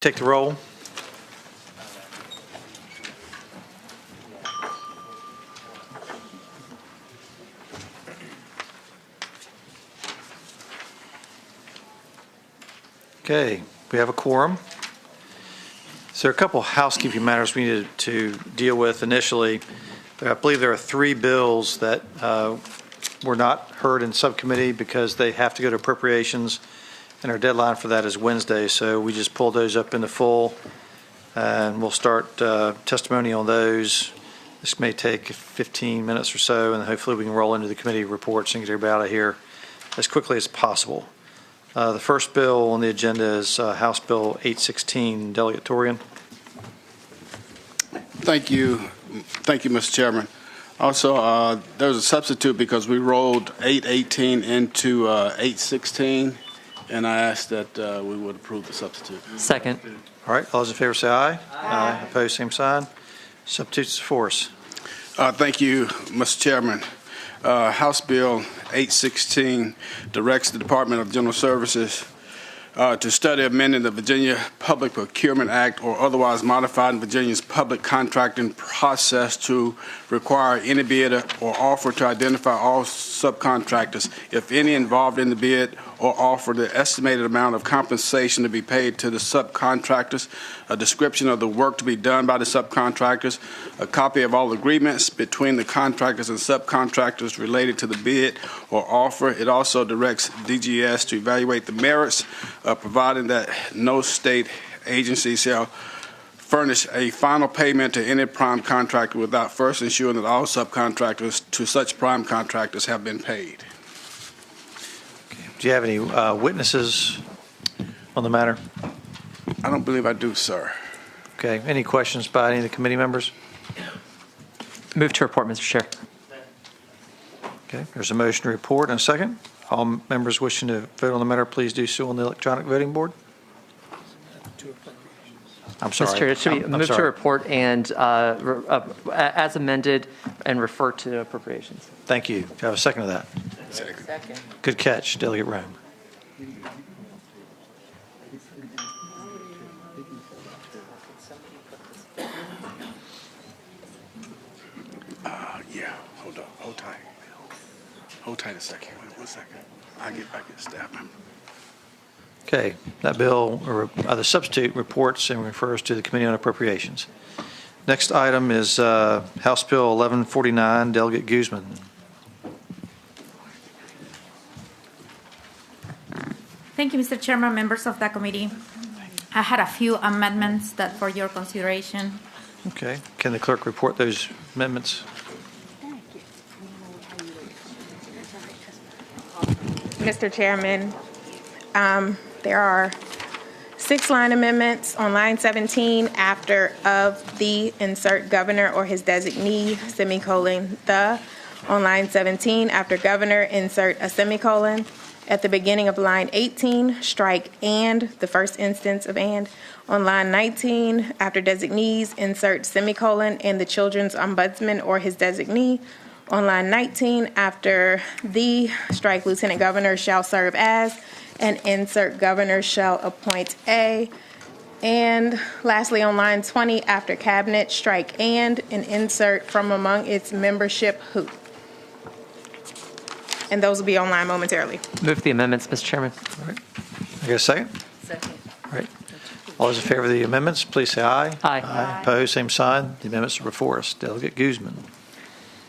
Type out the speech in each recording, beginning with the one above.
Take the roll. Okay, we have a quorum. So there are a couple housekeeping matters we needed to deal with initially. I believe there are 3 bills that were not heard in subcommittee because they have to go to appropriations, and our deadline for that is Wednesday. So we just pulled those up into full, and we'll start testimony on those. This may take 15 minutes or so, and hopefully we can roll into the committee reports and get everybody out of here as quickly as possible. The first bill on the agenda is House Bill 816, Delegate Torian. Thank you, Mr. Chairman. Also, there's a substitute because we rolled 818 into 816, and I asked that we would approve the substitute. Second. All right, all those in favor say aye. Aye. Opposed, same sign. Substitutes for us. Thank you, Mr. Chairman. House Bill 816 directs the Department of General Services to study amending the Virginia Public Procurement Act or otherwise modifying Virginia's public contracting process to require any bidder or offer to identify all subcontractors, if any, involved in the bid or offer, the estimated amount of compensation to be paid to the subcontractors, a description of the work to be done by the subcontractors, a copy of all agreements between the contractors and subcontractors related to the bid or offer. It also directs DGS to evaluate the merits, providing that no state agency shall furnish a final payment to any prime contractor without first ensuring that all subcontractors to such prime contractors have been paid. Do you have any witnesses on the matter? I don't believe I do, sir. Okay. Any questions by any of the committee members? Move to report, Mr. Chair. Okay. There's a motion to report and a second. All members wishing to vote on the matter, please do so on the electronic voting board. I'm sorry. Mr. Chair, it should be move to report and as amended and refer to appropriations. Thank you. Do I have a second to that? Second. Good catch, Delegate Rome. Yeah, hold on, hold tight. Hold tight a second, 1 second. I get staff member. Okay, that bill, or the substitute, reports and refers to the Committee on Appropriations. Next item is House Bill 1149, Delegate Guzman. Thank you, Mr. Chairman, members of the committee. I had a few amendments that for your consideration. Okay, can the clerk report those amendments? Mr. Chairman, there are 6 line amendments on line 17 after of the insert governor or his designee, semicolon, the. On line 17 after governor, insert a semicolon. At the beginning of line 18, strike and, the first instance of and. On line 19, after designees, insert semicolon and the children's ombudsman or his designee. On line 19, after the, strike lieutenant governor shall serve as, and insert governor shall appoint a. And lastly, on line 20, after cabinet, strike and insert from among its membership who. And those will be online momentarily. Move the amendments, Mr. Chairman. All right. I get a second? Second. All right. All those in favor of the amendments, please say aye. Aye. Aye. Opposed, same sign. The amendments are before us. Delegate Guzman.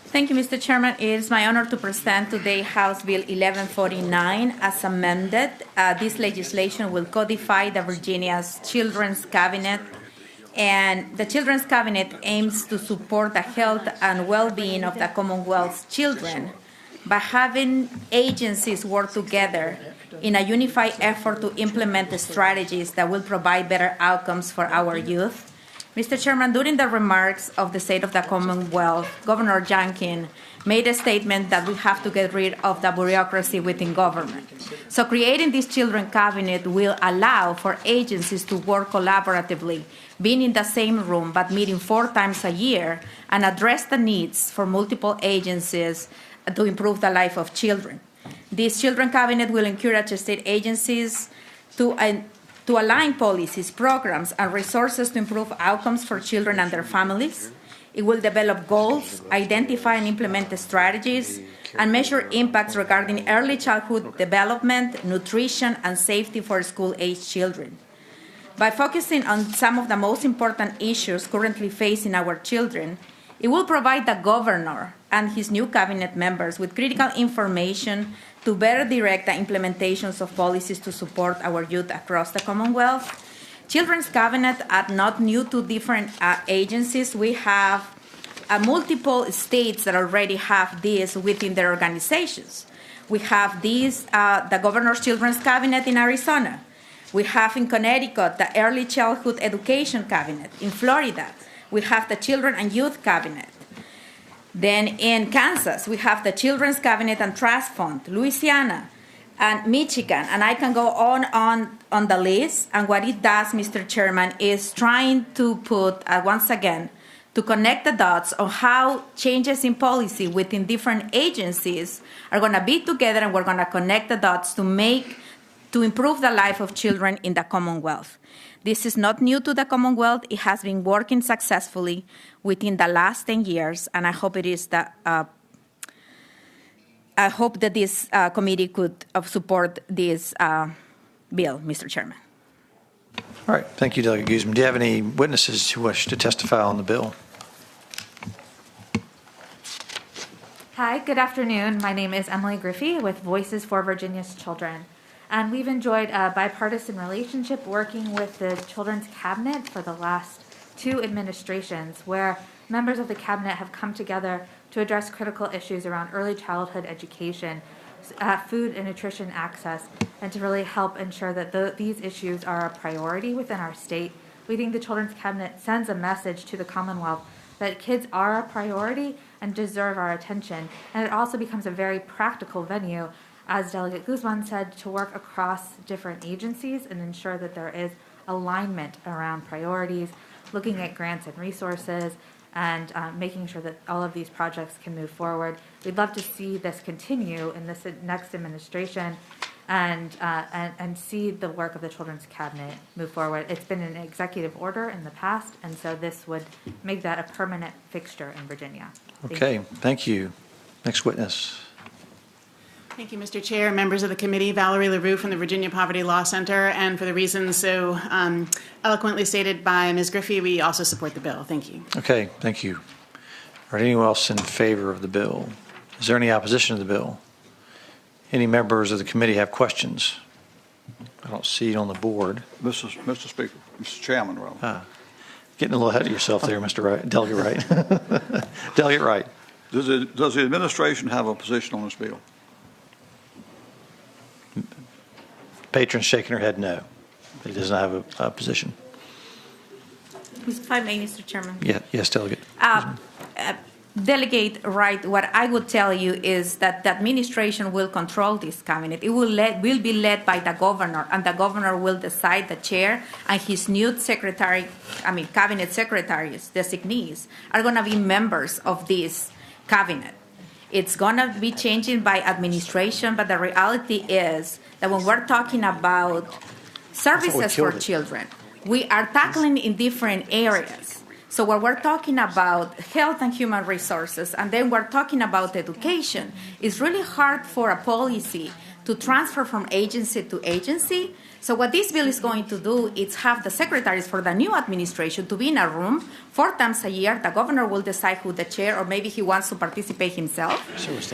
Thank you, Mr. Chairman. It is my honor to present today House Bill 1149 as amended. This legislation will codify the Virginia's Children's Cabinet, and the Children's Cabinet aims to support the health and well-being of the Commonwealth's children by having agencies work together in a unified effort to implement the strategies that will provide better outcomes for our youth. Mr. Chairman, during the remarks of the State of the Commonwealth, Governor Youngkin made a statement that we have to get rid of the bureaucracy within government. So creating this Children's Cabinet will allow for agencies to work collaboratively, being in the same room but meeting 4 times a year, and address the needs for multiple agencies to improve the life of children. This Children's Cabinet will encourage state agencies to to align policies, programs, and resources to improve outcomes for children and their families. It will develop goals, identify and implement strategies, and measure impacts regarding early childhood development, nutrition, and safety for school-age children. By focusing on some of the most important issues currently facing our children, it will provide the governor and his new cabinet members with critical information to better direct the implementations of policies to support our youth across the Commonwealth. Children's Cabinet are not new to different agencies. We have multiple states that already have this within their organizations. We have the Governor's Children's Cabinet in Arizona. We have in Connecticut the Early Childhood Education Cabinet. In Florida, we have the Children and Youth Cabinet. Then in Kansas, we have the Children's Cabinet and Trust Fund, Louisiana, and Michigan. And I can go on the list. And what it does, Mr. Chairman, is trying to put, once again, to connect the dots on how changes in policy within different agencies are going to be together, and we're going to connect the dots to improve the life of children in the Commonwealth. This is not new to the Commonwealth. It has been working successfully within the last 10 years, and I hope I hope that this committee could support this bill, Mr. Chairman. All right, thank you, Delegate Guzman. Do you have any witnesses who wish to testify on the bill? Hi, good afternoon. My name is Emily Griffey with Voices for Virginia's Children. And we've enjoyed a bipartisan relationship working with the Children's Cabinet for the last 2 administrations, where members of the Cabinet have come together to address critical issues around early childhood education, food and nutrition access, and to really help ensure that these issues are a priority within our state. We think the Children's Cabinet sends a message to the Commonwealth that kids are a priority and deserve our attention. And it also becomes a very practical venue, as Delegate Guzman said, to work across different agencies and ensure that there is alignment around priorities, looking at grants and resources, and making sure that all of these projects can move forward. We'd love to see this continue in this next administration and see the work of the Children's Cabinet move forward. It's been an executive order in the past, and so this would make that a permanent fixture in Virginia. Thank you. Next witness. Thank you, Mr. Chair, members of the committee. Valerie LaRue from the Virginia Poverty Law Center. And for the reasons so eloquently stated by Ms. Griffey, we also support the bill. Thank you. Okay, thank you. Are anyone else in favor of the bill? Is there any opposition to the bill? Any members of the committee have questions? I don't see it on the board. Mr. Speaker, Mr. Chairman, rather. Getting a little ahead of yourself there, Mr. Wright, Delegate Wright. Delegate Wright. Does the administration have a position on this bill? Patron's shaking her head no. He does not have a position. If I may, Mr. Chairman. Yes, Delegate. Delegate Wright, what I would tell you is that the administration will control this cabinet. It will be led by the governor, and the governor will decide the chair, and his new cabinet secretaries, designees, are going to be members of this cabinet. It's going to be changing by administration, but the reality is that when we're talking about services for children, we are tackling in different areas. So when we're talking about health and human resources, and then we're talking about education, it's really hard for a policy to transfer from agency to agency. So what this bill is going to do is have the secretaries for the new administration to be in a room 4 times a year. The governor will decide who the chair, or maybe he wants to participate himself.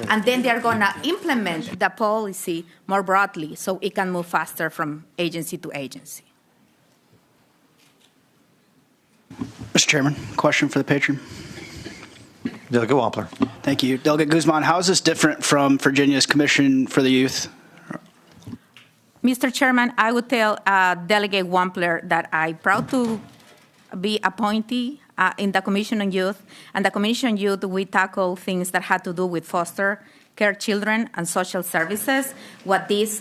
And then they're going to implement the policy more broadly so it can move faster from agency to agency. Mr. Chairman, question for the patron. Delegate Wampler. Thank you. Delegate Guzman, how is this different from Virginia's Commission for the Youth? Mr. Chairman, I would tell Delegate Wampler that I'm proud to be appointee in the Commission on Youth. And the Commission on Youth, we tackle things that had to do with foster care children and social services. What this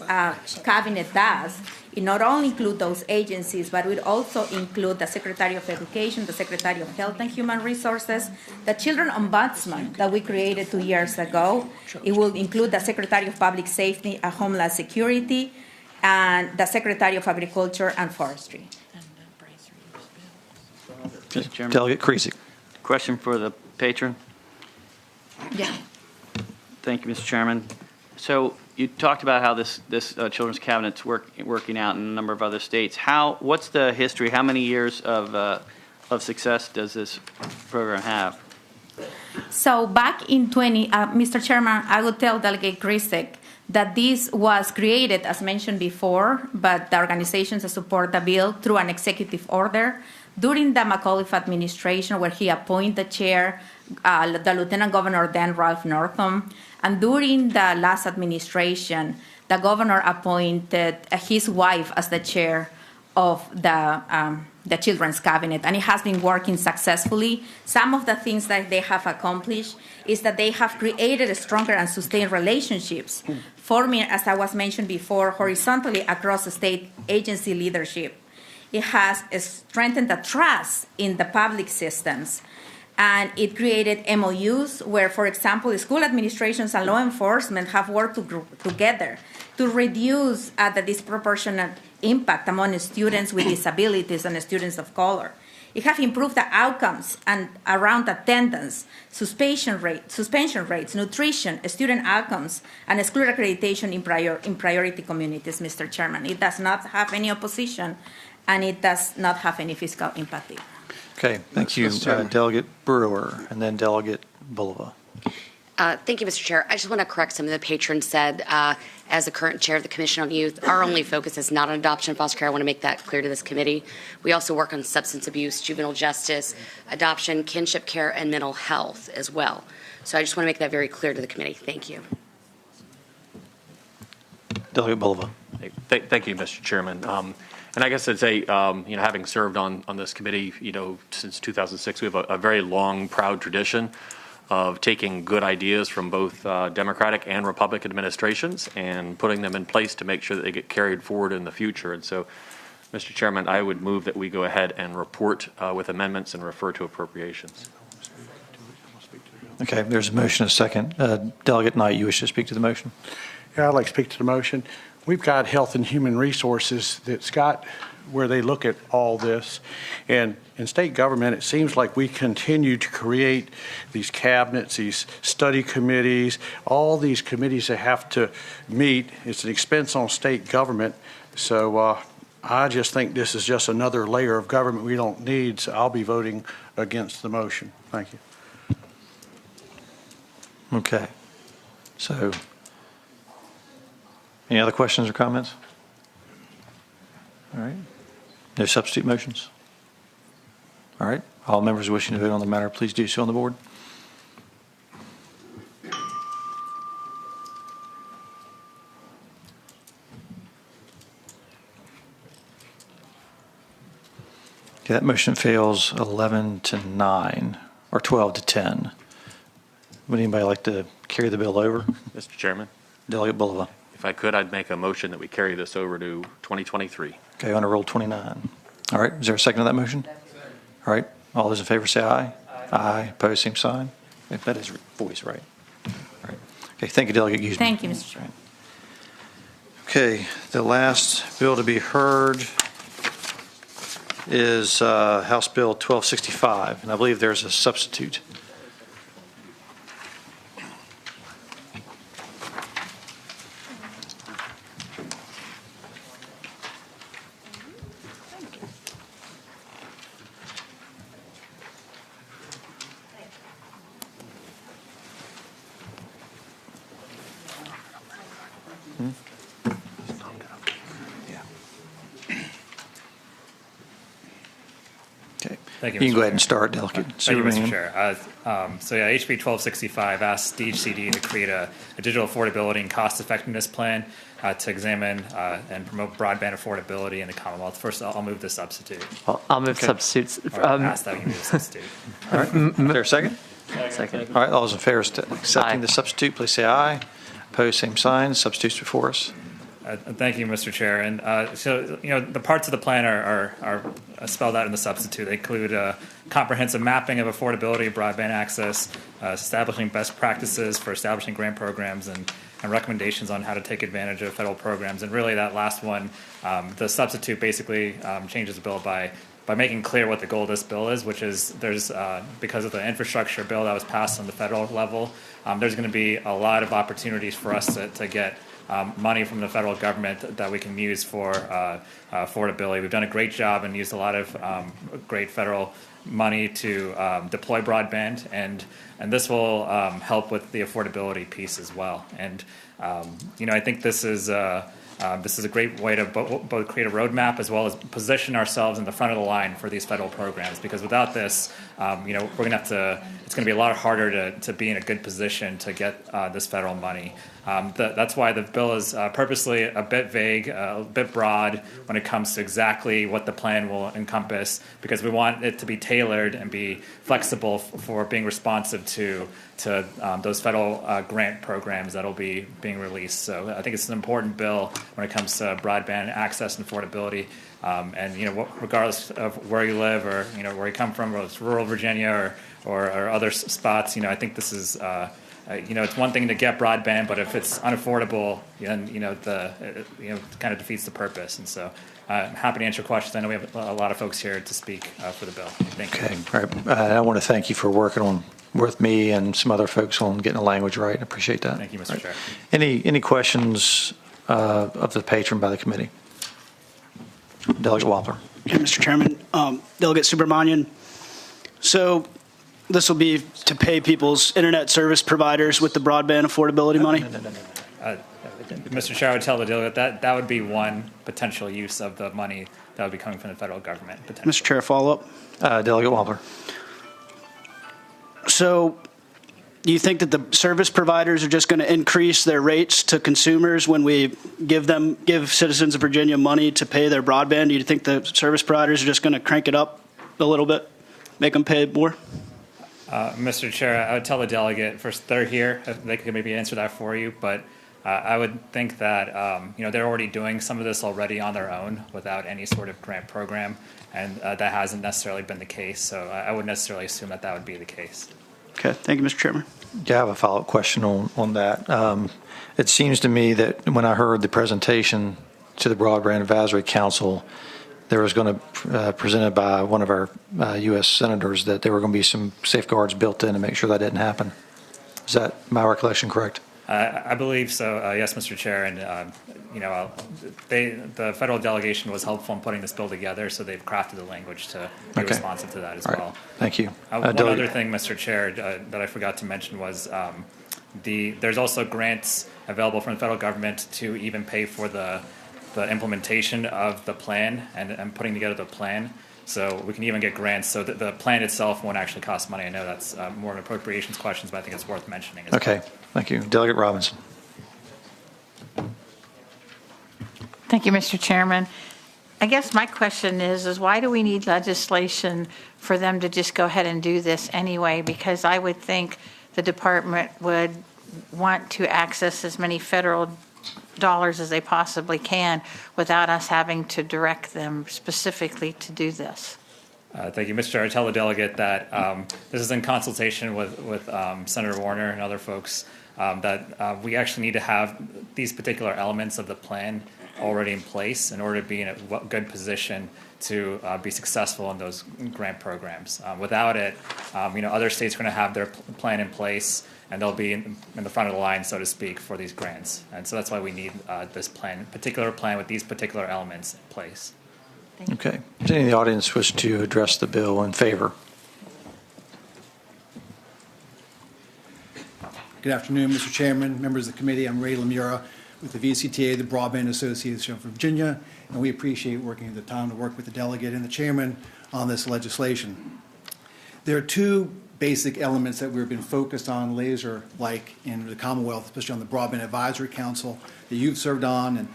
cabinet does, it not only includes those agencies, but it also include the Secretary of Education, the Secretary of Health and Human Resources, the Children Ombudsman that we created 2 years ago. It will include the Secretary of Public Safety and Homeland Security, and the Secretary of Agriculture and Forestry. Mr. Chairman, Delegate Creasy. question for the patron. Yeah. Thank you, Mr. Chairman. So you talked about how this children's cabinet's working out in a number of other states. What's the history? How many years of success does this program have? So back in Mr. Chairman, I would tell Delegate Grisek that this was created, as mentioned before, but the organizations that support the bill through an executive order during the McAuliffe administration, where he appointed the chair, the Lieutenant Governor then Ralph Northam, and during the last administration, the governor appointed his wife as the chair of the Children's Cabinet, and it has been working successfully. Some of the things that they have accomplished is that they have created stronger and sustained relationships, forming, as I was mentioned before, horizontally across the state agency leadership. It has strengthened the trust in the public systems, and it created MOUs where, for example, the school administrations and law enforcement have worked together to reduce the disproportionate impact among students with disabilities and students of color. It has improved the outcomes and around attendance, suspension rates, nutrition, student outcomes, and school accreditation in priority communities, Mr. Chairman. It does not have any opposition, and it does not have any fiscal impact either. Okay, thank you, Delegate Brewer, and then Delegate Bulova. Thank you, Mr. Chair. I just want to correct something the patron said. As the current chair of the Commission on Youth, our only focus is not on adoption and foster care. I want to make that clear to this committee. We also work on substance abuse, juvenile justice, adoption, kinship care, and mental health as well. So I just want to make that very clear to the committee. Thank you. Delegate Bulova. Thank you, Mr. Chairman. And I guess I'd say, having served on this committee, since 2006, we have a very long, proud tradition of taking good ideas from both Democratic and Republican administrations and putting them in place to make sure that they get carried forward in the future. And so, Mr. Chairman, I would move that we go ahead and report with amendments and refer to appropriations. Okay, there's a motion and a second. Delegate Knight, you wish to speak to the motion? Yeah, I'd like to speak to the motion. We've got Health and Human Resources that's got where they look at all this. And in state government, it seems like we continue to create these cabinets, these study committees, all these committees that have to meet. It's an expense on state government. So I just think this is just another layer of government we don't need. So I'll be voting against the motion. Thank you. Okay. So, any other questions or comments? All right. No substitute motions? All right. All members wishing to vote on the matter, please do so on the board. Okay, that motion fails 11-9 or 12-10. Would anybody like to carry the bill over? Mr. Chairman, Delegate Bulova. if I could, I'd make a motion that we carry this over to 2023. Okay, on to Roll 29. All right, is there a second to that motion? All right, all those in favor say aye. Aye. Opposed, same sign. If that is voice, right? All right. Okay, thank you, Delegate Guzman. Thank you, Mr. Chairman. Okay, the last bill to be heard is House Bill 1265, and I believe there's a substitute. Thank you, You can Mr. go ahead and Chair. start, Delegate. Thank you, Mr. Chair. HB 1265 asks DHCD to create a digital affordability and cost effectiveness plan to examine and promote broadband affordability in the Commonwealth. First, I'll move the substitute. I'll move substitutes. Ask that you move the substitute. All right, is there a second? Second. All right, all those in favor of accepting the substitute, please say aye. Opposed, same sign. Substitutes before us. Thank you, Mr. Chair. And the parts of the plan are spelled out in the substitute. They include comprehensive mapping of affordability, broadband access, establishing best practices for establishing grant programs and recommendations on how to take advantage of federal programs. And really that last one, the substitute basically changes the bill by making clear what the goal of this bill is, which is there's, because of the infrastructure bill that was passed on the federal level, there's going to be a lot of opportunities for us to get money from the federal government that we can use for affordability. We've done a great job and used a lot of great federal money to deploy broadband, and this will help with the affordability piece as well. And I think this is a great way to both create a roadmap as well as position ourselves in the front of the line for these federal programs. Because without this, we're going to have to. It's going to be a lot harder to be in a good position to get this federal money. That's why the bill is purposely a bit vague, a bit broad when it comes to exactly what the plan will encompass, because we want it to be tailored and be flexible for being responsive to those federal grant programs that will be being released. So I think it's an important bill when it comes to broadband access and affordability. And regardless of where you live or where you come from, whether it's rural Virginia or other spots, I think this is. It's one thing to get broadband, but if it's unaffordable, then it kind of defeats the purpose. And so, I'm happy to answer questions. I know we have a lot of folks here to speak for the bill. Thank you. Okay, all right. I want to thank you for working with me and some other folks on getting the language right. I appreciate that. Thank you, Mr. Chair. Any questions of the patron by the committee? Delegate Wampler. Okay, Mr. Chairman. Delegate Subramanian. So this will be to pay people's internet service providers with the broadband affordability money? No. Mr. Chair, I would tell the delegate that would be one potential use of the money that would be coming from the federal government. Mr. Chair, follow up. Delegate Wampler. So do you think that the service providers are just going to increase their rates to consumers when we give citizens of Virginia money to pay their broadband? Do you think the service providers are just going to crank it up a little bit, make them pay more? Mr. Chair, I would tell the delegate first they're here. They could maybe answer that for you, but I would think that they're already doing some of this already on their own without any sort of grant program, and that hasn't necessarily been the case. So I wouldn't necessarily assume that would be the case. Okay, thank you, Mr. Chairman. Yeah, I have a follow-up question on that. It seems to me that when I heard the presentation to the Broadband Advisory Council, there was going to presented by one of our U.S. senators that there were going to be some safeguards built in to make sure that didn't happen. Is that my recollection correct? I believe so. Yes, Mr. Chair, and the federal delegation was helpful in putting this bill together, so they've crafted the language to be responsive to that as well. Thank you. One other thing, Mr. Chair, that I forgot to mention was there's also grants available from the federal government to even pay for the implementation of the plan and putting together the plan. So we can even get grants. So the plan itself won't actually cost money. I know that's more of an appropriations questions, but I think it's worth mentioning as well. Thank you. Delegate Robinson. Thank you, Mr. Chairman. I guess my question is why do we need legislation for them to just go ahead and do this anyway? Because I would think the department would want to access as many federal dollars as they possibly can without us having to direct them specifically to do this. Thank you, Mr. Chair. I tell the delegate that this is in consultation with Senator Warner and other folks that we actually need to have these particular elements of the plan already in place in order to be in a good position to be successful in those grant programs. Without it, other states are going to have their plan in place, and they'll be in the front of the line, so to speak, for these grants. And so that's why we need this particular plan with these particular elements in place. Okay. Does any of the audience wish to address the bill in favor? Good afternoon, Mr. Chairman, members of the committee. I'm Ray Lemura with the VCTA, the Broadband Association of Virginia, and we appreciate working at the time to work with the delegate and the chairman on this legislation. There are two basic elements that we've been focused on laser-like in the Commonwealth, especially on the Broadband Advisory Council that you've served on, and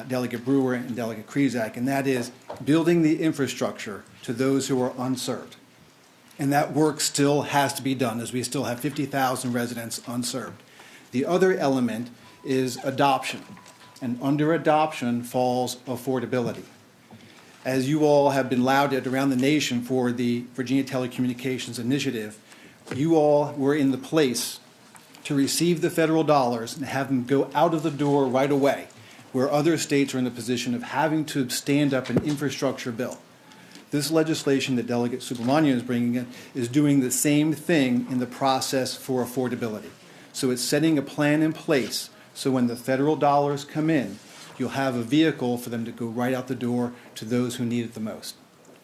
Delegate Brewer and Delegate Krizak, and that is building the infrastructure to those who are unserved. And that work still has to be done, as we still have 50,000 residents unserved. The other element is adoption, and under adoption falls affordability. As you all have been lauded around the nation for the Virginia Telecommunications Initiative, You all were in the place to receive the federal dollars and have them go out of the door right away, where other states are in the position of having to stand up an infrastructure bill. This legislation that Delegate Subramanian is bringing in is doing the same thing in the process for affordability. So it's setting a plan in place so when the federal dollars come in, you'll have a vehicle for them to go right out the door to those who need it the most.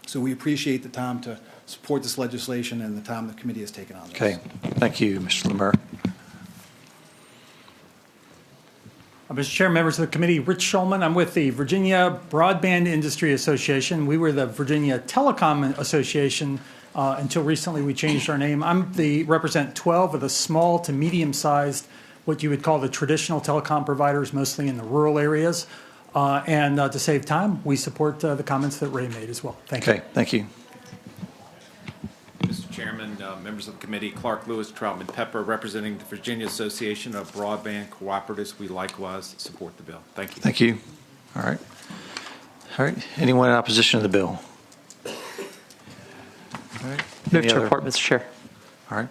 So we appreciate the time to support this legislation and the time the committee has taken on this. Okay. Thank you, Mr. Lemur. Mr. Chair, members of the committee, Rich Schulman. I'm with the Virginia Broadband Industry Association. We were the Virginia Telecom Association until recently we changed our name. represent 12 of the small to medium-sized, what you would call the traditional telecom providers, mostly in the rural areas. And to save time, we support the comments that Ray made as well. Thank you. Okay, thank you. Mr. Chairman, members of the committee, Clark Lewis, Troutman Pepper, representing the Virginia Association of Broadband Cooperatives. We likewise support the bill. Thank you. Thank you. All right. All right. Anyone in opposition to the bill? All right. Move Any to other- report, Mr. Chair. All right.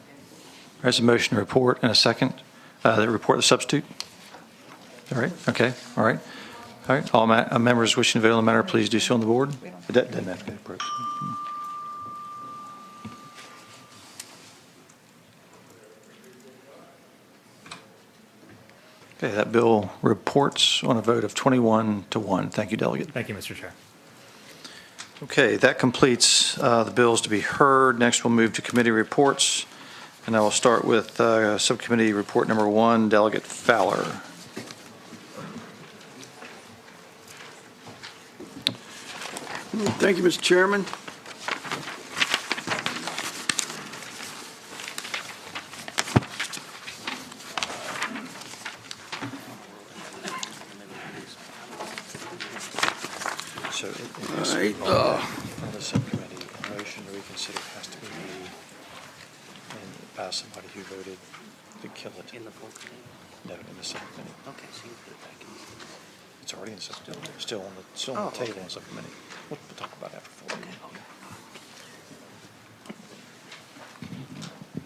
There's a motion to report and a second. The report the substitute. All right. Okay. All right. All right. All members wishing to vote on the matter, please do so on the board. It doesn't have to be approved. Okay, that bill reports on a vote of 21 to 1. Thank you, Delegate. Thank you, Mr. Chair. Okay, that completes the bills to be heard. Next, we'll move to committee reports, and I will start with Subcommittee Report Number 1, Delegate Fowler. Thank you, Mr. Chairman. So All right. On the subcommittee, a motion to reconsider has to be made and by somebody who voted to kill it. In the full committee? No, in the subcommittee. Okay, so you put it back in. It's already in the subcommittee. Still on the table in the subcommittee. We'll talk about it after 4.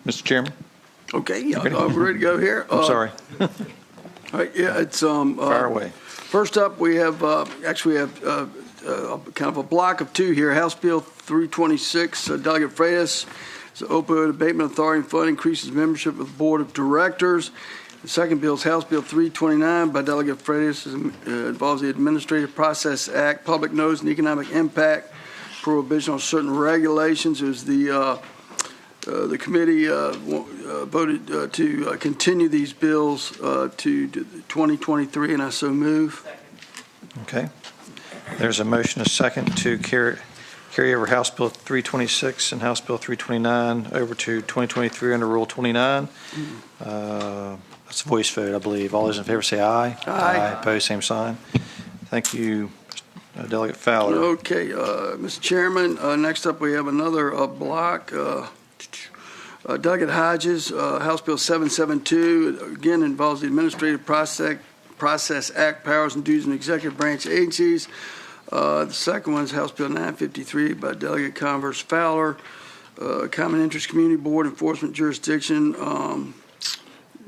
Mr. Chairman? Okay, yeah, we're ready to go here. I'm sorry. All right, yeah, it's Fire away. First up, we have kind of a block of two here. House Bill 326, Delegate Freitas, it's the Opioid Abatement Authority Fund increases membership of the Board of Directors. The second bill is House Bill 329 by Delegate Freitas. Involves the Administrative Process Act, Public Notice and Economic Impact, prohibition on certain regulations. It was the committee voted to continue these bills to 2023, and I so move. Okay. There's a motion, a second, to carry over House Bill 326 and House Bill 329 over to 2023 under Rule 29. That's a voice vote, I believe. All those in favor say aye. Aye. Opposed, same sign. Thank you, Delegate Fowler. Okay, Mr. Chairman, next up we have another block. Delegate Hodges, House Bill 772, again involves the Administrative Process Act, powers and duties in executive branch agencies. The second one is House Bill 953 by Delegate Converse Fowler, Common Interest Community Board Enforcement Jurisdiction.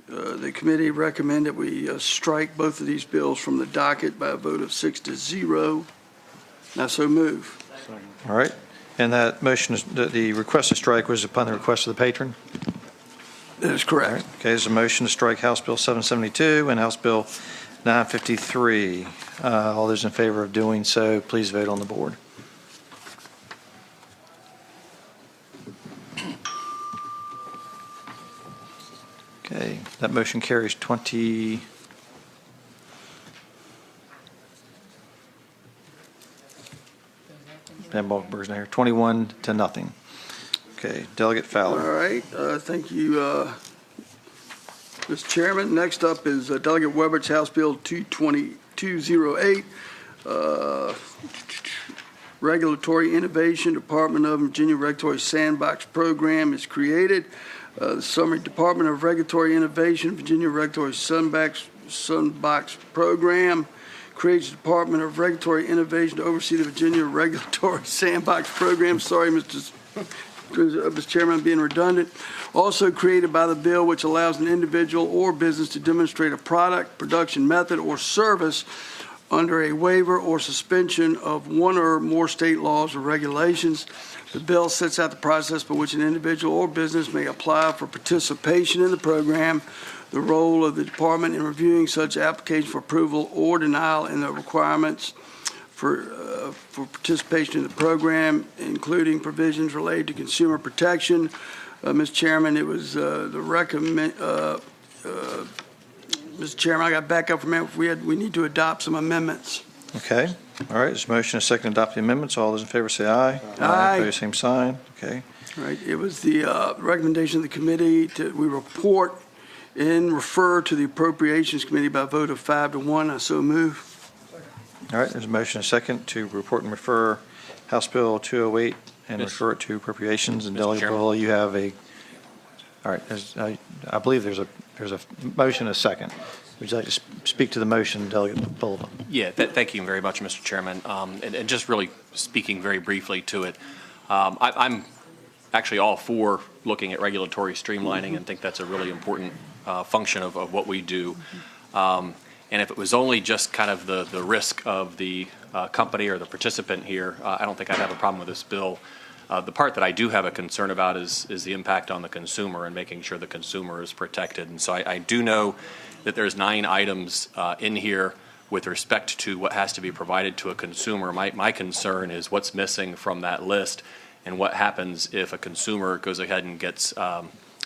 The committee recommended we strike both of these bills from the docket by a vote of 6-0. Now so move. All right. And that motion, the request to strike was upon the request of the patron? That is correct. All right. Okay, there's a motion to strike House Bill 772 and House Bill 953. All those in favor of doing so, please vote on the board. Okay, that motion carries 20. Dan Balkenberg's not here. 21 to nothing. Okay, Delegate Fowler. All right, thank you, Mr. Chairman. Next up is Delegate Webert's House Bill 208, Regulatory Innovation, Department of Virginia Regulatory Sandbox Program is created. The summary, Department of Regulatory Innovation, Virginia Regulatory Sandbox Program creates the Department of Regulatory Innovation to oversee the Virginia Regulatory Sandbox Program. Sorry, Mr. Mr. Chairman, being redundant, also created by the bill, which allows an individual or business to demonstrate a product, production method, or service under a waiver or suspension of one or more state laws or regulations. The bill sets out the process by which an individual or business may apply for participation in the program, the role of the department in reviewing such application for approval or denial, and the requirements for participation in the program, including provisions related to consumer protection. Mr. Chairman, it was the recommend. Mr. Chairman, I got back up from it. We need to adopt some amendments. Okay. All right. There's a motion and a second to adopt the amendments. All those in favor say aye. Aye. Opposed, same sign. Okay. All right. It was the recommendation of the committee we report and refer to the Appropriations Committee by a vote of 5-1. I so move. All right. There's a motion and a second to report and refer House Bill 208 and refer it to Appropriations. And Delegate Bull, you have a. All right. I believe there's a motion and a second. Would you like to speak to the motion, Delegate Bull? Yeah, thank you very much, Mr. Chairman. And just really speaking very briefly to it, I'm actually all for looking at regulatory streamlining and think that's a really important function of what we do. And if it was only just kind of the risk of the company or the participant here, I don't think I'd have a problem with this bill. The part that I do have a concern about is the impact on the consumer and making sure the consumer is protected. And so I do know that there's 9 items in here with respect to what has to be provided to a consumer. My concern is what's missing from that list and what happens if a consumer goes ahead and gets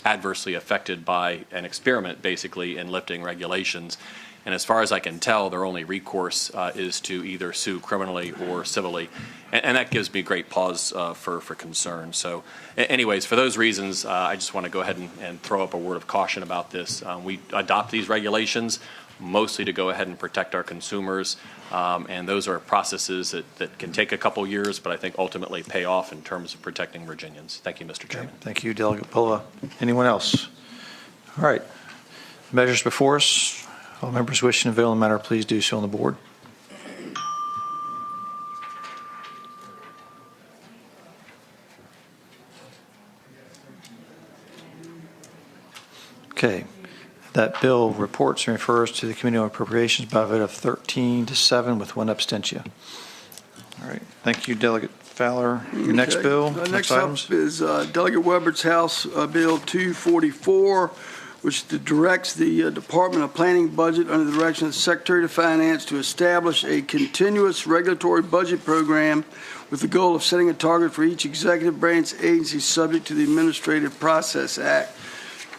adversely affected by an experiment, basically, in lifting regulations. And as far as I can tell, their only recourse is to either sue criminally or civilly. And that gives me great pause for concern. So anyways, for those reasons, I just want to go ahead and throw up a word of caution about this. We adopt these regulations mostly to go ahead and protect our consumers. And those are processes that can take a couple years, but I think ultimately pay off in terms of protecting Virginians. Thank you, Mr. Chairman. Thank you, Delegate Pula. Anyone else? All right. Measures before us. All members wishing to vote on the matter, please do so on the board. Okay. That bill reports and refers to the Committee on Appropriations by a vote of 13-7 with 1 abstention. All right. Thank you, Delegate Fowler. Your next bill, Next items? up is Delegate Weber's House Bill 244, which directs the Department of Planning budget under the direction of the Secretary of Finance to establish a continuous regulatory budget program with the goal of setting a target for each executive branch agency subject to the Administrative Process Act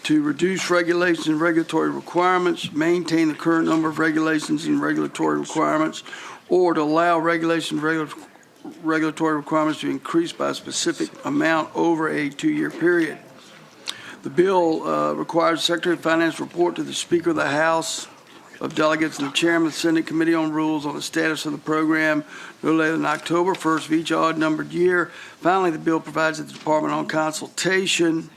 to reduce regulations and regulatory requirements, maintain the current number of regulations and regulatory requirements, or to allow regulations and regulatory requirements to increase by a specific amount over a 2-year period. The bill requires the Secretary of Finance to report to the Speaker of the House of Delegates and the Chairman of the Senate Committee on Rules on the status of the program no later than October 1st of each odd-numbered year. Finally, the bill provides that the Department on consultation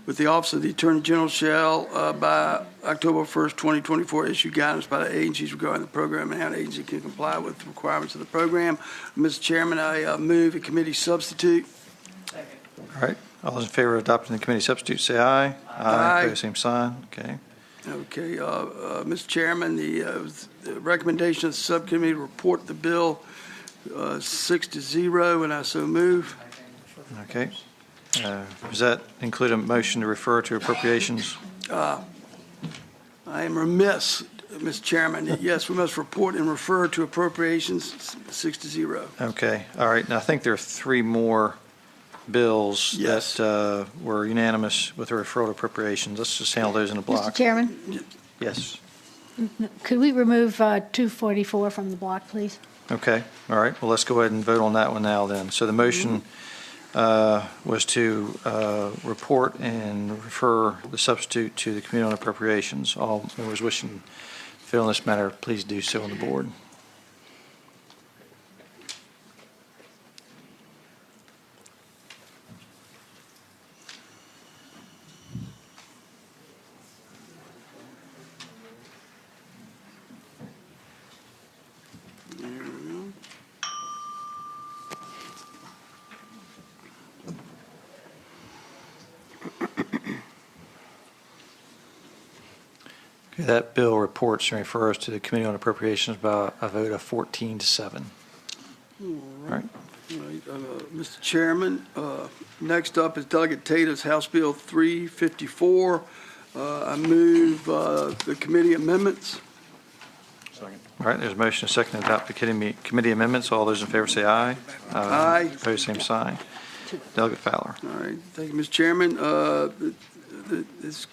with the Office of the Attorney General shall, by October 1st, 2024, issue guidance by the agencies regarding the program and how an agency can comply with the requirements of the program. Mr. Chairman, I move a committee substitute. All right. All those in favor of adopting the committee substitute, say aye. Aye. Opposed, same sign. Okay. Okay, Mr. Chairman, the recommendation of the subcommittee to report the bill 6-0, and I so move. Okay. Does that include a motion to refer to appropriations? I am remiss, Mr. Chairman. Yes, we must report and refer to appropriations 6-0. Okay. All right. Now, I think there are 3 more bills that were unanimous with the referral to appropriations. Let's just handle those in a block. Mr. Chairman, Yes. could we remove 244 from the block, please? Okay. All right. Well, let's go ahead and vote on that one now then. So the motion was to report and refer the substitute to the Committee on Appropriations. All members wishing to vote on this matter, please do so on the board. That bill reports and refers to the Committee on Appropriations by a vote of 14-7. All right. Mr. Chairman, next up is Delegate Tata's House Bill 354. I move the committee amendments. All right, there's a motion and a second to adopt the committee amendments. All those in favor say aye. Aye. Opposed, same sign. Delegate Fowler. All right, thank you, Mr. Chairman. This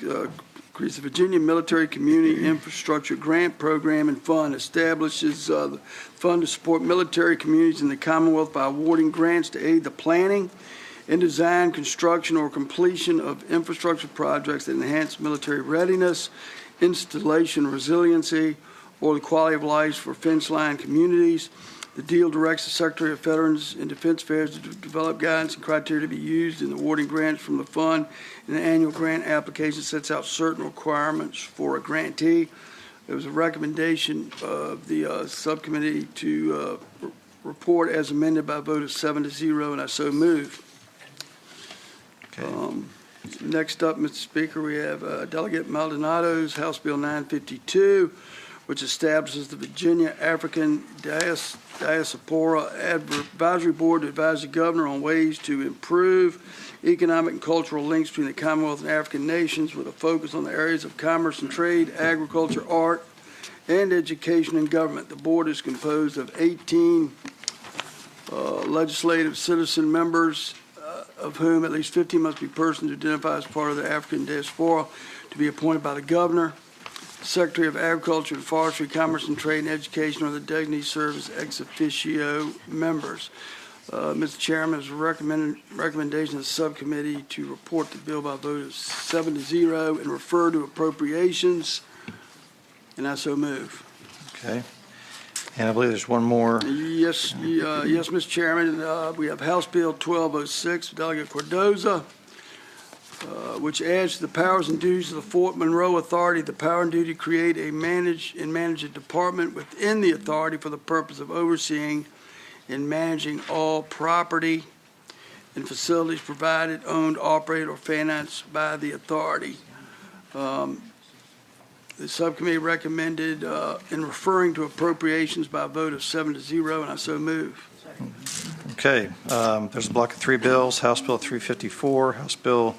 creates the Virginia Military Community Infrastructure Grant Program and Fund, establishes the fund to support military communities in the Commonwealth by awarding grants to aid the planning and design, construction, or completion of infrastructure projects that enhance military readiness, installation resiliency, or the quality of life for fence-line communities. The deal directs the Secretary of Veterans and Defense Affairs to develop guidance and criteria to be used in awarding grants from the fund, and the annual grant application sets out certain requirements for a grantee. There was a recommendation of the subcommittee to report as amended by a vote of 7-0, and I so move. Okay. Next up, Mr. Speaker, we have Delegate Maldonado's House Bill 952, which establishes the Virginia African Diaspora Advisory Board to advise the governor on ways to improve economic and cultural links between the Commonwealth and African nations, with a focus on the areas of commerce and trade, agriculture, art, and education and government. The board is composed of 18 legislative citizen members, of whom at least 15 must be persons who identify as part of the African diaspora, to be appointed by the governor. Secretary of Agriculture and Forestry, Commerce and Trade, and Education, or the designee serve as ex officio members. Mr. Chairman, it's a recommendation of the subcommittee to report the bill by a vote of 7-0 and refer to appropriations, and I so move. Okay. And I believe there's one more. Yes, Mr. Chairman. We have House Bill 1206, Delegate Cardoza, which adds to the powers and duties of the Fort Monroe Authority the power and duty to create and manage a department within the authority for the purpose of overseeing and managing all property and facilities provided, owned, operated, or financed by the authority. The subcommittee recommended in referring to appropriations by a vote of 7-0, and I so move. Okay. There's a block of three bills: House Bill 354, House Bill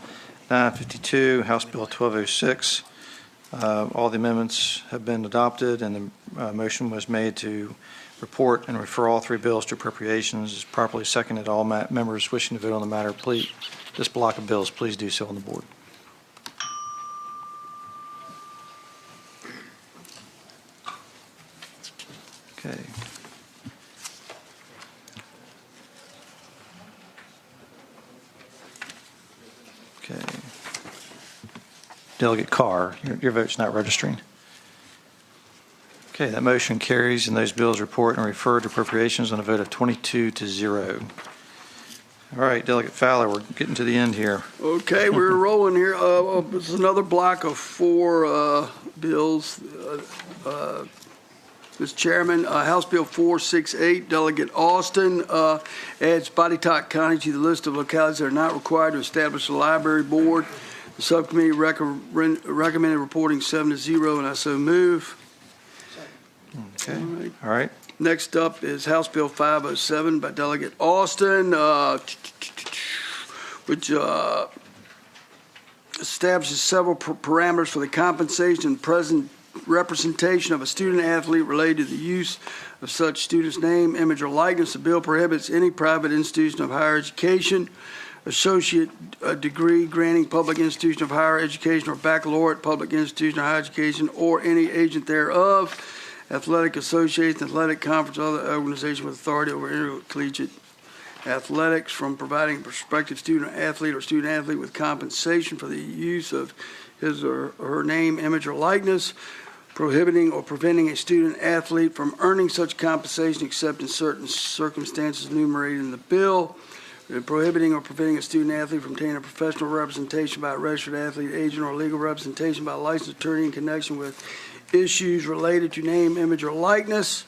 952, House Bill 1206. All the amendments have been adopted, and the motion was made to report and refer all three bills to appropriations. Is properly seconded. All members wishing to vote on the matter, please, this block of bills, please do so on the board. Okay. Okay. Delegate Carr, your vote's not registering. Okay, that motion carries, and those bills report and refer to appropriations on a vote of 22-0. All right, Delegate Fowler, we're getting to the end here. Okay, we're rolling here. This is another block of four bills. Mr. Chairman, House Bill 468, Delegate Austin, adds Botetourt County to the list of localities that are not required to establish a library board. The subcommittee recommended reporting 7-0, and I so move. Okay. All right. Next up is House Bill 507 by Delegate Austin, which establishes several parameters for the compensation and present representation of a student athlete related to the use of such student's name, image, or likeness. The bill prohibits any private institution of higher education, associate degree granting public institution of higher education, or baccalaureate public institution of higher education, or any agent thereof, athletic association, athletic conference, or other organization with authority over intercollegiate athletics, from providing a prospective student athlete or student athlete with compensation for the use of his or her name, image, or likeness, prohibiting or preventing a student athlete from earning such compensation except in certain circumstances enumerated in the bill, prohibiting or preventing a student athlete from obtaining a professional representation by a registered athlete agent or legal representation by a licensed attorney in connection with issues related to name, image, or likeness,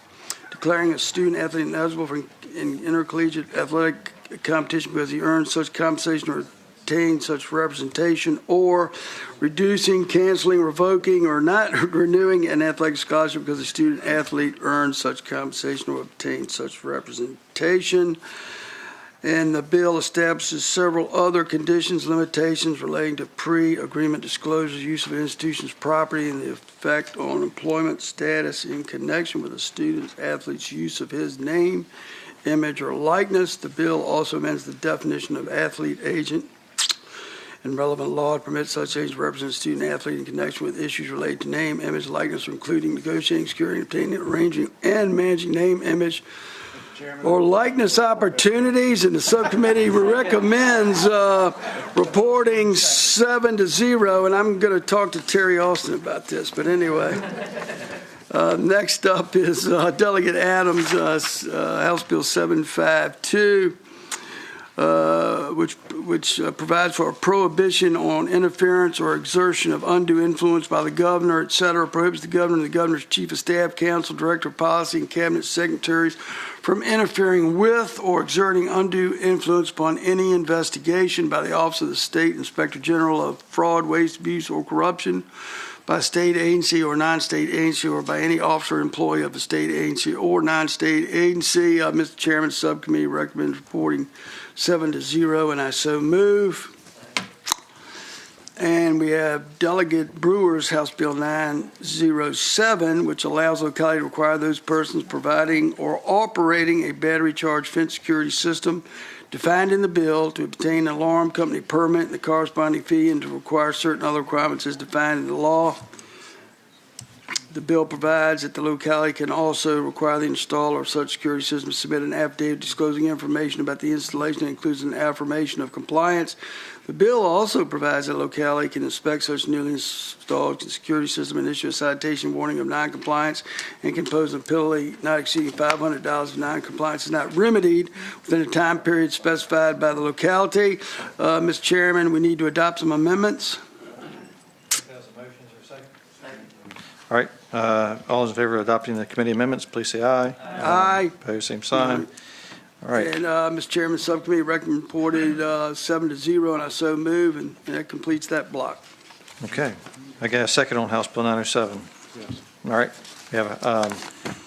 declaring a student athlete ineligible for intercollegiate athletic competition because he earned such compensation or obtain such representation, or reducing, canceling, revoking, or not renewing an athletic scholarship because a student athlete earned such compensation or obtained such representation. And the bill establishes several other conditions, limitations relating to pre-agreement disclosures, use of an institution's property, and the effect on employment status in connection with a student athlete's use of his name, image, or likeness. The bill also amends the definition of athlete agent and relevant law to permit such agents to represent a student athlete in connection with issues related to name, image, likeness, including negotiating, securing, obtaining, arranging, and managing name, image, or likeness opportunities. And the subcommittee recommends reporting 7-0. And I'm going to talk to Terry Austin about this. But anyway, next up is Delegate Adams, House Bill 752. Which provides for a prohibition on interference or exertion of undue influence by the governor, et cetera, prohibits the governor and the governor's chief of staff, council, director of policy, and cabinet secretaries from interfering with or exerting undue influence upon any investigation by the Office of the State Inspector General of fraud, waste, abuse, or corruption, by a state agency or non-state agency, or by any officer or employee of a state agency or non-state agency. Mr. Chairman, subcommittee recommends reporting 7-0, and I so move. And we have Delegate Brewer's House Bill 907, which allows locality to require those persons providing or operating a battery charge fence security system defined in the bill to obtain an alarm company permit and the corresponding fee, and to require certain other requirements as defined in the law. The bill provides that the locality can also require the installer of such security system to submit an affidavit disclosing information about the installation that includes an affirmation of compliance. The bill also provides that locality can inspect such newly installed security system and issue a citation warning of noncompliance, and can impose a penalty not exceeding $500 if noncompliance is not remedied within a time period specified by the locality. Mr. Chairman, we need to adopt some amendments. All right. All those in favor of adopting the committee amendments, please say aye. Aye. Opposed, same sign. All right. And Mr. Chairman, subcommittee reported 7-0, and I so move, and that completes that block. Okay. I got a second on House Bill 907. Yes. All right. We have a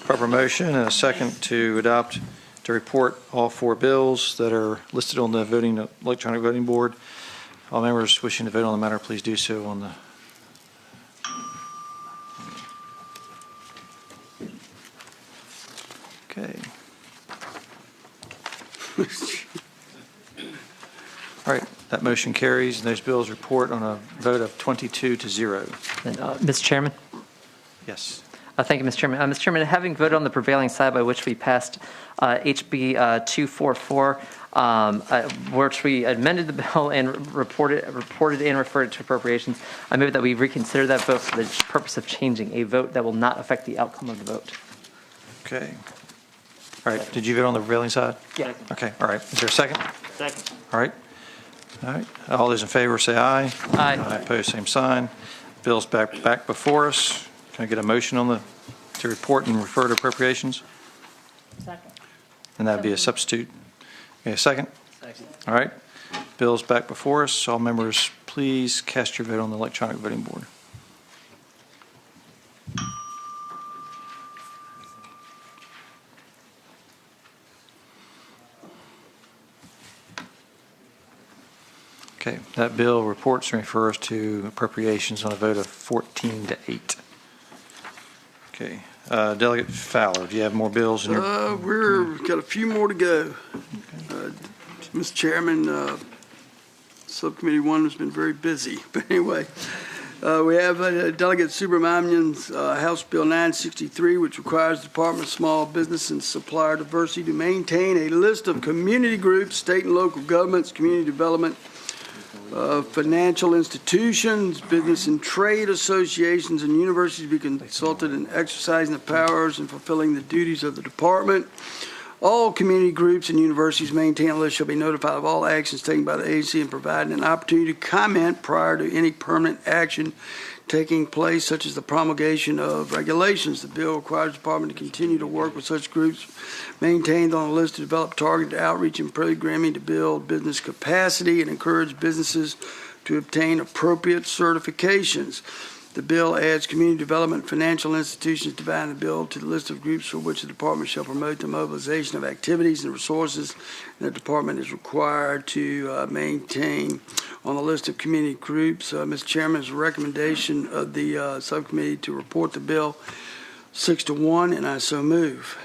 proper motion and a second to adopt, to report all four bills that are listed on the electronic voting board. All members wishing to vote on the matter, please do so on the Okay. All right, that motion carries, and those bills report on a vote of 22-0. And, Mr. Chairman? Yes. Thank you, Mr. Chairman. Mr. Chairman, having voted on the prevailing side by which we passed HB 244, which we amended the bill and reported and referred it to appropriations, I move that we reconsider that vote for the purpose of changing a vote that will not affect the outcome of the vote. Okay. All right, did you vote on the prevailing side? Yeah. Okay, all right. Is there a second? Second. All right. All right. All those in favor say aye. Aye. Opposed, same sign. Bill's back before us. Can I get a motion on to report and refer to appropriations? Second. And that'd be a substitute. Okay, a second? Second. All right. Bill's back before us. All members, please cast your vote on the electronic voting board. Okay, that bill reports and refers to appropriations on a vote of 14-8. Okay, Delegate Fowler, do you have more bills in your? We've got a few more to go. Mr. Chairman, Subcommittee 1 has been very busy, but anyway. We have Delegate Subramanian's House Bill 963, which requires the Department of Small Business and Supplier Diversity to maintain a list of community groups, state and local governments, community development, financial institutions, business and trade associations, and universities to be consulted in exercising the powers and fulfilling the duties of the department. All community groups and universities maintain a list shall be notified of all actions taken by the agency and provided an opportunity to comment prior to any permanent action taking place, such as the promulgation of regulations. The bill requires the department to continue to work with such groups maintained on the list to develop targeted outreach and programming to build business capacity and encourage businesses to obtain appropriate certifications. The bill adds community development financial institutions dividing the bill to the list of groups for which the department shall promote the mobilization of activities and resources. And the department is required to maintain on the list of community groups. Mr. Chairman's recommendation of the subcommittee to report the bill 6-1, and I so move.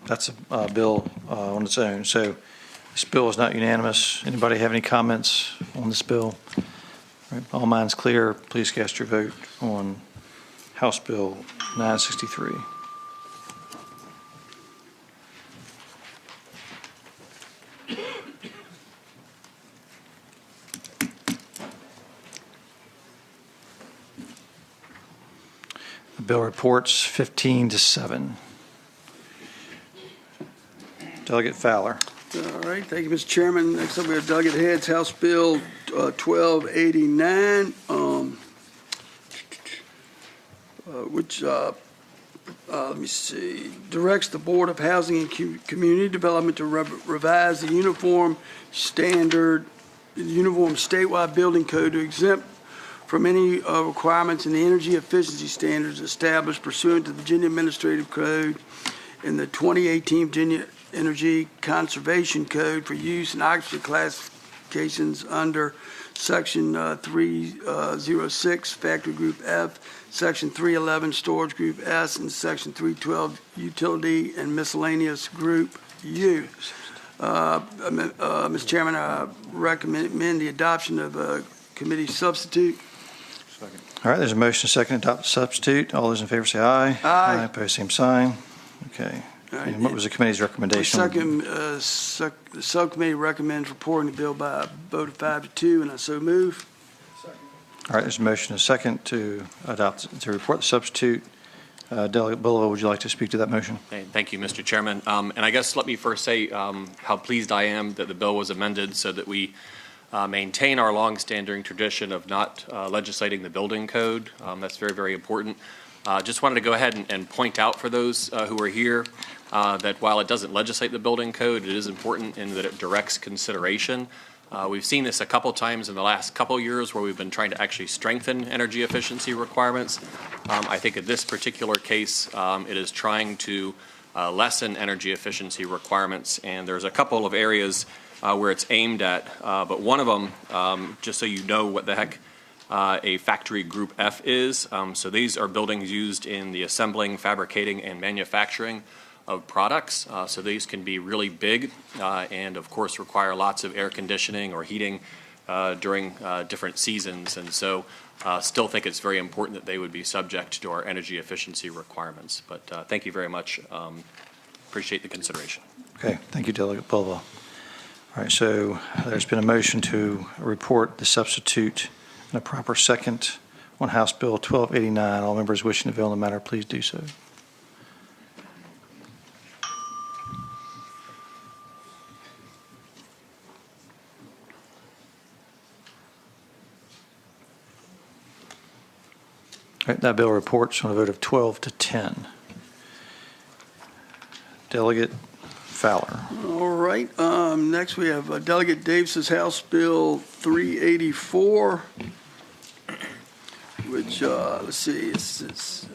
That's a bill on its own. So this bill is not unanimous. Anybody have any comments on this bill? All right, all minds clear. Please cast your vote on House Bill 963. The bill reports 15-7. Delegate Fowler. All right, thank you, Mr. Chairman. Next up, we have Delegate Heads, House Bill 1289, which, let me see, directs the Board of Housing and Community Development to revise the uniform statewide building code to exempt from any requirements in the energy efficiency standards established pursuant to the Virginia Administrative Code in the 2018 Virginia Energy Conservation Code for use in occupancy classifications under Section 306, Factory Group F, Section 311, Storage Group S, and Section 312, Utility and Miscellaneous Group U. Mr. Chairman, I recommend the adoption of a committee substitute. Second. All right, there's a motion, second, to adopt the substitute. All those in favor say aye. Aye. Opposed, same sign. Okay. Right. And what was the committee's recommendation? The subcommittee recommends reporting the bill by a vote of 5-2, and I so move. All right, there's a motion, a second, to report the substitute. Delegate Bullough, would you like to speak to that motion? Hey, thank you, Mr. Chairman. And I guess let me first say how pleased I am that the bill was amended so that we maintain our longstanding tradition of not legislating the building code. That's very, very important. Just wanted to go ahead and point out for those who are here that while it doesn't legislate the building code, it is important in that it directs consideration. We've seen this a couple times in the last couple years where we've been trying to actually strengthen energy efficiency requirements. I think in this particular case, it is trying to lessen energy efficiency requirements, and there's a couple of areas where it's aimed at, but one of them, just so you know what the heck a Factory Group F is. So these are buildings used in the assembling, fabricating, and manufacturing of products. So these can be really big and, of course, require lots of air conditioning or heating during different seasons. And so still think it's very important that they would be subject to our energy efficiency requirements. But thank you very much. Appreciate the consideration. Okay, thank you, Delegate Bullough. All right, so there's been a motion to report the substitute and a proper second on House Bill 1289. All members wishing to vote on the matter, please do so. All right, that bill reports on a vote of 12-10. Delegate Fowler. All right. Next, we have Delegate Davis's House Bill 384, which, let's see, it says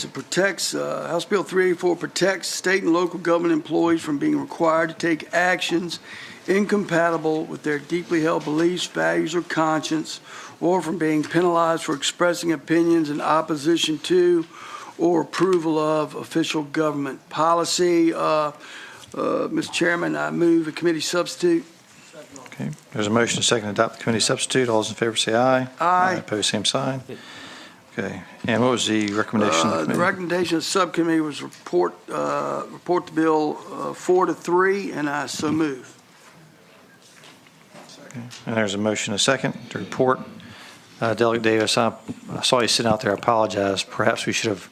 it protects, House Bill 384 protects state and local government employees from being required to take actions incompatible with their deeply held beliefs, values, or conscience, or from being penalized for expressing opinions in opposition to or approval of official government policy. Mr. Chairman, I move a committee substitute. Okay, there's a motion to second to adopt the committee substitute. All those in favor say aye. Aye. Opposed, same sign. Okay, and what was the recommendation of the committee? The recommendation of the subcommittee was report the bill 4-3, and I so move. Okay. And there's a motion, a second, to report. Delegate Davis, I saw you sitting out there. I apologize. Perhaps we should have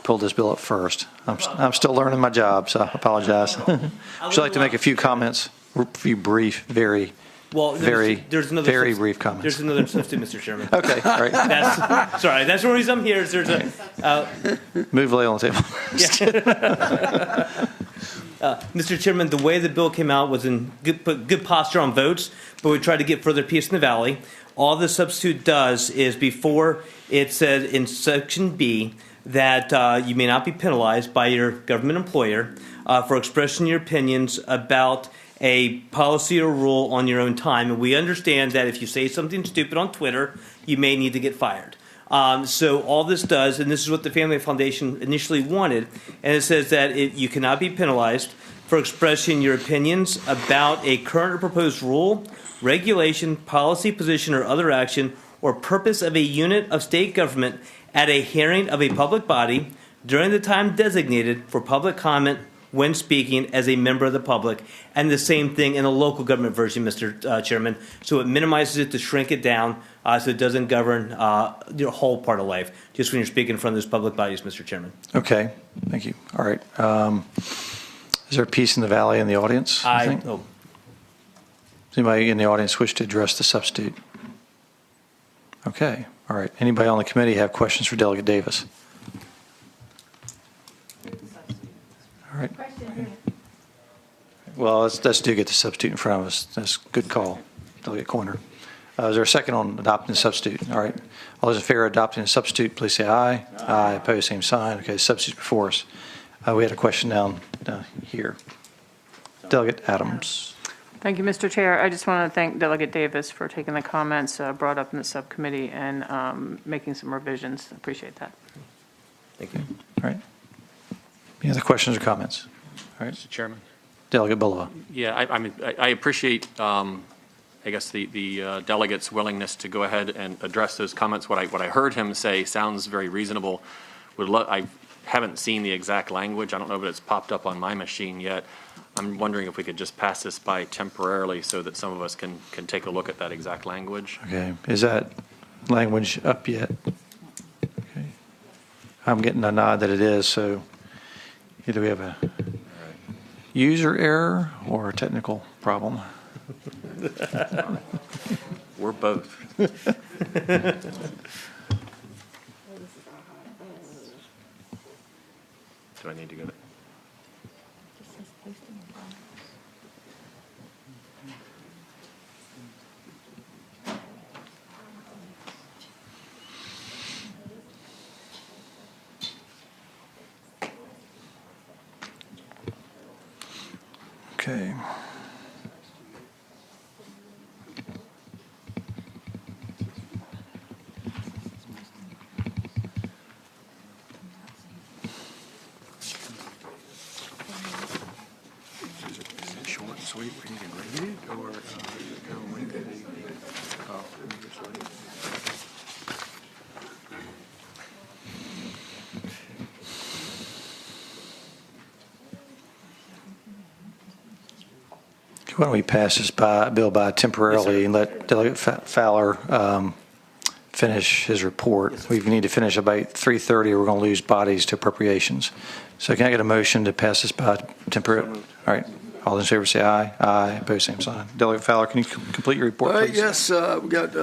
pulled this bill up first. I'm still learning my job, so I apologize. Would you like to make a few comments? A few brief, very brief comments. There's another substitute, Mr. Chairman. Okay, all right. That's the reason I'm here. Is there's a move lay on the table. Mr. Chairman, the way the bill came out was in good posture on votes, but we tried to get further peace in the valley. All the substitute does is before it said in Section B that you may not be penalized by your government employer for expressing your opinions about a policy or rule on your own time. And we understand that if you say something stupid on Twitter, you may need to get fired. So all this does, and this is what the Family Foundation initially wanted, and it says that you cannot be penalized for expressing your opinions about a current or proposed rule, regulation, policy, position, or other action or purpose of a unit of state government at a hearing of a public body during the time designated for public comment when speaking as a member of the public, and the same thing in the local government version, Mr. Chairman. So it minimizes it to shrink it down so it doesn't govern your whole part of life, just when you're speaking in front of those public bodies, Mr. Chairman. Okay, thank you. All right. Is there peace in the valley in the audience? Does anybody in the audience wish to address the substitute? Okay, all right. Anybody on the committee have questions for Delegate Davis? All right. Well, let's do get the substitute in front of us. That's a good call, Delegate Corner. Is there a second on adopting the substitute? All right. All those in favor of adopting the substitute, please say aye. Aye. Opposed, same sign. Okay, the substitute before us. We had a question down here. Delegate Adams. Thank you, Mr. Chair. I just want to thank Delegate Davis for taking the comments brought up in the subcommittee and making some revisions. Appreciate that. Thank you. All right. Any other questions or comments? All right. Mr. Chairman. Delegate Bulova. Yeah, I appreciate, I guess, the delegate's willingness to go ahead and address those comments. What I heard him say sounds very reasonable. I haven't seen the exact language. I don't know if it's popped up on my machine yet. I'm wondering if we could just pass this by temporarily so that some of us can take a look at that exact language. Okay. Is that language up yet? Okay. I'm getting a nod that it is, so either we have a user error or a technical problem. We're both. Do I need to go to? Okay. Short and sweet, we can read it, or go lengthy? Why don't we pass this bill by temporarily and let Delegate Fowler finish his report. We need to finish about 3:30 or we're going to lose bodies to appropriations. So can I get a motion to pass this by temporarily? All right. All in favor say aye. Aye. Opposed, same sign. Delegate Fowler, can you complete your report, All right, please? yes, we got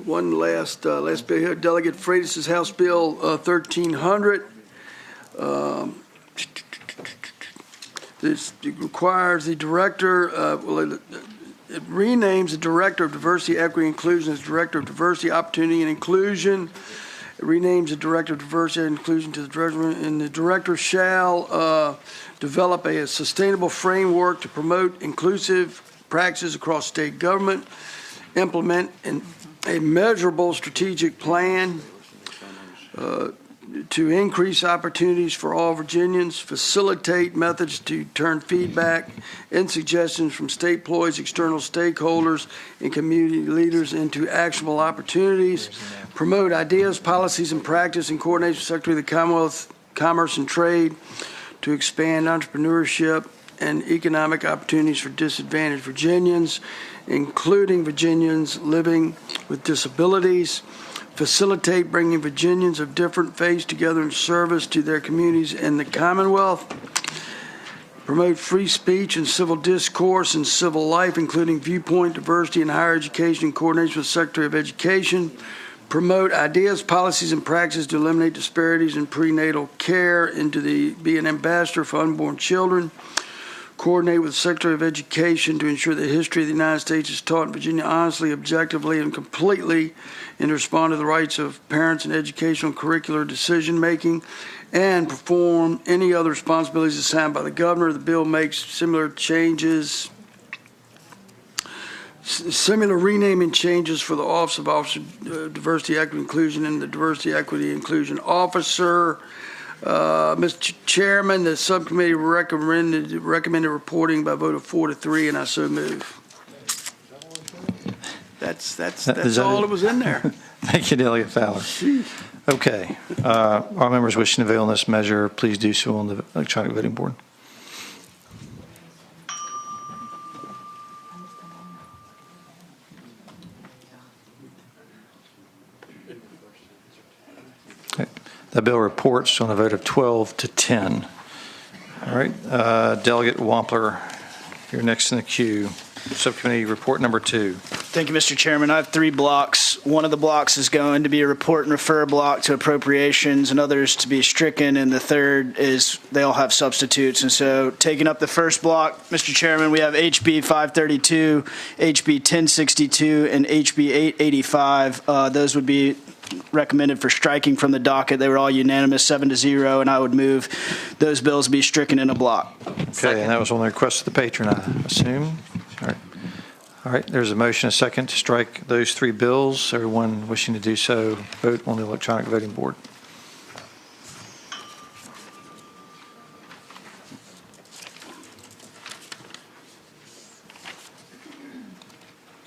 one last bill here. Delegate Freitas' House Bill 1300. This requires the director, it renames the Director of Diversity, Equity, and Inclusion as Director of Diversity, Opportunity, and Inclusion. It renames the Director of Diversity and Inclusion to the Director, and the Director shall develop a sustainable framework to promote inclusive practices across state government, implement a measurable strategic plan to increase opportunities for all Virginians, facilitate methods to turn feedback and suggestions from state employees, external stakeholders, and community leaders into actionable opportunities, promote ideas, policies, and practice in coordination with Secretary of the Commonwealth, Commerce and Trade to expand entrepreneurship and economic opportunities for disadvantaged Virginians, including Virginians living with disabilities, facilitate bringing Virginians of different faiths together in service to their communities and the Commonwealth, promote free speech and civil discourse and civil life, including viewpoint diversity in higher education in coordination with the Secretary of Education, promote ideas, policies, and practices to eliminate disparities in prenatal care, and to be an ambassador for unborn children, coordinate with the Secretary of Education to ensure the history of the United States is taught in Virginia honestly, objectively, and completely, and to respond to the rights of parents in educational curricular decision-making, and perform any other responsibilities assigned by the governor. The bill makes similar changes, similar renaming changes for the Office of Diversity, Equity, Inclusion, and the Diversity, Equity, Inclusion Officer. Mr. Chairman, the subcommittee recommended reporting by a vote of 4-3, and I so move. That's all that was in there. Thank you, Delegate Fowler. Okay. All members wishing to vote on this measure, please do so on the electronic voting board. Okay. The bill reports on a vote of 12-10. All right. Delegate Wampler, you're next in the queue. Subcommittee report number 2. Thank you, Mr. Chairman. I have 3 blocks. One of the blocks is going to be a report and refer block to appropriations, and others to be stricken, and the third is they all have substitutes. And so taking up the first block, Mr. Chairman, we have HB 532, HB 1062, and HB 885. Those would be recommended for striking from the docket. They were all unanimous, 7-0, and I would move those bills be stricken in a block. Okay, and that was on the request of the patron, I assume. All right, there's a motion, a second, to strike those 3 bills. Everyone wishing to do so, vote on the electronic voting board.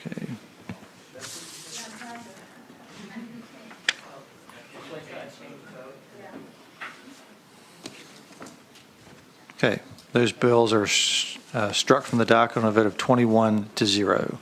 Okay. Okay, those bills are struck from the docket on a vote of 21-0.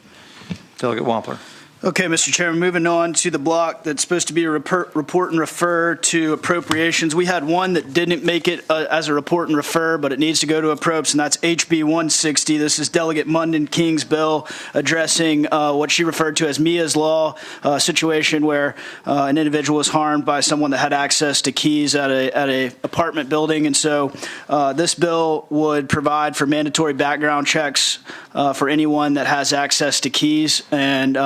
Delegate Wampler. Okay, Mr. Chairman, moving on to the block that's supposed to be a report and refer to appropriations. We had one that didn't make it as a report and refer, but it needs to go to approps, and that's HB 160. This is Delegate Munden King's bill addressing what she referred to as Mia's Law, a situation where an individual was harmed by someone that had access to keys at a apartment building. And so this bill would provide for mandatory background checks for anyone that has access to keys, and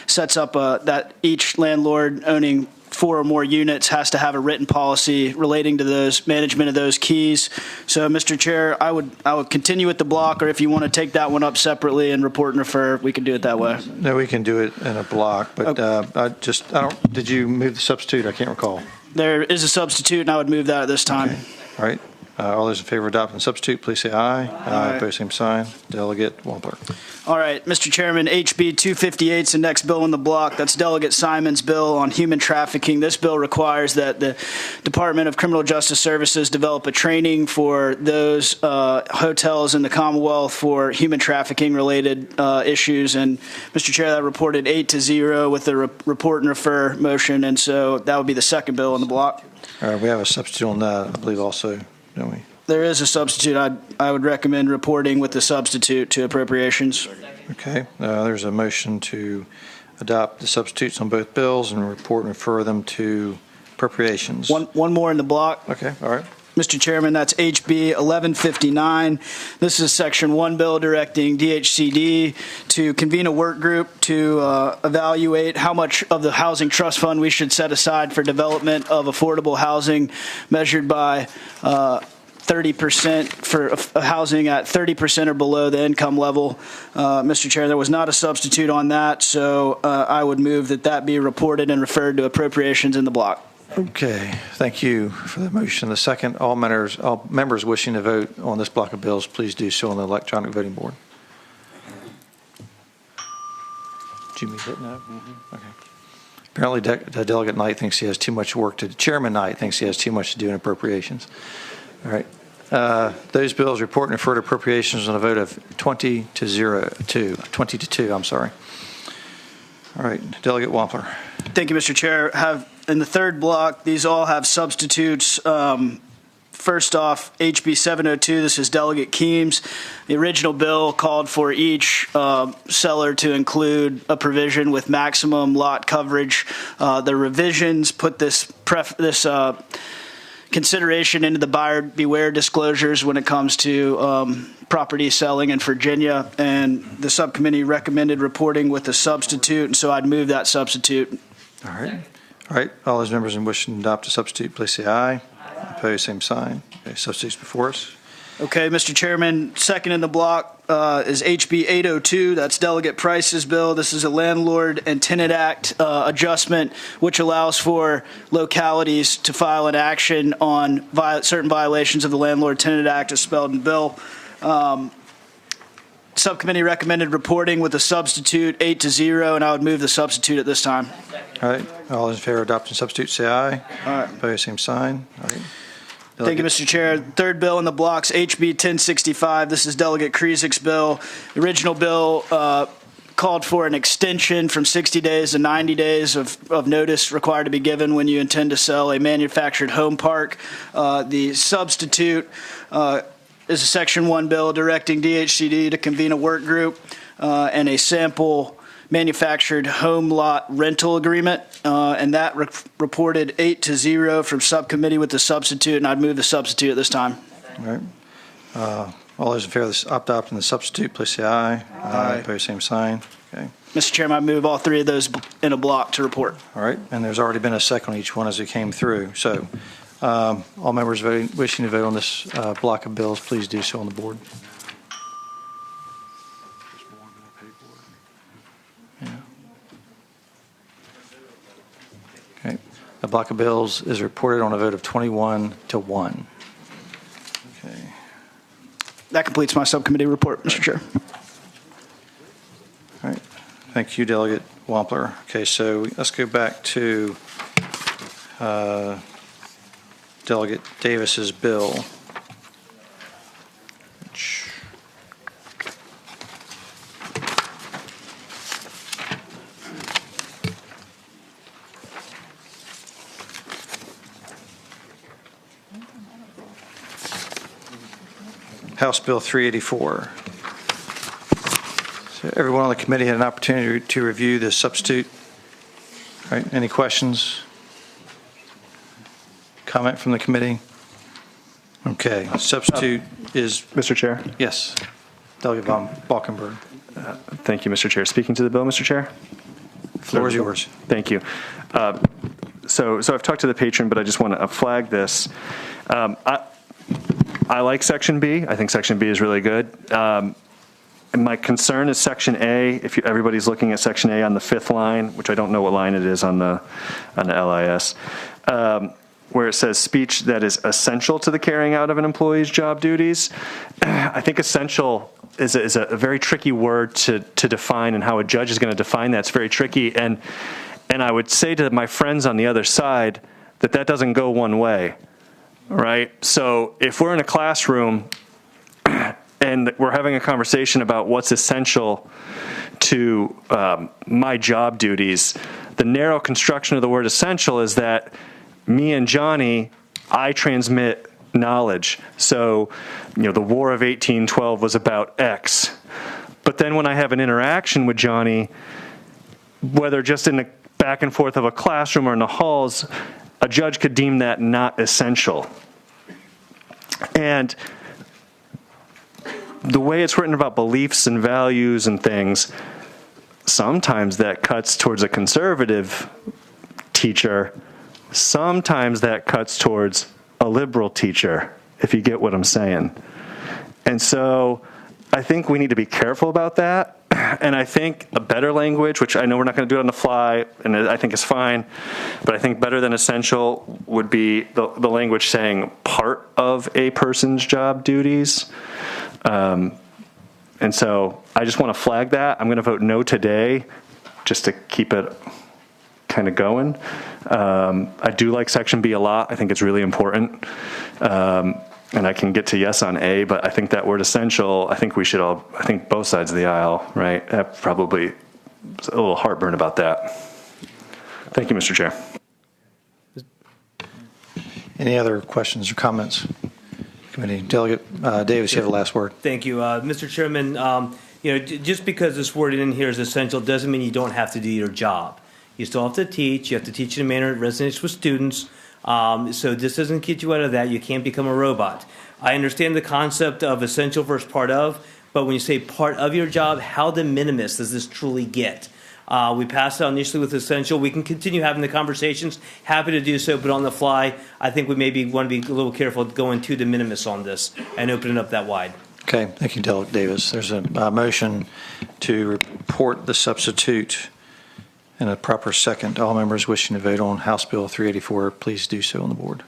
sets up that each landlord owning 4 or more units has to have a written policy relating to those management of those keys. So, Mr. Chair, I would continue with the block, or if you want to take that one up separately and report and refer, we can do it that way. No, we can do it in a block, but did you move the substitute? I can't recall. There is a substitute, and I would move that at this time. Okay. All right. All those in favor of adopting the substitute, please say aye. Aye. Opposed, same sign. Delegate Wampler. All right, Mr. Chairman, HB 258 is the next bill in the block. That's Delegate Simon's bill on human trafficking. This bill requires that the Department of Criminal Justice Services develop a training for those hotels in the Commonwealth for human trafficking related issues. And Mr. Chair, that reported 8-0 with the report and refer motion. And so that would be the second bill in the block. All right, we have a substitute on that, I believe, also, don't we? There is a substitute. I would recommend reporting with the substitute to appropriations. Okay. There's a motion to adopt the substitutes on both bills and report and refer them to appropriations. One more in the block. Okay. All right. Mr. Chairman, that's HB 1159. This is Section 1 bill directing DHCD to convene a work group to evaluate how much of the Housing Trust Fund we should set aside for development of affordable housing measured by 30% for housing at 30% or below the income level. Mr. Chair, there was not a substitute on that, so I would move that be reported and referred to appropriations in the block. Okay, thank you for the motion. The second, all members wishing to vote on this block of bills, please do so on the electronic voting board. Did you move it? No? Mm-hmm. Okay. Apparently, Delegate Knight thinks he has too much work to do. Chairman Knight thinks he has too much to do in appropriations. All right. Those bills report and refer to appropriations on a vote of 20 to 2. I'm sorry. All right, Delegate Wampler. Thank you, Mr. Chair. In the third block, these all have substitutes. First off, HB 702, this is Delegate Keems. The original bill called for each seller to include a provision with maximum lot coverage. The revisions put this consideration into the buyer beware disclosures when it comes to property selling in Virginia, and the subcommittee recommended reporting with a substitute, and so I'd move that substitute. All right. All right. All those members in wishing to adopt a substitute, please say aye. Opposed, same sign. Okay, substitutes before us. Okay, Mr. Chairman, second in the block is HB 802. That's Delegate Price's bill. This is a Landlord and Tenant Act adjustment, which allows for localities to file an action on certain violations of the Landlord Tenant Act as spelled in the bill. Subcommittee recommended reporting with a substitute 8-0, and I would move the substitute at this time. All right. All those in favor of adopting substitute, say aye. Aye. Opposed, same sign. All right. Thank you, Mr. Chair. Third bill in the blocks, HB 1065. This is Delegate Krizik's bill. The original bill called for an extension from 60 days to 90 days of notice required to be given when you intend to sell a manufactured home park. The substitute is a Section 1 bill directing DHCD to convene a work group and a sample manufactured home lot rental agreement, and that reported 8-0 from subcommittee with the substitute, and I'd move the substitute at this time. All right. All those in favor of adopting the substitute, please say aye. Aye. Opposed, same sign. Okay. Mr. Chairman, I move all three of those in a block to report. All right. And there's already been a second on each one as it came through. So all members wishing to vote on this block of bills, please do so on the board. Okay. The block of bills is reported on a vote of 21-1. Okay. That completes my subcommittee report, Mr. Chair. All right. Thank you, Delegate Wampler. Okay, so let's go back to Delegate Davis's bill. House Bill 384. So everyone on the committee had an opportunity to review this substitute. All right, any questions? Comment from the committee? Okay, substitute is... Mr. Chair? Yes, Delegate von Balkenberg. Thank you, Mr. Chair. Speaking to the bill, Mr. Chair? Floor is yours. Thank you. So I've talked to the patron, but I just want to flag this. I like Section B. I think Section B is really good. And my concern is Section A. If everybody's looking at Section A on the fifth line, which I don't know what line it is on the LIS, where it says speech that is essential to the carrying out of an employee's job duties. I think essential is a very tricky word to define, and how a judge is going to define that's very tricky. And I would say to my friends on the other side that doesn't go one way. Right? So if we're in a classroom and we're having a conversation about what's essential to my job duties, the narrow construction of the word essential is that me and Johnny, I transmit knowledge. So, the War of 1812 was about X. But then when I have an interaction with Johnny, whether just in the back and forth of a classroom or in the halls, a judge could deem that not essential. And the way it's written about beliefs and values and things, sometimes that cuts towards a conservative teacher. Sometimes that cuts towards a liberal teacher, if you get what I'm saying. And so I think we need to be careful about that. And I think a better language, which I know we're not going to do it on the fly, and I think is fine, but I think better than essential would be the language saying part of a person's job duties. And so I just want to flag that. I'm going to vote no today just to keep it kind of going. I do like Section B a lot. I think it's really important. and I can get to yes on A, but I think that word essential, I think both sides of the aisle, right, have probably a little heartburn about that. Thank you, Mr. Chair. Any other questions or comments? Committee Delegate Davis, you have the last word. Thank you, Mr. Chairman. Just because this word in here is essential doesn't mean you don't have to do your job. You still have to teach. You have to teach in a manner that resonates with students. So this doesn't get you out of that. You can't become a robot. I understand the concept of essential versus part of, but when you say part of your job, how de minimis does this truly get? We passed out initially with essential. We can continue having the conversations. Happy to do so, but on the fly, I think we maybe want to be a little careful going too de minimis on this and opening up that wide. Okay, thank you, Delegate Davis. There's a motion to report the substitute and a proper second. All members wishing to vote on House Bill 384, please do so on the board.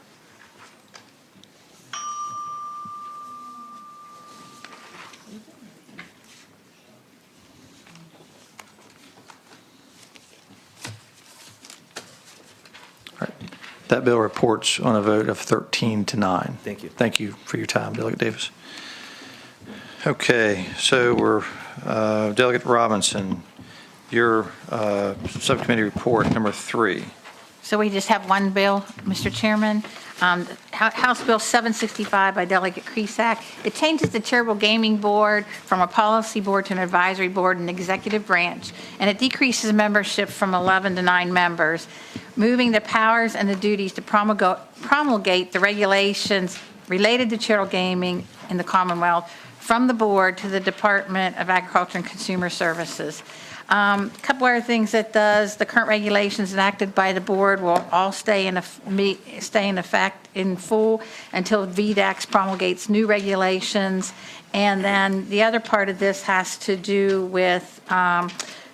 That bill reports on a vote of 13-9. Thank you. Thank you for your time, Delegate Davis. Okay, so we're Delegate Robinson, your subcommittee report number 3. So we just have one bill, Mr. Chairman. House Bill 765 by Delegate Cresack. It changes the charitable gaming board from a policy board to an advisory board and executive branch, and it decreases membership from 11 to 9 members, moving the powers and the duties to promulgate the regulations related to charitable gaming in the Commonwealth from the board to the Department of Agriculture and Consumer Services. A couple other things it does. The current regulations enacted by the board will all stay in effect in full until VDAX promulgates new regulations. And then the other part of this has to do with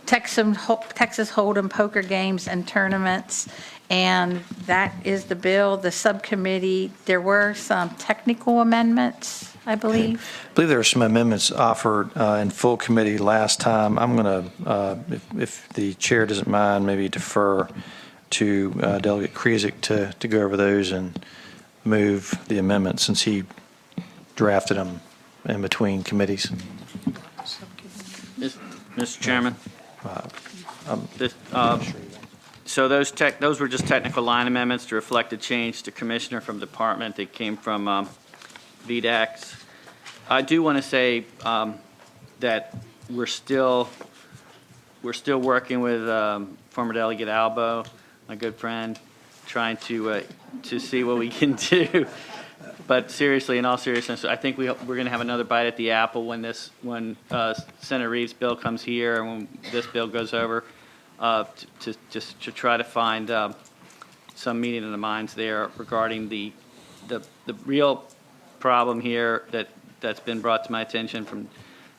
Texas Hold'em poker games and tournaments. And that is the bill. The subcommittee, there were some technical amendments, I believe. I believe there are some amendments offered in full committee last time. I'm going to, if the chair doesn't mind, maybe defer to Delegate Krezik to go over those and move the amendments since he drafted them in between committees. Mr. Chairman. So those were just technical line amendments to reflect a change to commissioner from department that came from VDAX. I do want to say that we're still working with former Delegate Albo, my good friend, trying to see what we can do. But seriously, in all seriousness, I think we're going to have another bite at the apple when Senator Reeves' bill comes here and when this bill goes over, to try to find some meeting in the minds there regarding the real problem here that's been brought to my attention from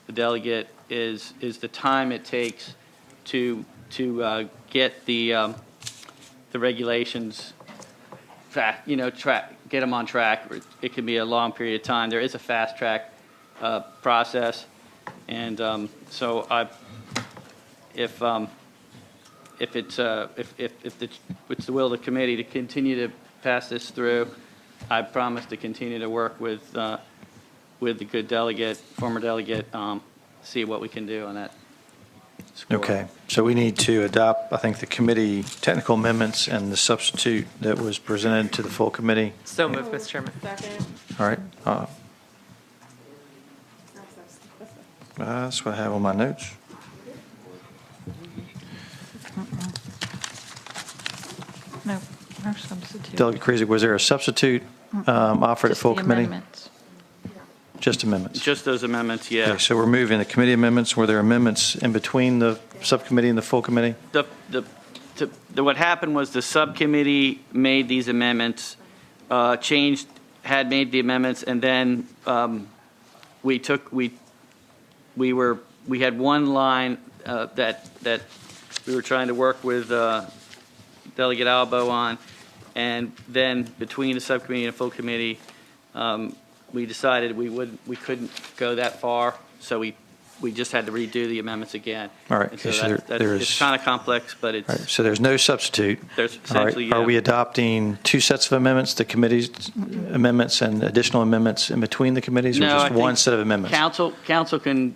the delegate is the time it takes to get the regulations get them on track. It can be a long period of time. There is a fast track process, and so if it's the will of the committee to continue to pass this through, I promise to continue to work with the good delegate, former delegate, see what we can do on that score. Okay, so we need to adopt, I think, the committee technical amendments and the substitute that was presented to the full committee. So moved, Mr. Chairman. All right. That's what I have on my notes. No substitute. Delegate Krezik, was there a substitute offered at full committee? Amendments. Just amendments. Just those amendments, yeah. Okay, so we're moving the committee amendments. Were there amendments in between the subcommittee and the full committee? What happened was the subcommittee made these amendments, had made the amendments, and then we had one line that we were trying to work with Delegate Albo on, and then between the subcommittee and the full committee, we decided we couldn't go that far, so we we just had to redo the amendments again. All right. And so Okay, so that's it's kind of complex, but it's All right, so there's no substitute. there's All right. essentially Are we adopting two sets of amendments, the committee's amendments and additional amendments in between the committees, or No, just I think one set of amendments? Council can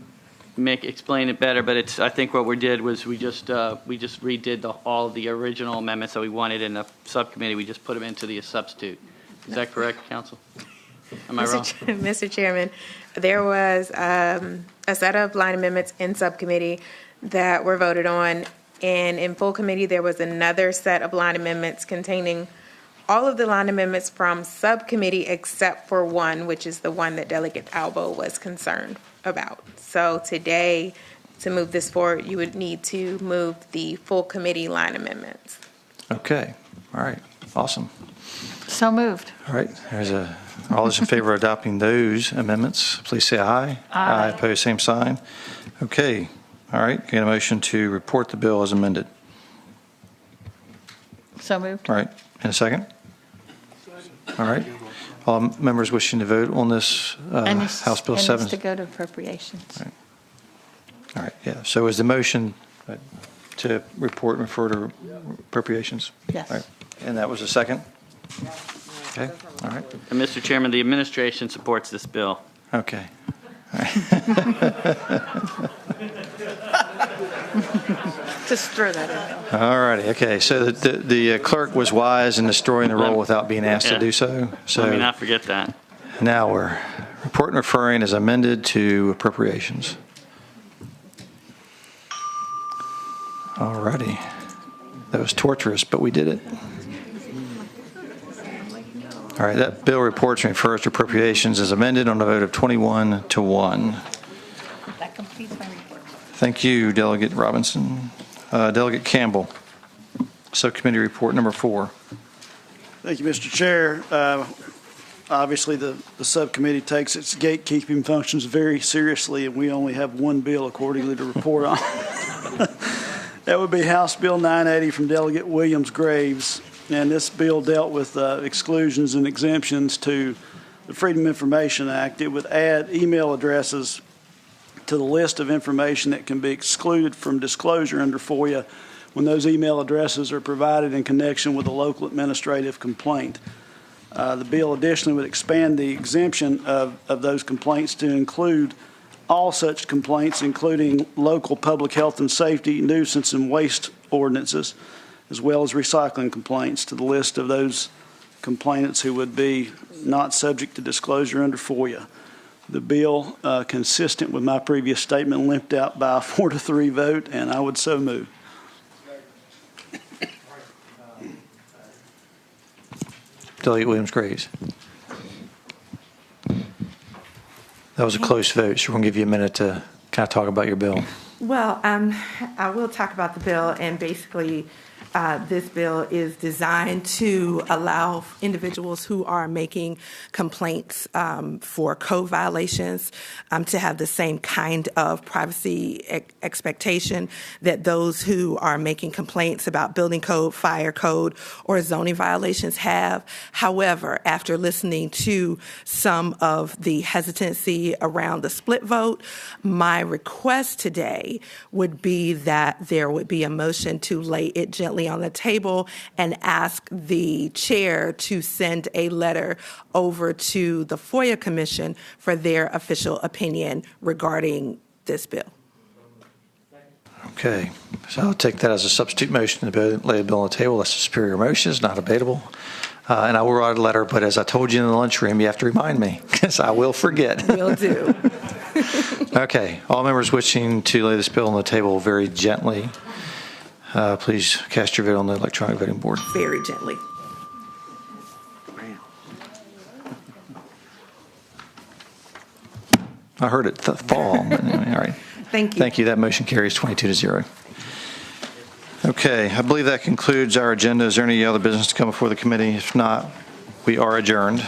explain it better, but it's, I think what we did was we just redid all of the original amendments that we wanted in the subcommittee. We just put them into the substitute. Is that correct, Council? Am I wrong? Mr. Chairman, there was a set of line amendments in subcommittee that were voted on, and in full committee, there was another set of line amendments containing all of the line amendments from subcommittee except for one, which is the one that Delegate Albo was concerned about. So today, to move this forward, you would need to move the full committee line amendments. Okay. All right. Awesome. So moved. All right. All those in favor of adopting those amendments, please say aye. Aye. Opposed, same sign. Okay. All right. Get a motion to report the bill as amended. So moved. All right. In a second? All right. All members wishing to vote on this And House Bill and 7? needs to go to appropriations. All right. Yeah. So is the motion to report and refer to appropriations? Yes. All right. And that was a second? Okay. All right. And Mr. Chairman, the administration supports this bill. Okay. Just throw that in. All righty. Okay. So the clerk was wise in destroying the roll without being asked to do so. So Let me not forget that. now we're report and referring as amended to appropriations. All righty. That was torturous, but we did it. All right, that bill reports and refers to appropriations as amended on a vote of 21-1. That completes my report. Thank you, Delegate Robinson. Delegate Campbell, Subcommittee Report number 4. Thank you, Mr. Chair. Obviously, the subcommittee takes its gatekeeping functions very seriously, and we only have one bill accordingly to report on. That would be House Bill 980 from Delegate Williams Graves. And this bill dealt with exclusions and exemptions to the Freedom of Information Act. It would add email addresses to the list of information that can be excluded from disclosure under FOIA when those email addresses are provided in connection with a local administrative complaint. The bill additionally would expand the exemption of those complaints to include all such complaints, including local public health and safety, nuisance and waste ordinances, as well as recycling complaints, to the list of those complainants who would be not subject to disclosure under FOIA. The bill, consistent with my previous statement, limped out by a 4-3 vote, and I would so move. Delegate Williams Graves. That was a close vote, so we're going to give you a minute to kind of talk about your bill. Well, I will talk about the bill, and basically, this bill is designed to allow individuals who are making complaints for code violations to have the same kind of privacy expectation that those who are making complaints about building code, fire code, or zoning violations have. However, after listening to some of the hesitancy around the split vote, my request today would be that there would be a motion to lay it gently on the table and ask the chair to send a letter over to the FOIA Commission for their official opinion regarding this bill. Okay, so I'll take that as a substitute motion to lay a bill on the table. That's a superior motion. It's not debatable. And I will write a letter, but as I told you in the lunchroom, you have to remind me because I will forget. Will do. Okay, all members wishing to lay this bill on the table very gently, please cast your vote on the electronic voting board. Very gently. I heard it fall. But anyway, all right. Thank you. Thank you. That motion carries 22-0. Okay, I believe that concludes our agenda. Is there any other business to come before the committee? If not, we are adjourned.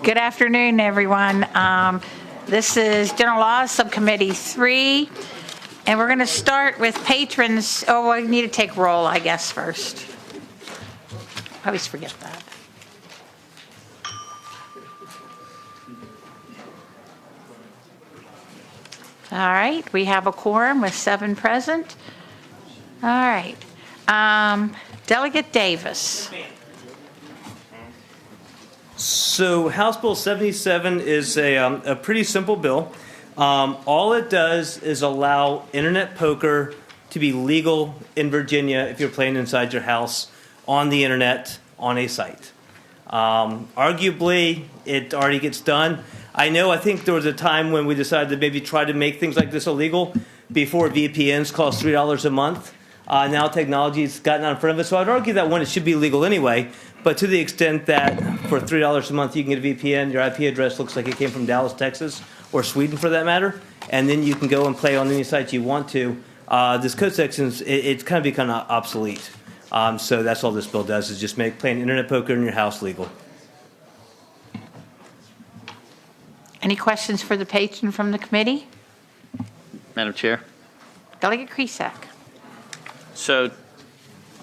Good afternoon, everyone. This is General Laws Subcommittee 3, and we're going to start with patrons. Oh, we need to take roll, I guess, first. I always forget that. All right, we have a quorum with 7 present. All right. Delegate Davis. So House Bill 77 is a pretty simple bill. All it does is allow internet poker to be legal in Virginia if you're playing inside your house on the internet on a site. Arguably, it already gets done. I think there was a time when we decided to maybe try to make things like this illegal before VPNs cost $3 a month. Now technology's gotten out in front of it, so I'd argue that one, it should be legal anyway. But to the extent that for $3 a month you can get a VPN, your IP address looks like it came from Dallas, Texas, or Sweden for that matter, and then you can go and play on any site you want to. This code section, it's kind of become obsolete. So that's all this bill does, is just make playing internet poker in your house legal. Any questions for the patron from the committee? Madam Chair. Delegate Kresak. So,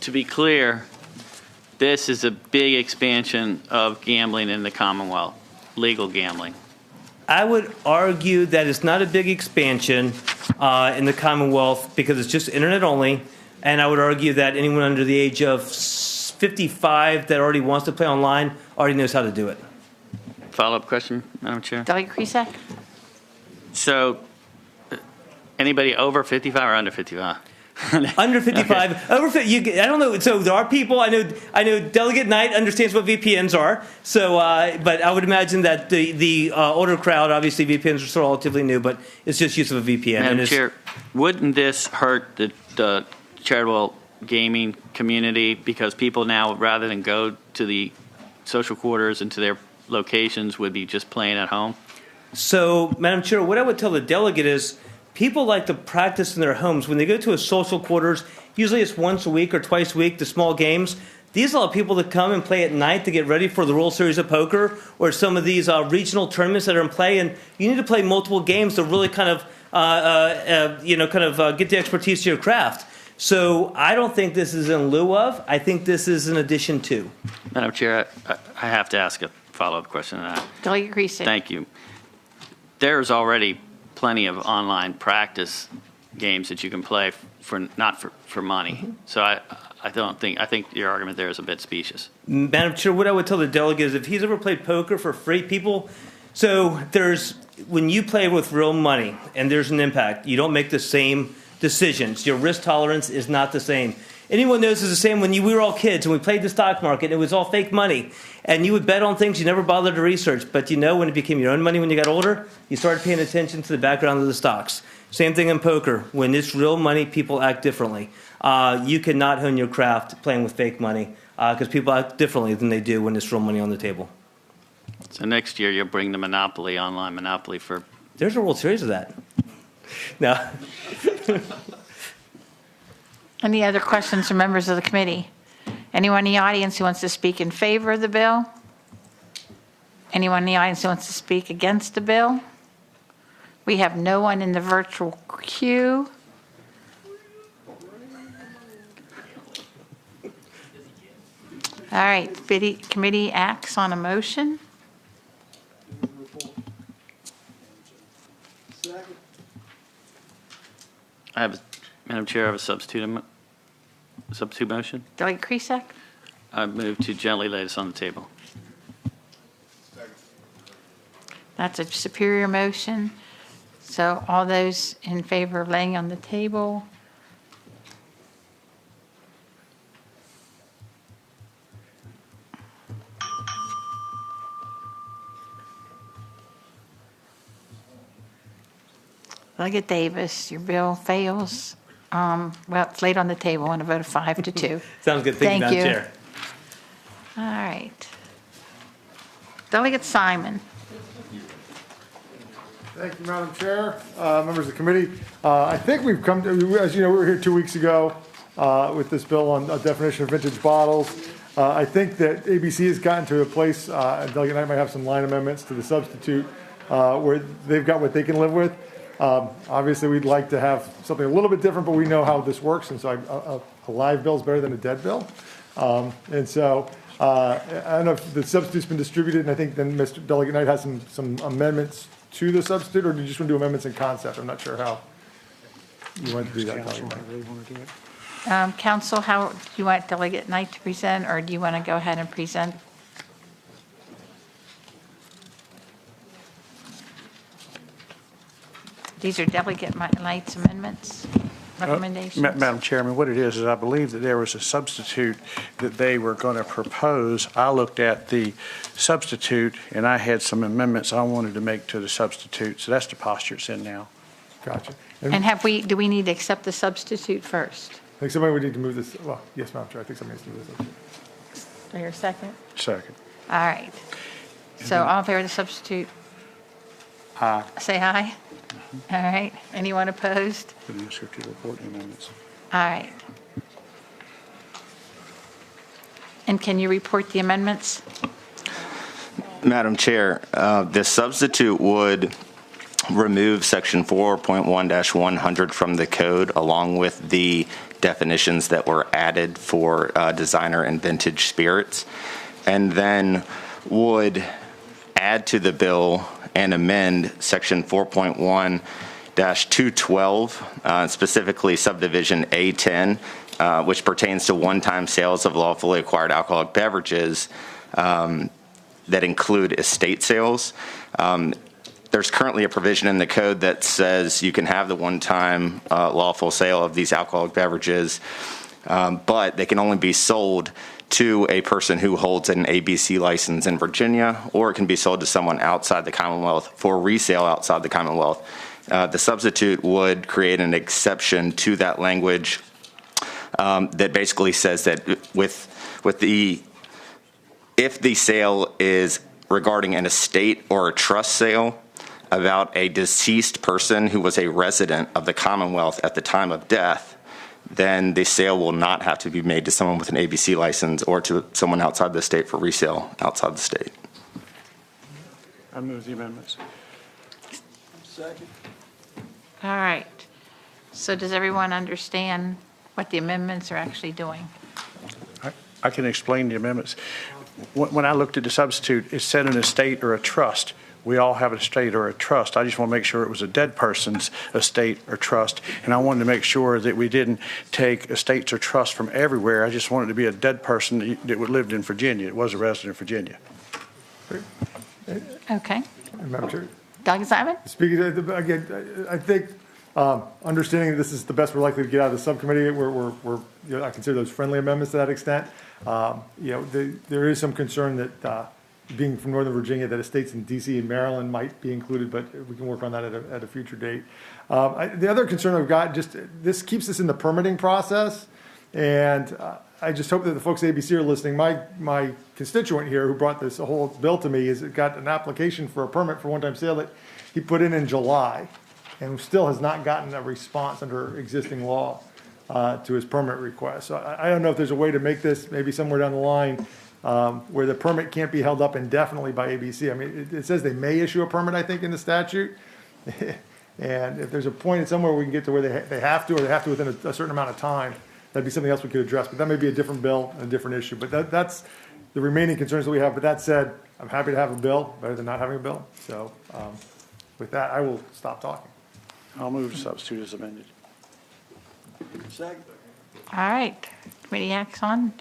to be clear, this is a big expansion of gambling in the Commonwealth, legal gambling. I would argue that it's not a big expansion in the Commonwealth because it's just internet only, and I would argue that anyone under the age of 55 that already wants to play online already knows how to do it. Follow-up question, Madam Chair? Delegate Kresak. So, anybody over 55 or under 55? Under 55, okay. Over 50, I don't know. So there are people. I know. Delegate Knight understands what VPNs are. So, but I would imagine that the older crowd, obviously VPNs are still relatively new, but it's just use of a VPN. Madam Chair, wouldn't this hurt the charitable gaming community because people now, rather than go to the social quarters and to their locations, would be just playing at home? So, Madam Chair, what I would tell the delegate is, people like to practice in their homes. When they go to a social quarters, usually it's once a week or twice a week, the small games. These allow people to come and play at night to get ready for the World Series of Poker or some of these regional tournaments that are in play. And you need to play multiple games to really kind of get the expertise to your craft. So I don't think this is in lieu of. I think this is in addition to. Madam Chair, I have to ask a follow-up question on that. Delegate Kresak. Thank you. There's already plenty of online practice games that you can play not for money. Mm-hmm. So I think your argument there is a bit specious. Madam Chair, what I would tell the delegate is if he's ever played poker for free, when you play with real money and there's an impact, you don't make the same decisions. Your risk tolerance is not the same. Anyone knows it's the same when we were all kids and we played the stock market. It was all fake money. And you would bet on things you never bothered to research. But when it became your own money when you got older, you started paying attention to the background of the stocks. Same thing in poker. When it's real money, people act differently. You cannot hone your craft playing with fake money because people act differently than they do when it's real money on the table. So next year you'll bring the Monopoly, online Monopoly for... There's a World Series of that. No. Any other questions from members of the committee? Anyone in the audience who wants to speak in favor of the bill? Anyone in the audience who wants to speak against the bill? We have no one in the virtual queue. All right, committee acts on a motion. Madam Chair, I have a substitute motion. Delegate Kresak. I move to gently lay this on the table. That's a superior motion. So all those in favor of laying on the table? Delegate Davis, your bill fails. Well, it's laid on the table on a vote of 5-2. Sounds good. Thank you, Madam Chair. All right. Delegate Simon. Thank you, Madam Chair, members of the committee. I think we've come to, as you know, we were here 2 weeks ago with this bill on a definition of vintage bottles. I think that ABC has gotten to a place, and Delegate Knight might have some line amendments to the substitute, where they've got what they can live with. Obviously, we'd like to have something a little bit different, but we know how this works, and so a live bill is better than a dead bill. And so I don't know if the substitute's been distributed, and I think then Mr. Delegate Knight has some amendments to the substitute, or do you just want to do amendments in concept? I'm not sure how you want to do that. Delegate Knight. Council, how, do you want Delegate Knight to present, or do you want to go ahead and present? These are Delegate Knight's amendments, recommendations? Madam Chairman, what it is I believe that there was a substitute that they were going to propose. I looked at the substitute, and I had some amendments I wanted to make to the substitute. So that's the posture it's in now. Gotcha. And do we need to accept the substitute first? I think somebody would need to move this, well, yes, Madam Chair, I think somebody needs to move this. Do your second? Second. All right. So all in favor of the substitute? Aye. Say aye. All right. Anyone opposed? For the descriptive report amendments. All right. And can you report the amendments? Madam Chair, the substitute would remove section 4.1-100 from the code, along with the definitions that were added for designer and vintage spirits, and then would add to the bill and amend section 4.1-212, specifically subdivision A10, which pertains to one-time sales of lawfully acquired alcoholic beverages that include estate sales. There's currently a provision in the code that says you can have the one-time lawful sale of these alcoholic beverages, but they can only be sold to a person who holds an ABC license in Virginia, or it can be sold to someone outside the Commonwealth for resale outside the Commonwealth. The substitute would create an exception to that language that basically says that if the sale is regarding an estate or a trust sale about a deceased person who was a resident of the Commonwealth at the time of death, then the sale will not have to be made to someone with an ABC license or to someone outside the state for resale outside the state. I move the amendments. Second. All right. So does everyone understand what the amendments are actually doing? I can explain the amendments. When I looked at the substitute, it said an estate or a trust. We all have an estate or a trust. I just want to make sure it was a dead person's estate or trust. And I wanted to make sure that we didn't take estates or trusts from everywhere. I just wanted it to be a dead person that lived in Virginia. It was a resident of Virginia. Okay. Madam Chair. Delegate Simon? Speaking again, I think understanding that this is the best we're likely to get out of the subcommittee, I consider those friendly amendments to that extent. There is some concern that being from Northern Virginia, that estates in D.C. and Maryland might be included, but we can work on that at a future date. The other concern I've got, this keeps us in the permitting process, and I just hope that the folks at ABC are listening. My constituent here who brought this whole bill to me has got an application for a permit for one-time sale that he put in July, and still has not gotten a response under existing law to his permit request. So I don't know if there's a way to make this maybe somewhere down the line where the permit can't be held up indefinitely by ABC. I mean, it says they may issue a permit, I think, in the statute. And if there's a point somewhere we can get to where they have to, or they have to within a certain amount of time, that'd be something else we could address. But that may be a different bill, a different issue. But that's the remaining concerns that we have. But that said, I'm happy to have a bill, better than not having a bill. So with that, I will stop talking. I'll move the substitute as amended. Second. All right. Committee acts on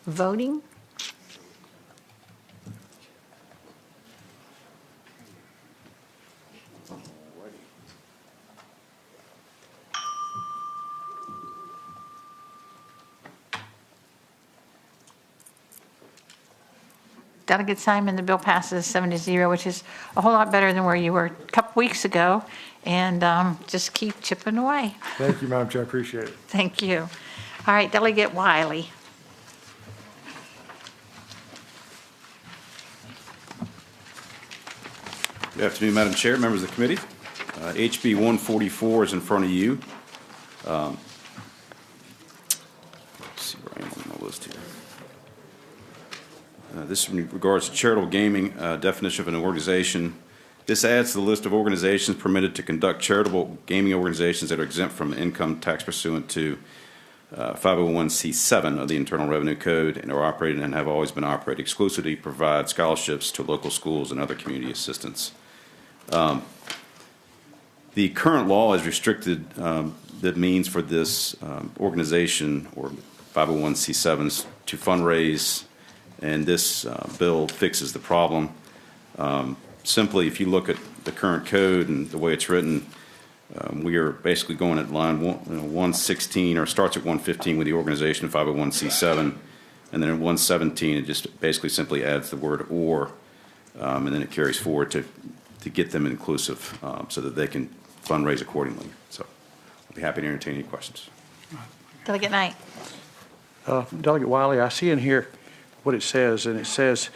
voting. Delegate Simon, the bill passes 7-0, which is a whole lot better than where you were a couple weeks ago. And just keep chipping away. Thank you, Madam Chair. I appreciate it. Thank you. All right, Delegate Wiley. Good afternoon, Madam Chair, members of the committee. HB 144 is in front of you. Let's see where I am on my list here. This in regards to charitable gaming, definition of an organization. This adds to the list of organizations permitted to conduct charitable gaming organizations that are exempt from income tax pursuant to 501c7 of the Internal Revenue Code and are operated and have always been operated exclusively to provide scholarships to local schools and other community assistance. The current law has restricted the means for this organization or 501c7s to fundraise, and this bill fixes the problem. Simply, if you look at the current code and the way it's written, we are basically going at line 116, or starts at 115 with the organization 501c7, and then at 117 it just basically simply adds the word or, and then it carries forward to get them inclusive so that they can fundraise accordingly. So I'll be happy to entertain any questions. Delegate Knight. Delegate Wiley, I see in here what it says, and it says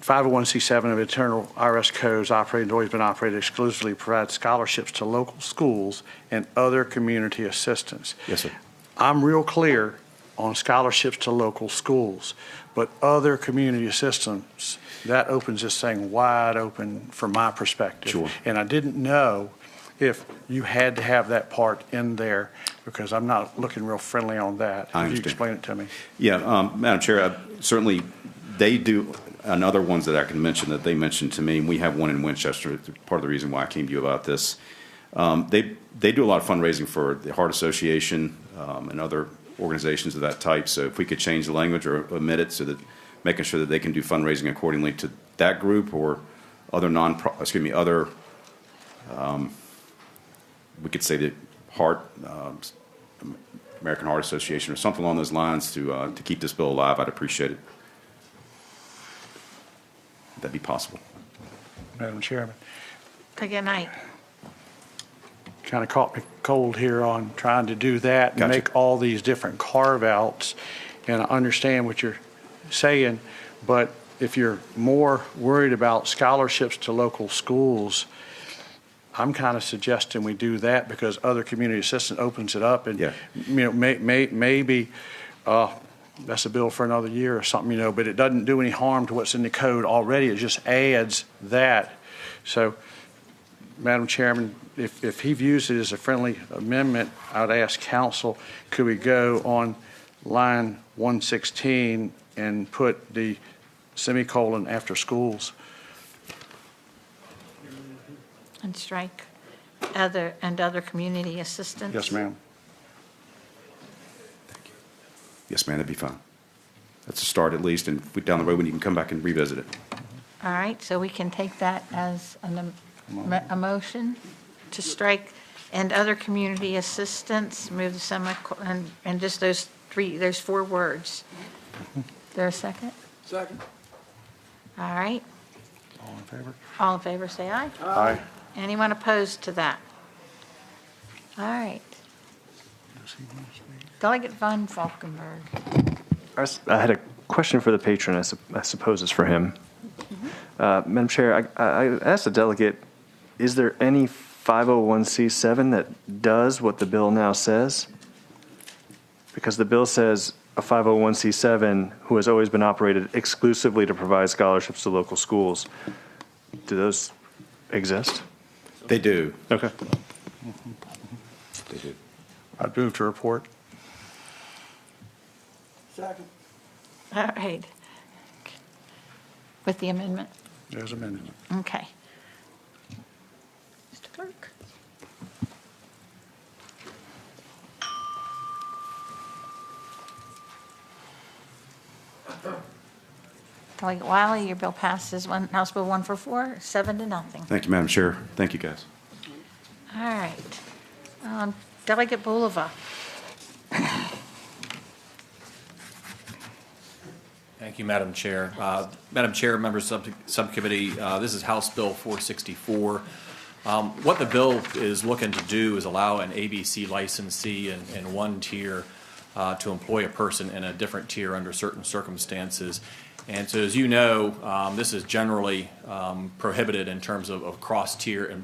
501c7 of internal IRS codes operated, always been operated exclusively to provide scholarships to local schools and other community assistance. Yes, sir. I'm real clear on scholarships to local schools, but other community assistance, that opens this thing wide open from my perspective. Sure. And I didn't know if you had to have that part in there because I'm not looking real friendly on that. I Could you understand. explain it to me? Yeah, Madam Chair, certainly they do, and other ones that I can mention that they mentioned to me, and we have one in Winchester. It's part of the reason why I came to you about this. They do a lot of fundraising for the Heart Association and other organizations of that type. So if we could change the language or omit it so that making sure that they can do fundraising accordingly to that group or other other, we could say the American Heart Association or something along those lines to keep this bill alive, I'd appreciate it. Would that be possible? Madam Chairman. Delegate Knight. Kind of caught me cold here on trying to do that and Gotcha. make all these different carve-outs. And I understand what you're saying, but if you're more worried about scholarships to local schools, I'm kind of suggesting we do that because other community assistance opens it up. And, Yeah. you know, maybe that's a bill for another year or something, you know, but it doesn't do any harm to what's in the code already. It just adds that. So, Madam Chairman, if he views it as a friendly amendment, I'd ask council, could we go on line 116 and put the semicolon after schools? And strike other community assistance? Yes, ma'am. Yes, ma'am, that'd be fine. That's a start at least, and if we down the road, we can come back and revisit it. All right, so we can take that as a motion to strike and other community assistance, move the semicolon, and just those four words. There a second? Second. All right. All in favor? All in favor, say aye. Aye. Anyone opposed to that? All right. Delegate Von Falkenberg. I had a question for the patron. I suppose it's for him. Madam Chair, I asked the delegate, is there any 501c7 that does what the bill now says? Because the bill says a 501c7 who has always been operated exclusively to provide scholarships to local schools. Do those exist? They do. Okay. They do. I'd move to report. Second. All right. With the amendment? There's amendment. Okay. Mr. Clerk? Delegate Wiley, your bill passes House Bill 144, 7-0. Thank you, Madam Chair. Thank you, guys. All right. Delegate Bulova. Thank you, Madam Chair. Madam Chair, members of the subcommittee, this is House Bill 464. What the bill is looking to do is allow an ABC licensee in one tier to employ a person in a different tier under certain circumstances. And so, as you know, this is generally prohibited in terms of cross-tier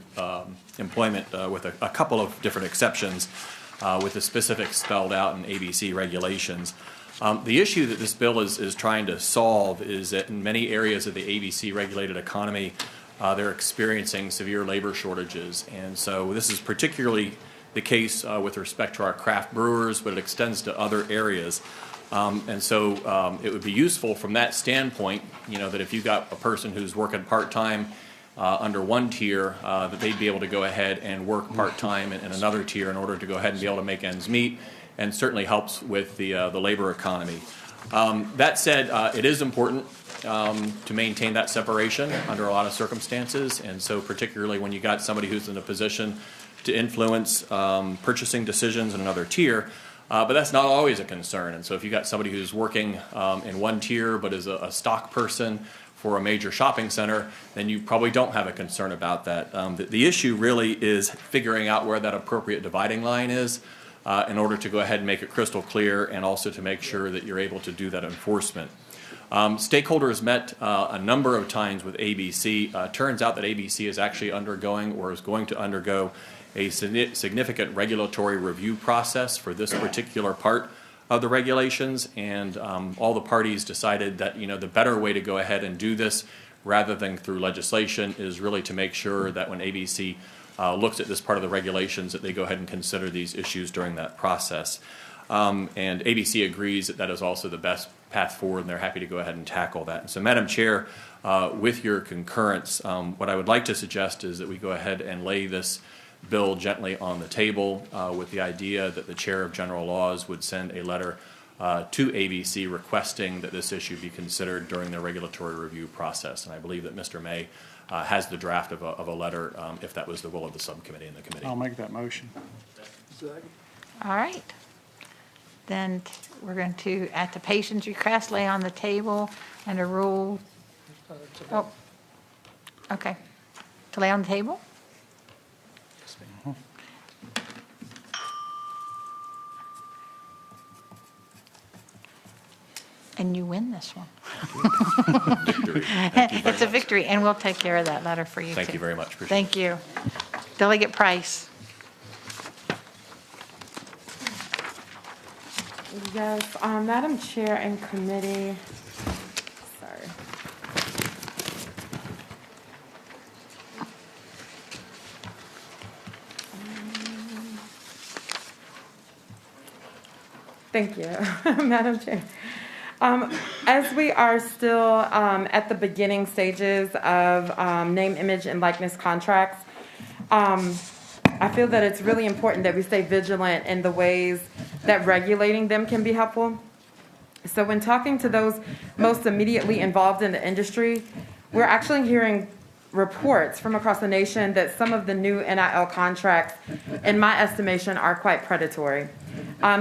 employment with a couple of different exceptions with the specifics spelled out in ABC regulations. The issue that this bill is trying to solve is that in many areas of the ABC-regulated economy, they're experiencing severe labor shortages. And so this is particularly the case with respect to our craft brewers, but it extends to other areas. And so it would be useful from that standpoint, that if you've got a person who's working part-time under one tier, that they'd be able to go ahead and work part-time in another tier in order to go ahead and be able to make ends meet, and certainly helps with the labor economy. That said, it is important to maintain that separation under a lot of circumstances, and so particularly when you got somebody who's in a position to influence purchasing decisions in another tier, but that's not always a concern. And so if you got somebody who's working in one tier but is a stock person for a major shopping center, then you probably don't have a concern about that. The issue really is figuring out where that appropriate dividing line is in order to go ahead and make it crystal clear, and also to make sure that you're able to do that enforcement. Stakeholders met a number of times with ABC. Turns out that ABC is actually undergoing, or is going to undergo, a significant regulatory review process for this particular part of the regulations, and all the parties decided that the better way to go ahead and do this, rather than through legislation, is really to make sure that when ABC looks at this part of the regulations, that they go ahead and consider these issues during that process. And ABC agrees that that is also the best path forward, and they're happy to go ahead and tackle that. And so, Madam Chair, with your concurrence, what I would like to suggest is that we go ahead and lay this bill gently on the table with the idea that the Chair of General Laws would send a letter to ABC requesting that this issue be considered during the regulatory review process. And I believe that Mr. May has the draft of a letter if that was the will of the subcommittee and the committee. I'll make that motion. All right. Then we're going to, at the patient's request, lay on the table and a rule. Oh, okay. To lay on the table? And you win this one. Victory. It's a victory, and we'll take care of that letter for you, Thank too. you very much. Appreciate Thank you. Delegate Price. Yes, Madam Chair and committee, sorry. Thank you, Madam Chair. As we are still at the beginning stages of name, image, and likeness contracts, I feel that it's really important that we stay vigilant in the ways that regulating them can be helpful. So when talking to those most immediately involved in the industry, we're actually hearing reports from across the nation that some of the new NIL contracts, in my estimation, are quite predatory.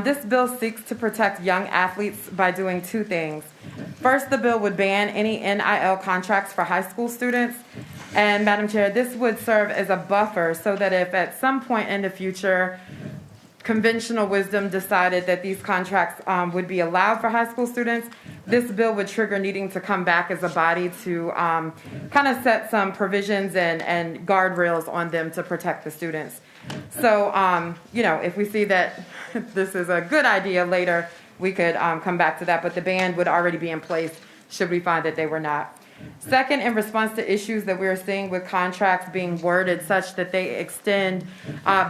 This bill seeks to protect young athletes by doing two things. First, the bill would ban any NIL contracts for high school students. And Madam Chair, this would serve as a buffer so that if at some point in the future, conventional wisdom decided that these contracts would be allowed for high school students, this bill would trigger needing to come back as a body to kind of set some provisions and guardrails on them to protect the students. So, if we see that this is a good idea later, we could come back to that, but the ban would already be in place should we find that they were not. Second, in response to issues that we're seeing with contracts being worded such that they extend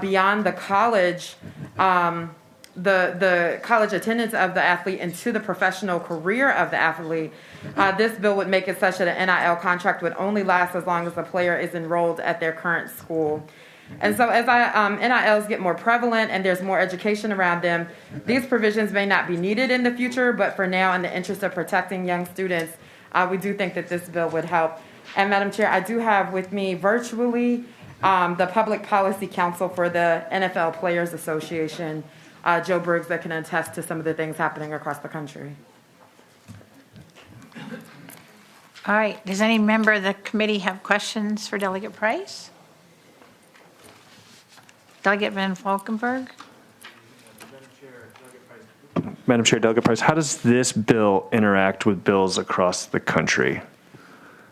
beyond the college, the college attendance of the athlete into the professional career of the athlete, this bill would make it such that an NIL contract would only last as long as the player is enrolled at their current school. And so as NILs get more prevalent and there's more education around them, these provisions may not be needed in the future, but for now, in the interest of protecting young students, we do think that this bill would help. And Madam Chair, I do have with me virtually the Public Policy Counsel for the NFL Players Association, Joe Briggs, that can attest to some of the things happening across the country. All right. Does any member of the committee have questions for Delegate Price? Delegate Van Valkenburg? Madam Chair, Delegate Price, how does this bill interact with bills across the country?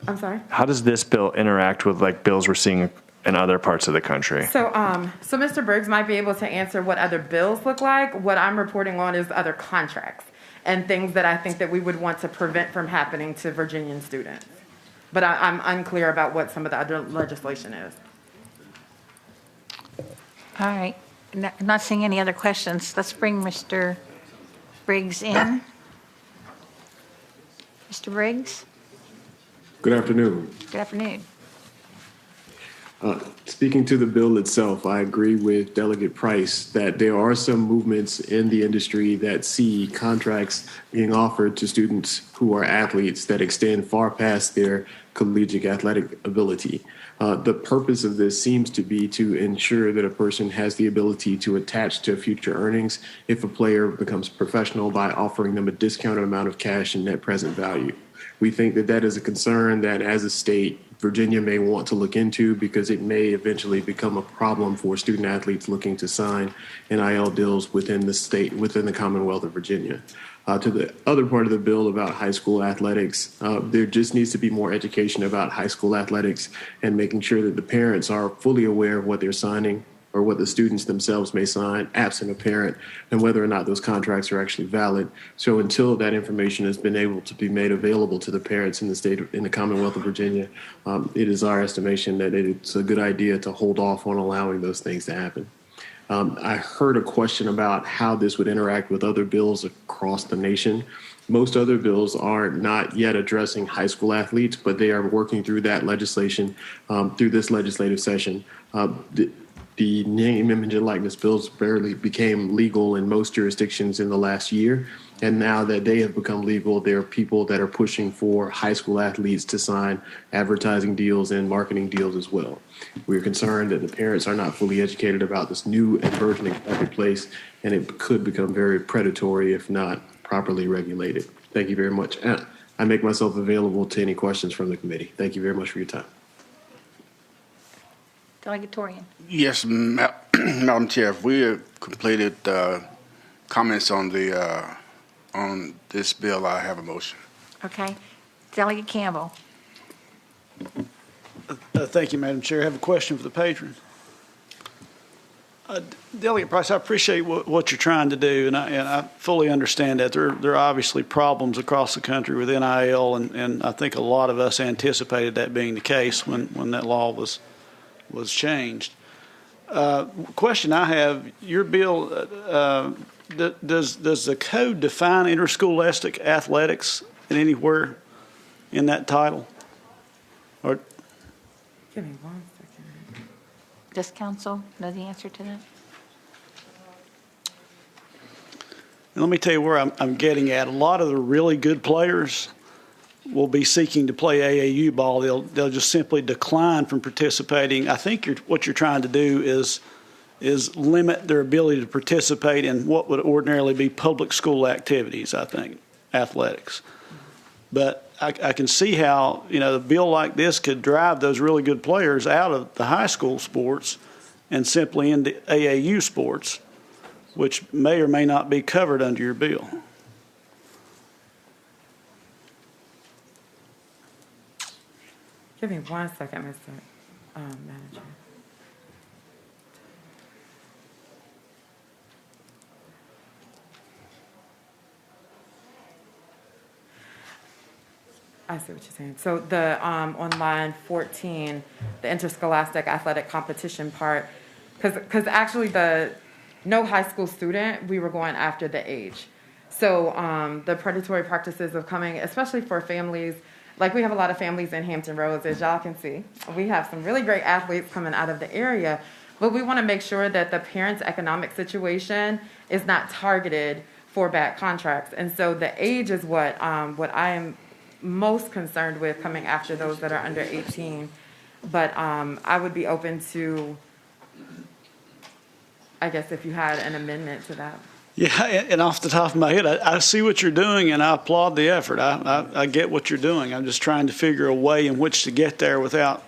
I'm sorry? How does this bill interact with bills we're seeing in other parts of the country? So Mr. Briggs might be able to answer what other bills look like. What I'm reporting on is other contracts. and things that I think that we would want to prevent from happening to Virginian students. But I'm unclear about what some of the other legislation is. All right. Not seeing any other questions. Let's bring Mr. Briggs in. Mr. Briggs? Good afternoon. Good afternoon. Speaking to the bill itself, I agree with Delegate Price that there are some movements in the industry that see contracts being offered to students who are athletes that extend far past their collegiate athletic ability. The purpose of this seems to be to ensure that a person has the ability to attach to future earnings if a player becomes professional by offering them a discounted amount of cash and net present value. We think that that is a concern that as a state, Virginia may want to look into because it may eventually become a problem for student athletes looking to sign NIL deals within the state, within the Commonwealth of Virginia. To the other part of the bill about high school athletics, there just needs to be more education about high school athletics and making sure that the parents are fully aware of what they're signing or what the students themselves may sign, absent a parent, and whether or not those contracts are actually valid. So until that information has been able to be made available to the parents in the state, in the Commonwealth of Virginia, it is our estimation that it's a good idea to hold off on allowing those things to happen. I heard a question about how this would interact with other bills across the nation. Most other bills are not yet addressing high school athletes, but they are working through that legislation through this legislative session. The name, image, and likeness bills barely became legal in most jurisdictions in the last year. And now that they have become legal, there are people that are pushing for high school athletes to sign advertising deals and marketing deals as well. We're concerned that the parents are not fully educated about this new and burgeoning marketplace, and it could become very predatory if not properly regulated. Thank you very much. I make myself available to any questions from the committee. Thank you very much for your time. Delegate Torian. Yes, Madam Chair, if we have completed comments on this bill, I have a motion. Okay. Delegate Campbell. Thank you, Madam Chair. I have a question for the patron. Delegate Price, I appreciate what you're trying to do, and I fully understand that. There are obviously problems across the country with NIL, and I think a lot of us anticipated that being the case when that law was changed. Question I have, your bill, does the code define interscholastic athletics anywhere in that title? Or Give me 1 second. Does council know the answer to that? And let me tell you where I'm getting at. A lot of the really good players will be seeking to play AAU ball. They'll just simply decline from participating. I think what you're trying to do is limit their ability to participate in what would ordinarily be public school activities, I think, athletics. But I can see how, a bill like this could drive those really good players out of the high school sports and simply into AAU sports, which may or may not be covered under your bill. Give me 1 second, Mr. Manager. I see what you're saying. So the on line 14, the interscholastic athletic competition part, because actually the no high school student, we were going after the age. So the predatory practices of coming, especially for families, like we have a lot of families in Hampton Roads, as y'all can see. We have some really great athletes coming out of the area, but we want to make sure that the parents' economic situation is not targeted for bad contracts. And so the age is what I am most concerned with, coming after those that are under 18. But I would be open to, I guess, if you had an amendment to that. Yeah, and off the top of my head, I see what you're doing, and I applaud the effort. I get what you're doing. I'm just trying to figure a way in which to get there without,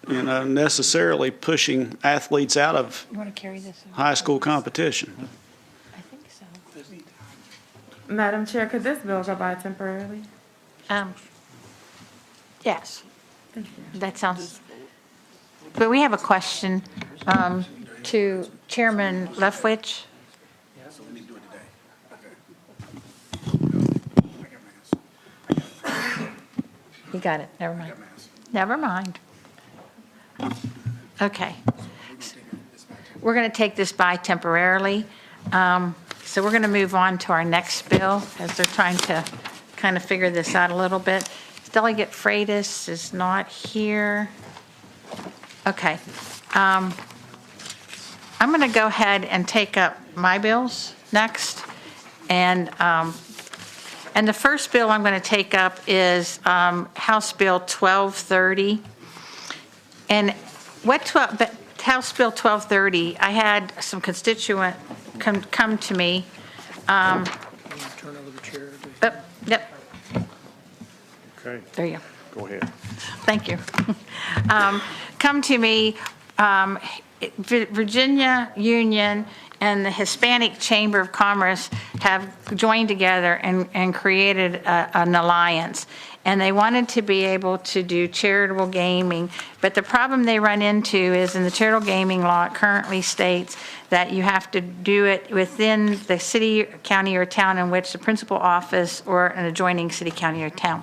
necessarily pushing athletes out of You want to carry this? high school competition. I think so. Madam Chair, could this bill go by temporarily? Yes. Thank you. That sounds. But we have a question to Chairman Leftwich. You got it, never mind. Never mind. Okay. We're going to take this by temporarily. So we're going to move on to our next bill as they're trying to kind of figure this out a little bit. Delegate Freitas is not here. Okay. I'm going to go ahead and take up my bills next. And the first bill I'm going to take up is House Bill 1230. And House Bill 1230, I had some constituent come to me. Turn over the chair. Yep. Okay. There you go. Go ahead. Thank you. Come to me, Virginia Union and the Hispanic Chamber of Commerce have joined together and created an alliance. And they wanted to be able to do charitable gaming. But the problem they run into is in the charitable gaming law, it currently states that you have to do it within the city, county, or town in which the principal office or an adjoining city, county, or town.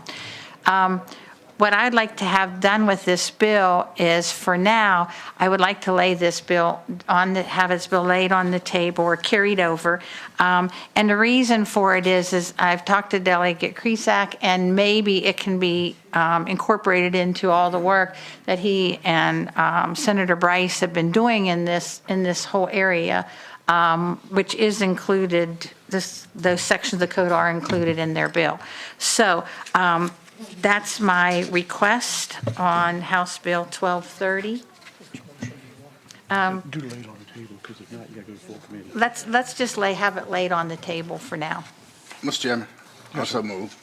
What I'd like to have done with this bill is, for now, I would like to lay this bill have this bill laid on the table or carried over. And the reason for it is I've talked to Delegate Cresack, and maybe it can be incorporated into all the work that he and Senator Bryce have been doing in this whole area, which is included. Those sections of the code are included in their bill. So. That's my request on House Bill 1230. Do lay it on the table, because if not, you got to go to full committee. Let's just have it laid on the table for now. Mr. Chairman, also move.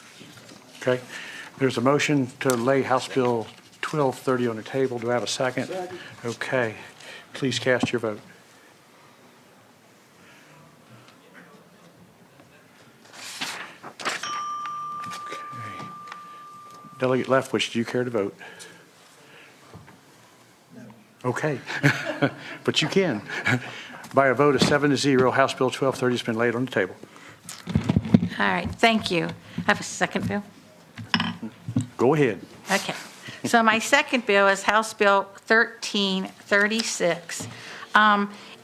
Okay. There's a motion to lay House Bill 1230 on the table. Do I have a second? Okay. Please cast your vote. Delegate Leftwich, do you care to vote? No. Okay. But you can. By a vote of 7-0, House Bill 1230 has been laid on the table. All right, thank you. Have a second bill? Go ahead. Okay. So my second bill is House Bill 1336.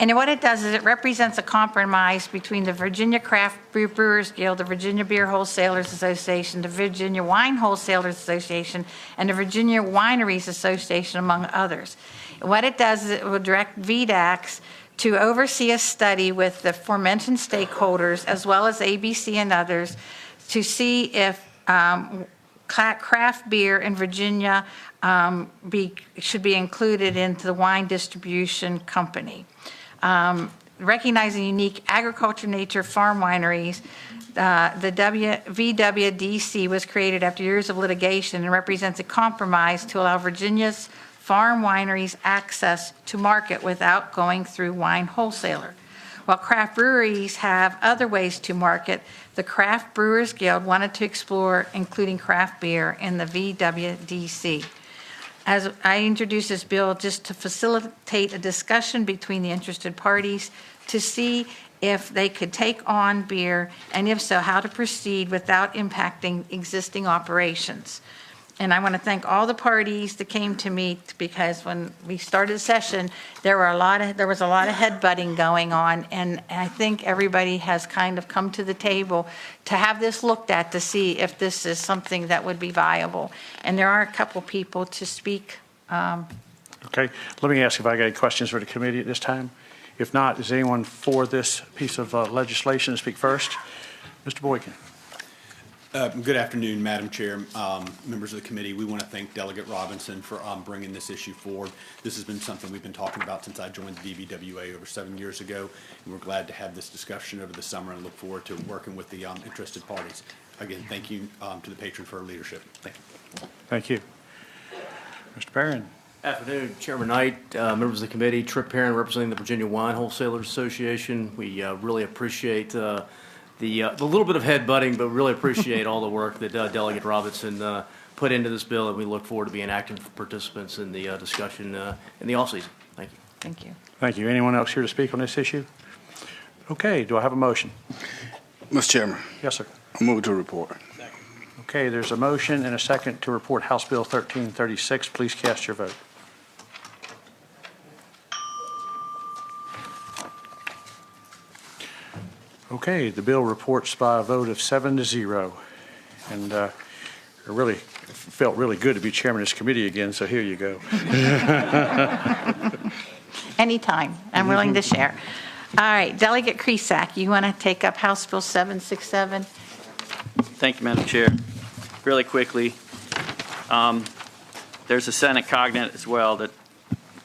And what it does is it represents a compromise between the Virginia Craft Brewers Guild, the Virginia Beer Wholesalers Association, the Virginia Wine Wholesalers Association, and the Virginia Wineries Association, among others. What it does is it will direct VDACs to oversee a study with the aforementioned stakeholders, as well as ABC and others, to see if craft beer in Virginia should be included into the wine distribution company. Recognizing unique agriculture nature farm wineries, the VWDC was created after years of litigation and represents a compromise to allow Virginia's farm wineries access to market without going through wine wholesaler. While craft breweries have other ways to market, the Craft Brewers Guild wanted to explore including craft beer in the VWDC. As I introduce this bill just to facilitate a discussion between the interested parties to see if they could take on beer, and if so, how to proceed without impacting existing operations. And I want to thank all the parties that came to meet, because when we started the session, there was a lot of headbutting going on, and I think everybody has kind of come to the table to have this looked at to see if this is something that would be viable. And there are a couple people to speak. Okay. Let me ask if I got any questions for the committee at this time. If not, is anyone for this piece of legislation to speak first? Mr. Boykin. Good afternoon, Madam Chair, members of the committee. We want to thank Delegate Robinson for bringing this issue forward. This has been something we've been talking about since I joined the VBWA over 7 years ago, and we're glad to have this discussion over the summer and look forward to working with the interested parties. Again, thank you to the patron for her leadership. Thank you. Thank you. Mr. Perrin. Afternoon, Chairman Knight, members of the committee. Trip Perrin, representing the Virginia Wine Wholesalers Association. We really appreciate the little bit of headbutting, but really appreciate all the work that Delegate Robinson put into this bill, and we look forward to being active participants in the discussion in the off-season. Thank you. Thank you. Thank you. Anyone else here to speak on this issue? Okay. Do I have a motion? Mr. Chairman. Yes, sir. I move to report. Okay, there's a motion and a second to report House Bill 1336. Please cast your vote. Okay, the bill reports by a vote of 7-0. And it really felt really good to be chairman of this committee again, so here you go. Anytime. I'm willing to share. All right, Delegate Cresack, you want to take up House Bill 767? Thank you, Madam Chair. Really quickly, there's a Senate cognate as well that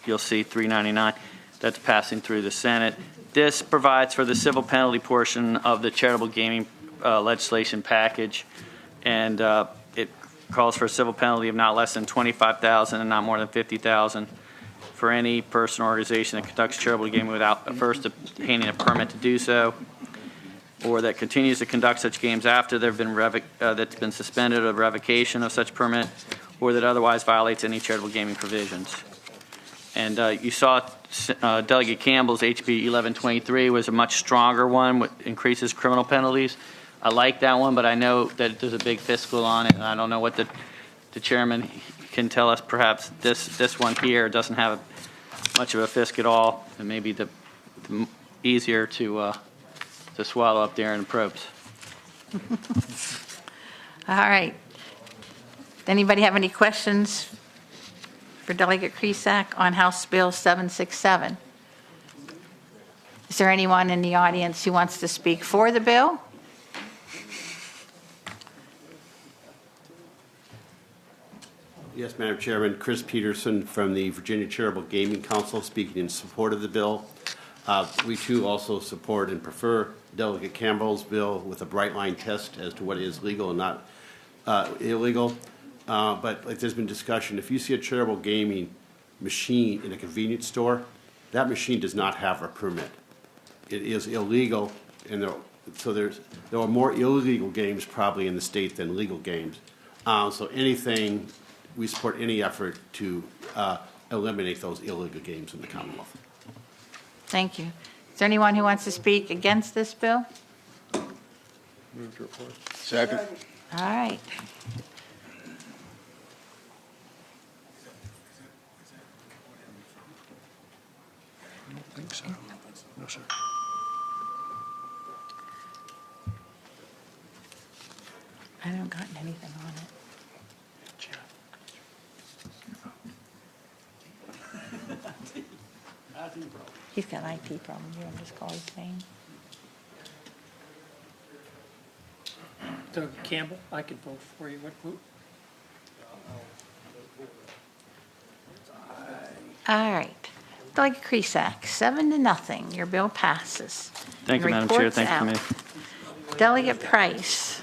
you'll see 399 that's passing through the Senate. This provides for the civil penalty portion of the charitable gaming legislation package, and it calls for a civil penalty of not less than $25,000 and not more than $50,000 for any person or organization that conducts charitable gaming without first obtaining a permit to do so, or that continues to conduct such games after they've been that's been suspended or revocation of such permit, or that otherwise violates any charitable gaming provisions. And you saw Delegate Campbell's HB 1123 was a much stronger one, which increases criminal penalties. I like that one, but I know that there's a big fiscal on it, and I don't know what the chairman can tell us. Perhaps this one here doesn't have much of a fisc at all, and maybe the easier to swallow up there in the probes. All right. Anybody have any questions for Delegate Cresack on House Bill 767? Is there anyone in the audience who wants to speak for the bill? Yes, Madam Chairman. Chris Peterson from the Virginia Charitable Gaming Council speaking in support of the bill. We too also support and prefer Delegate Campbell's bill with a bright line test as to what is legal and not illegal. But like there's been discussion, if you see a charitable gaming machine in a convenience store, that machine does not have a permit. It is illegal, and there are more illegal games probably in the state than legal games. So we support any effort to eliminate those illegal games in the Commonwealth. Thank you. Is there anyone who wants to speak against this bill? Move to report. Second. All right. I don't think so. No, sir. I haven't gotten anything on it. He's got an IT problem. You want to just call his name? Doug Campbell, I can vote for you. All right. Delegate Cresack, 7-0. Your bill passes. Thank you, Madam Chair. Reports Thank you, out. Committee. Delegate Price,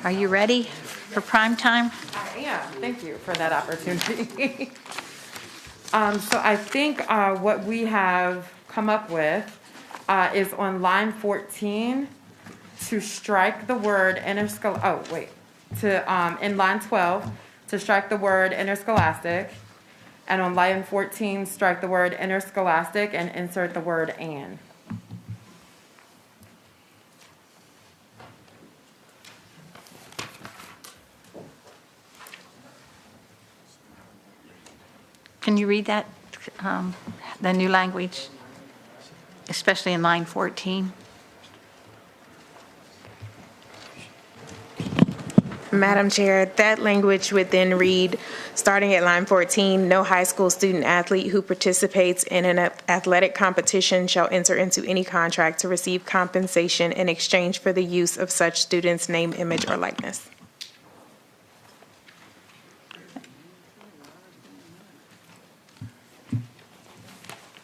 are you ready for prime time? I am. Thank you for that opportunity. So I think what we have come up with is on line 14 to strike the word interscholastic. In line 12 to strike the word interscholastic, and on line 14 strike the word interscholastic and insert the word "and." Can you read that, the new language, especially in line 14? Madam Chair, that language would then read, starting at line 14, no high school student athlete who participates in an athletic competition shall enter into any contract to receive compensation in exchange for the use of such student's name, image, or likeness.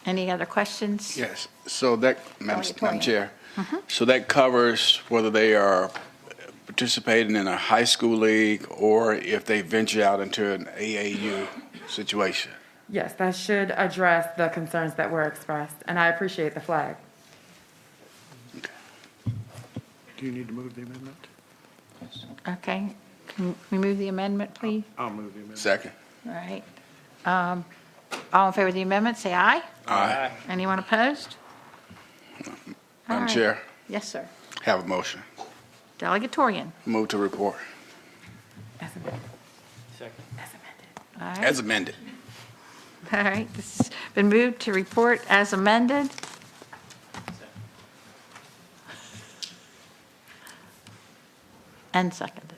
Any other questions? Yes. So that, Madam Poirier. Chair, Mm-hmm. so that covers whether they are participating in a high school league or if they venture out into an AAU situation. Yes, that should address the concerns that were expressed, and I appreciate the flag. Do you need to move the amendment? Okay. Can we move the amendment, please? I'll move the amendment. Second. All right. All in favor of the amendment, say aye. Aye. Anyone opposed? Madam right. Chair, Yes, sir. have a motion. Delegate Torian. Move to report. Second. All right. As amended. All right, this has been moved to report as amended. And seconded.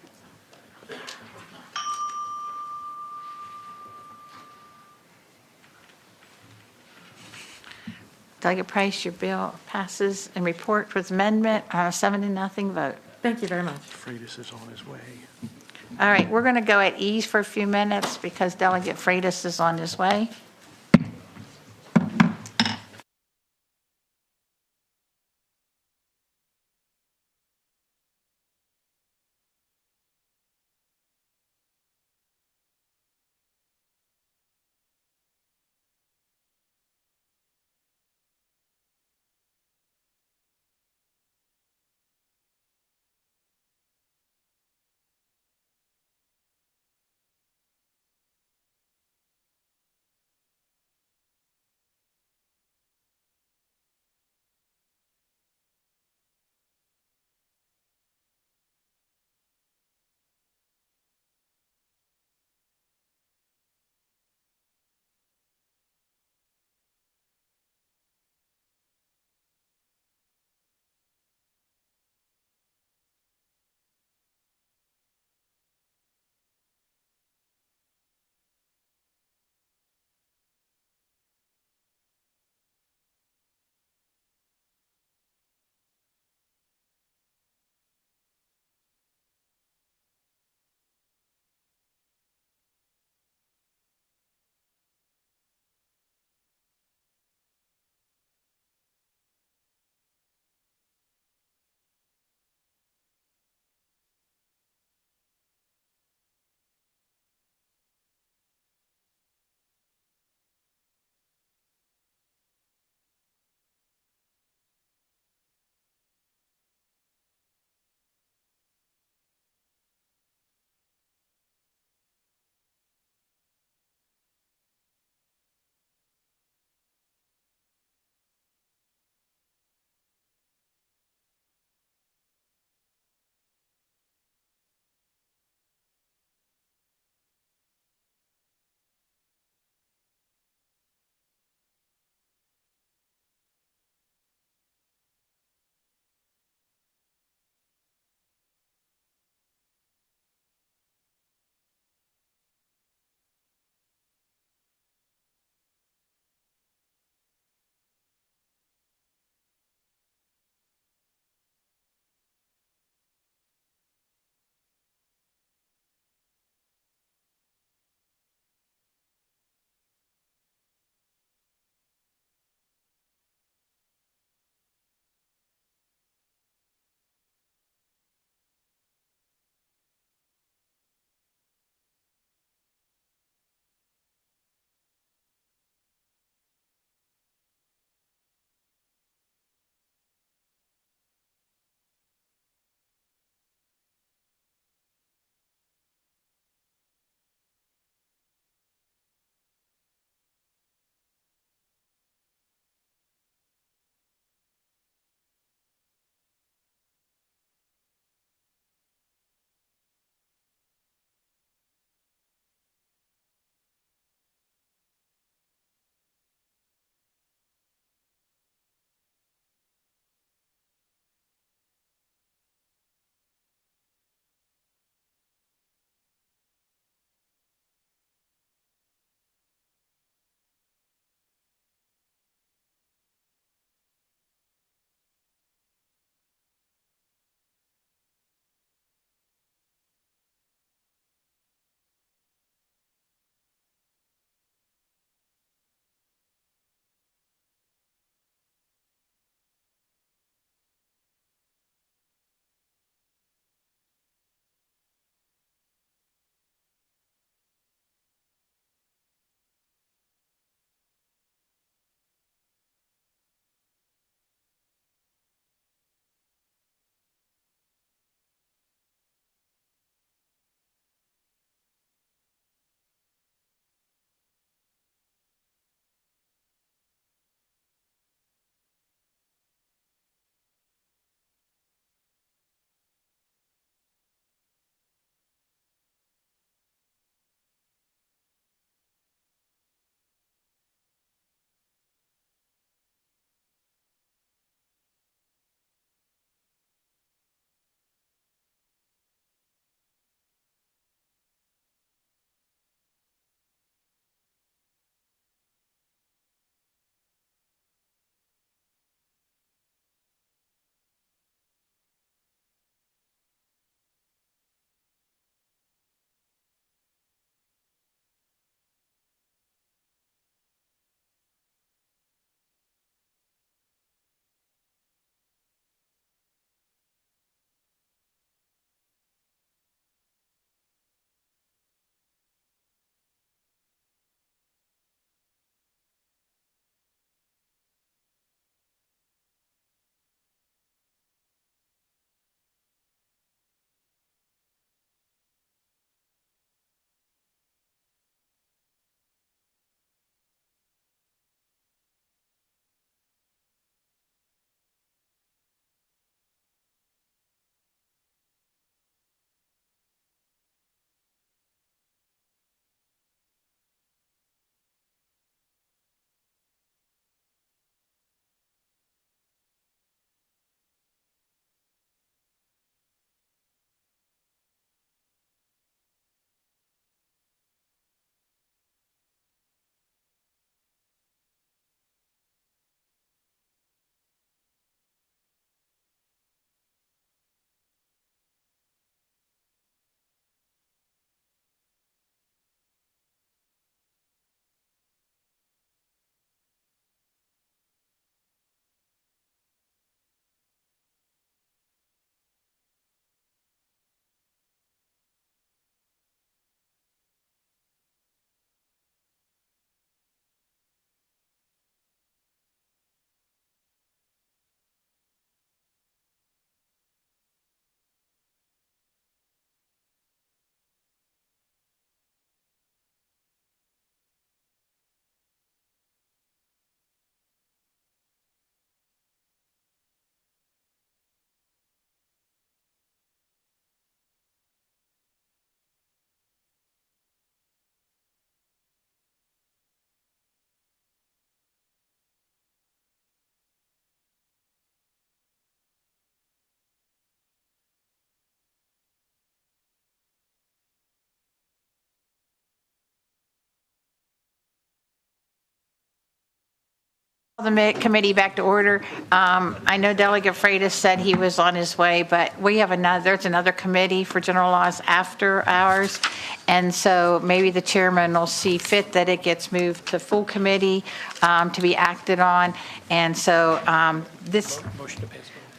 Delegate Price, your bill passes and report with amendment on a 7-0 vote. Thank you very much. Freitas is on his way. All right, we're going to go at ease for a few minutes because Delegate Freitas is on his way. The committee back to order. I know Delegate Freitas said he was on his way, but we have there's another committee for general laws after ours. And so maybe the chairman will see fit that it gets moved to full committee to be acted on. And so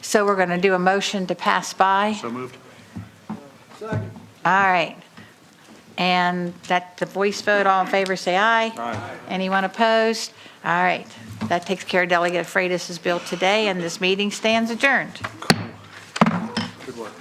so we're going to do a motion to pass by. So moved. All right. And that the voice vote, all in favor, say aye. Aye. Anyone opposed? All right. That takes care of Delegate Freitas' bill today, and this meeting stands adjourned. Good work.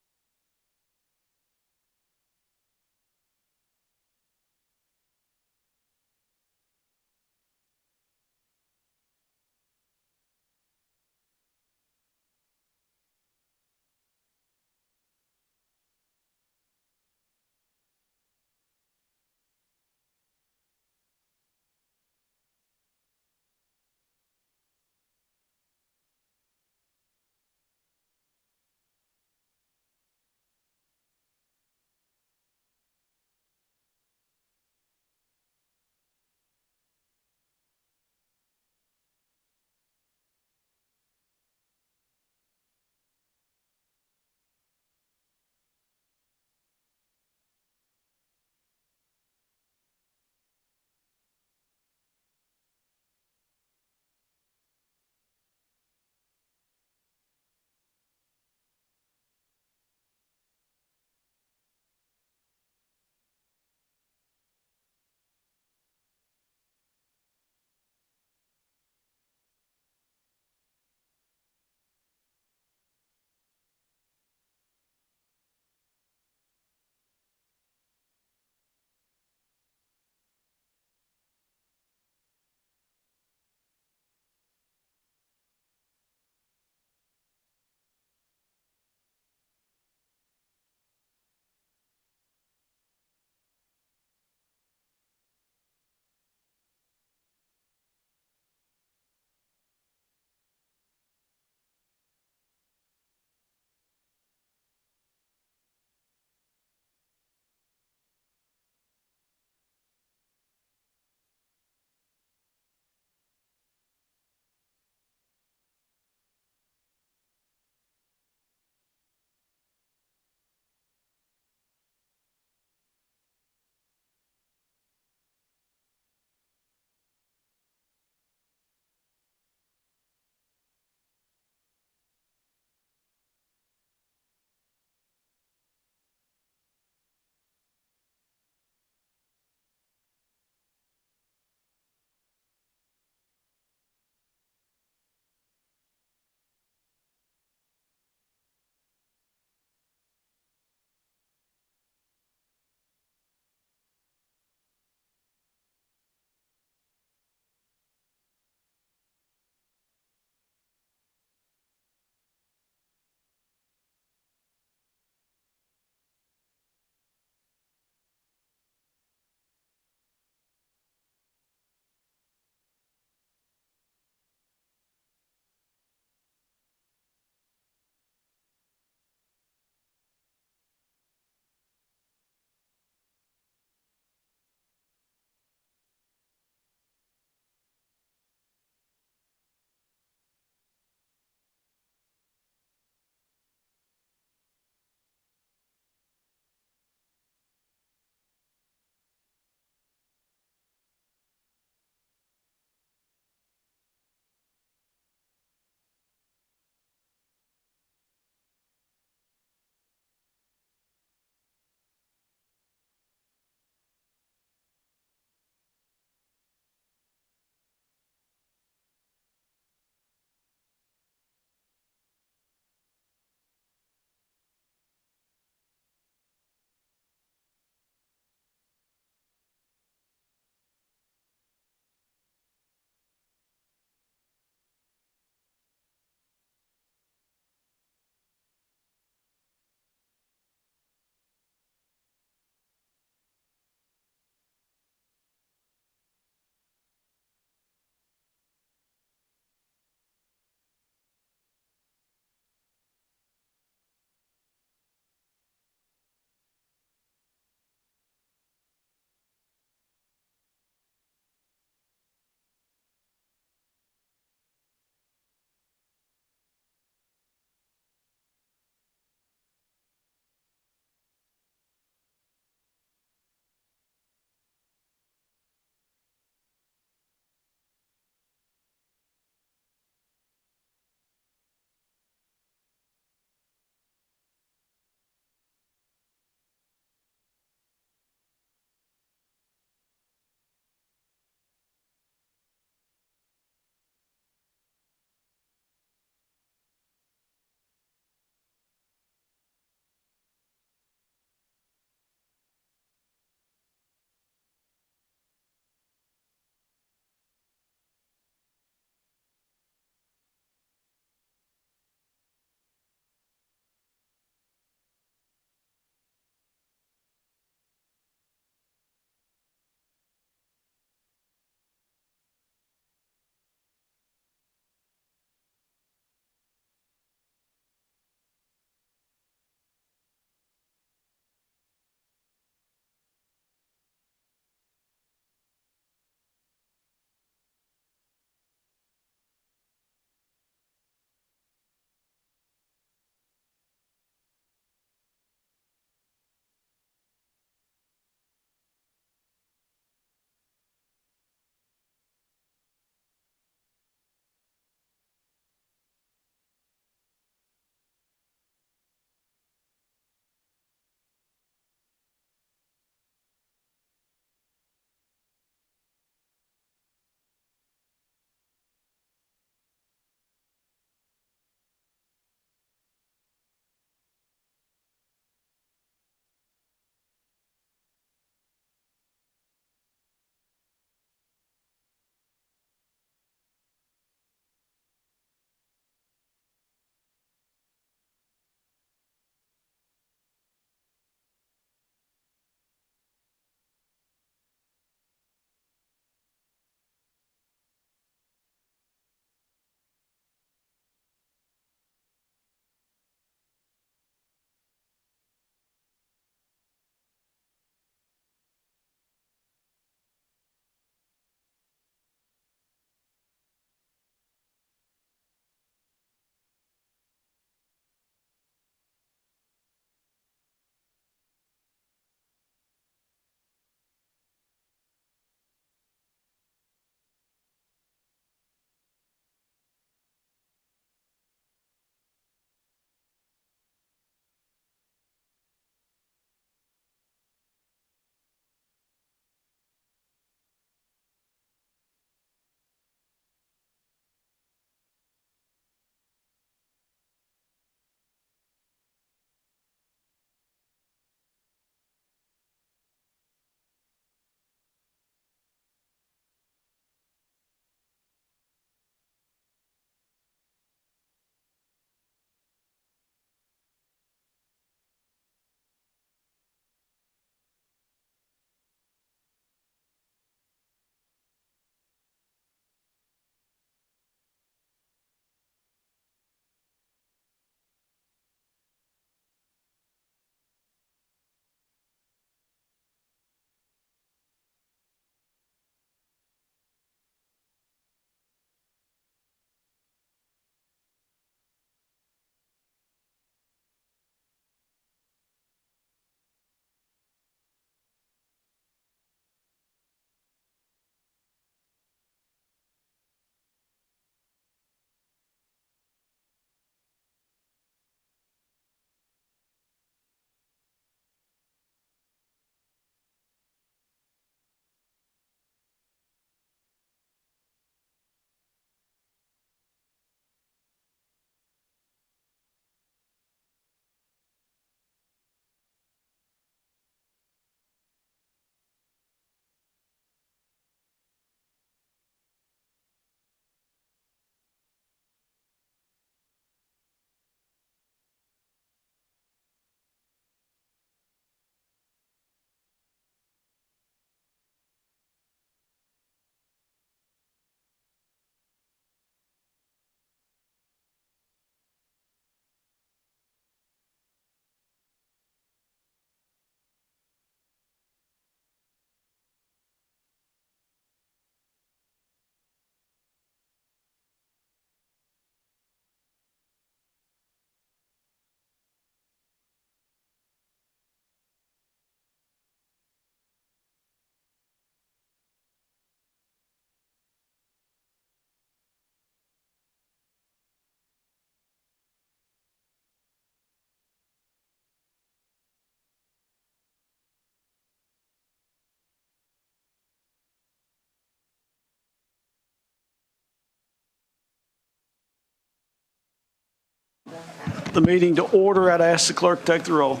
the meeting to order. I'd ask the clerk to take the roll.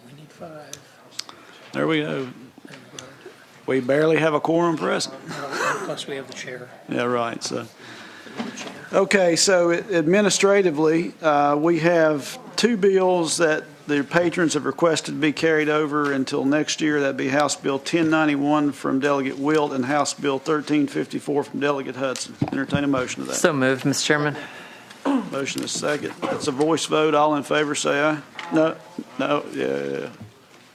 We need 5. There we go. We barely have a quorum present. Plus we have the chair. Yeah, right. So, okay, so administratively, we have 2 bills that the patrons have requested to be carried over until next year. That'd be House Bill 1091 from Delegate Wilt and House Bill 1354 from Delegate Hudson. Entertain a motion to that. So moved, Mr. Chairman. Motion is second. That's a voice vote. All in favor, say aye. No, yeah.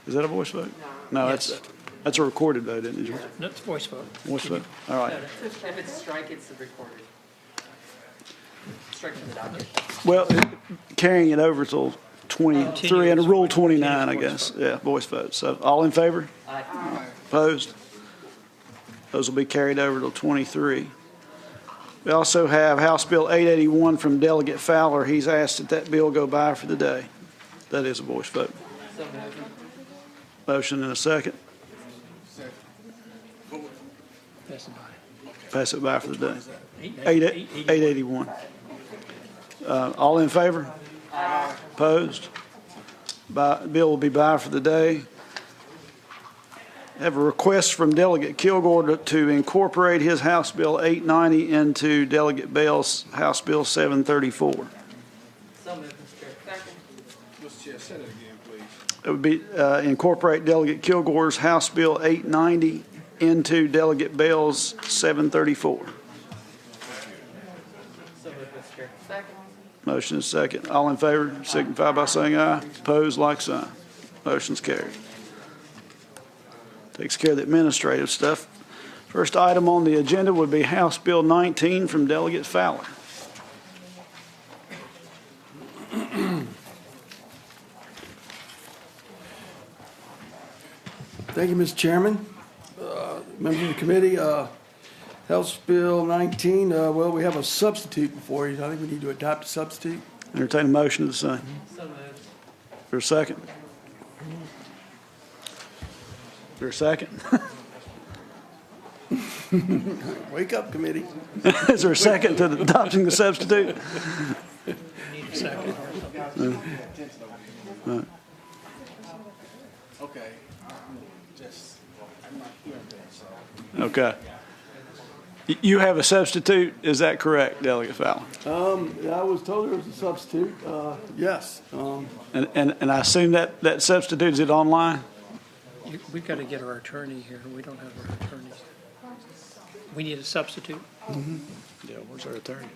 Is that a voice vote? No, Yes. that's a recorded vote, isn't it? No, it's voice vote. Voice vote. All right. If it's strike, it's recorded. Strike from the docket. Well, carrying it over till 23 and Rule 29, I guess. Yeah, voice vote. So all in favor? Aye. Opposed? Those will be carried over till 23. We also have House Bill 881 from Delegate Fowler. He's asked that bill go by for the day. That is a voice vote. So moved. Motion and a second. Pass it by. Pass it by for the day. 881. All in favor? Opposed? Bill will be by for the day. Have a request from Delegate Kilgore to incorporate his House Bill 890 into Delegate Bell's House Bill 734. So moved, Mr. Chair. Second. Mr. Chair, say that again, please. It would be incorporate Delegate Kilgore's House Bill 890 into Delegate Bell's 734. So moved, Mr. Chair. Second. Motion is second. All in favor signify by saying aye. Opposed, like sign. Motion's carried. Takes care of the administrative stuff. First item on the agenda would be House Bill 19 from Delegate Fowler. Thank you, Mr. Chairman. Members of the committee, House Bill 19, well, we have a substitute before you. I think we need to adopt a substitute. Entertain a motion to the same. So moved. For a second? For a second? Wake up, committee. Is there a second to adopting the substitute? We need a second. Okay. I'm not hearing that, so. Okay. You have a substitute, is that correct, Delegate Fowler? I was told there was a substitute, yes. And I assume that substitute, is it online? We've got to get our attorney here. We don't have our attorneys. We need a substitute. Yeah, where's our attorney?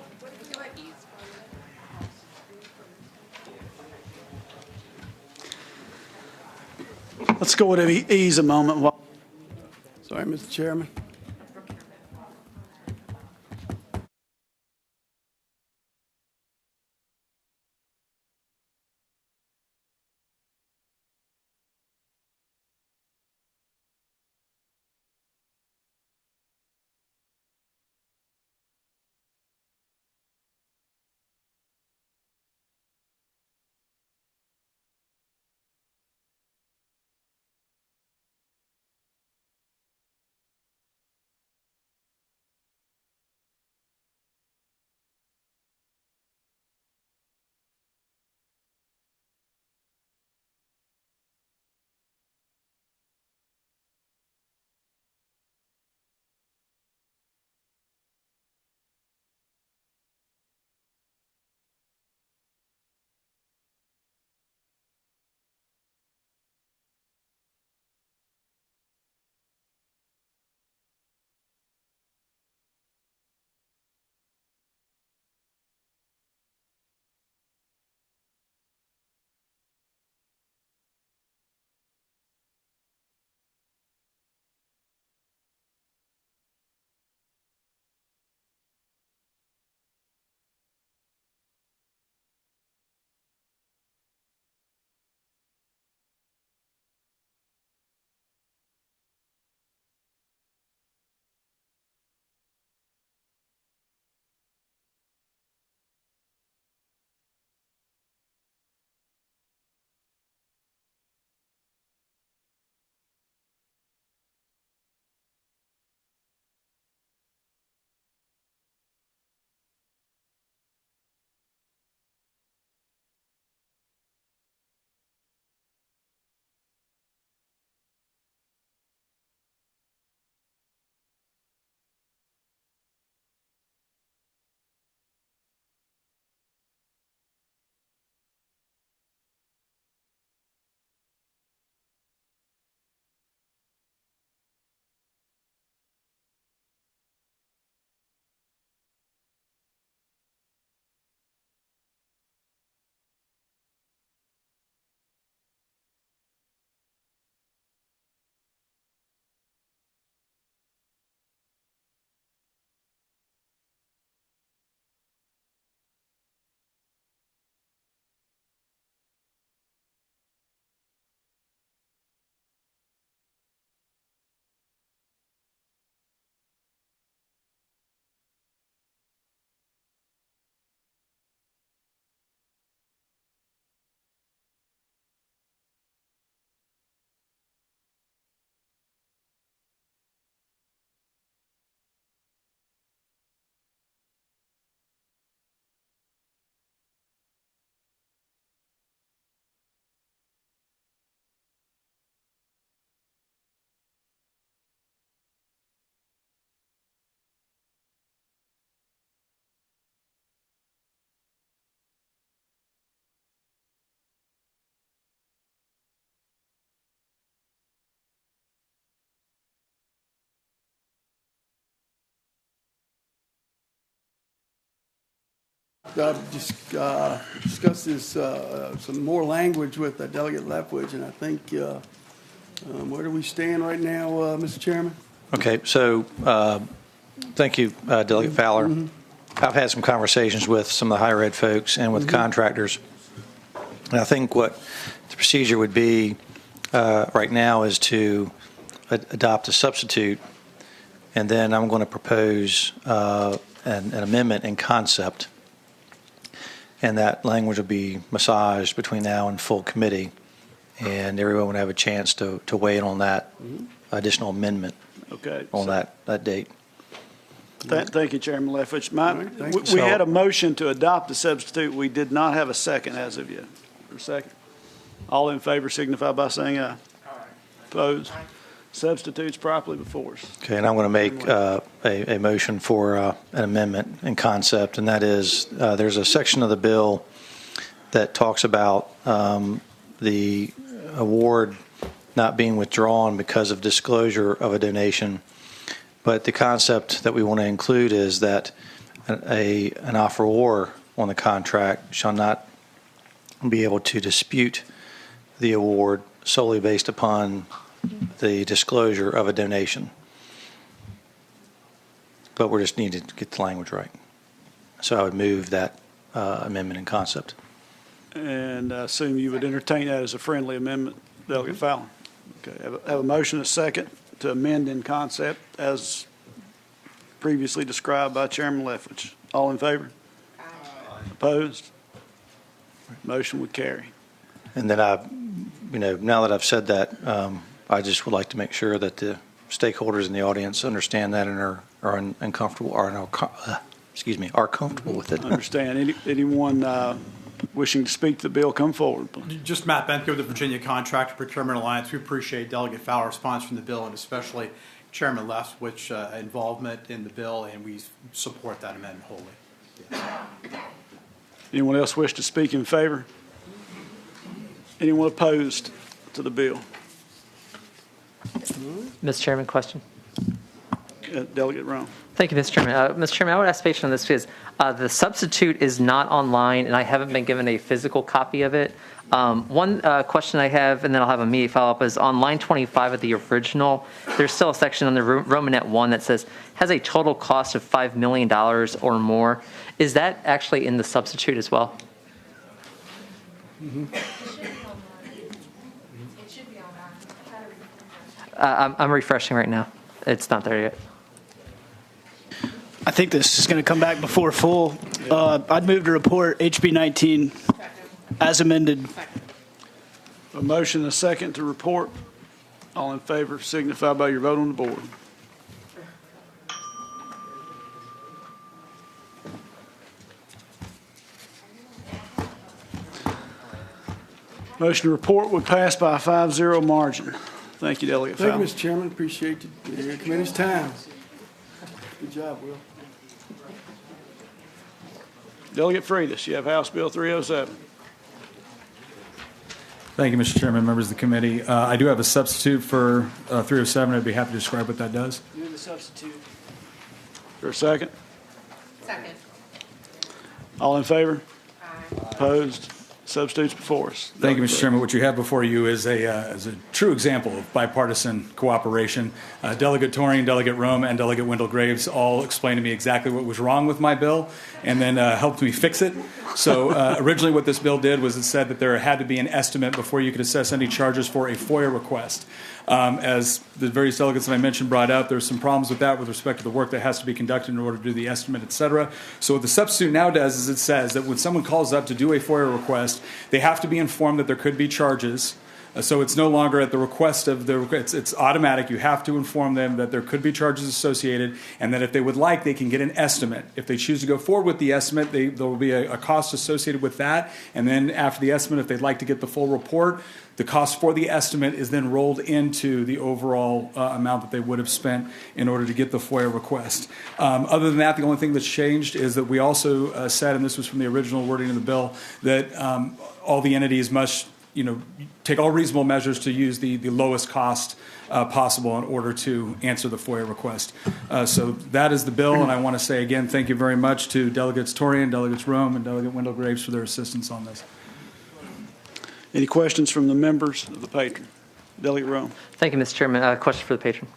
Let's go to ease a moment while. Sorry, Mr. Chairman. discuss this, some more language with Delegate Lethbridge, and I think, where do we stand right now, Mr. Chairman? Okay, so thank you, Delegate Fowler. I've had some conversations with some of the higher ed folks and with contractors. And I think what the procedure would be right now is to adopt a substitute, and then I'm going to propose an amendment in concept, and that language will be massaged between now and full committee, and everyone would have a chance to weigh in on that additional amendment on that date. Thank you, Chairman Lethbridge. Thank We had a motion to adopt the substitute. We did not have a second as of yet. For a second. All in favor signify by saying aye. Opposed? Substitutes properly before us. Okay, and I'm going to make a motion for an amendment in concept, and that is there's a section of the bill that talks about the award not being withdrawn because of disclosure of a donation. But the concept that we want to include is that an offeror on the contract shall not be able to dispute the award solely based upon the disclosure of a donation. But we just need to get the language right. So I would move that amendment in concept. And I assume you would entertain that as a friendly amendment, Delegate Fallon. Okay, have a motion, a second, to amend in concept as previously described by Chairman Lethbridge. All in favor? Aye. Opposed? Motion would carry. And then now that I've said that, I just would like to make sure that the stakeholders in the audience understand that and are comfortable with it. Understand. Anyone wishing to speak to the bill, come forward, please. Just Matt Benko of the Virginia Contractor Procurement Alliance. We appreciate Delegate Fowler's response from the bill, and especially Chairman Lethbridge's involvement in the bill, and we support that amendment wholly. Anyone else wish to speak in favor? Anyone opposed to the bill? Mr. Chairman, question. Delegate Rome. Thank you, Mr. Chairman. Mr. Chairman, I would ask based on this because the substitute is not online, and I haven't been given a physical copy of it. One question I have, and then I'll have a immediate follow-up, is on line 25 of the original, there's still a section on the Romanet 1 that says, has a total cost of $5 million or more. Is that actually in the substitute as well? I'm refreshing right now. It's not there yet. I think this is going to come back before full. I'd move to report HB 19 as amended. A motion and a second to report. All in favor signify by your vote on the board. Motion to report would pass by a 5-0 margin. Thank you, Delegate Fowler. Thank you, Mr. Chairman. Appreciate the committee's time. Good job, Will. Delegate Freitas, you have House Bill 307. Thank you, Mr. Chairman, members of the committee. I do have a substitute for 307. I'd be happy to describe what that does. Move the substitute. For a second? Second. All in favor? Aye. Opposed? Substitutes before us. Thank you, Mr. Chairman. What you have before you is a true example of bipartisan cooperation. Delegate Torring, Delegate Rome, and Delegate Wendell Graves all explained to me exactly what was wrong with my bill and then helped me fix it. So originally what this bill did was it said that there had to be an estimate before you could assess any charges for a FOIA request. As the various delegates that I mentioned brought out, there's some problems with that with respect to the work that has to be conducted in order to do the estimate, et cetera. So what the substitute now does is it says that when someone calls up to do a FOIA request, they have to be informed that there could be charges. So it's no longer at the request of the request. It's automatic. You have to inform them that there could be charges associated and that if they would like, they can get an estimate. If they choose to go forward with the estimate, there will be a cost associated with that. And then after the estimate, if they'd like to get the full report, the cost for the estimate is then rolled into the overall amount that they would have spent in order to get the FOIA request. Other than that, the only thing that's changed is that we also said, and this was from the original wording of the bill, that all the entities must take all reasonable measures to use the lowest cost possible in order to answer the FOIA request. So that is the bill, and I want to say again, thank you very much to Delegates Torian, Delegates Rome, and Delegate Wendell Graves for their assistance on this. Any questions from the members of the patron? Delegate Rome. Thank you, Mr. Chairman. Question for the patron.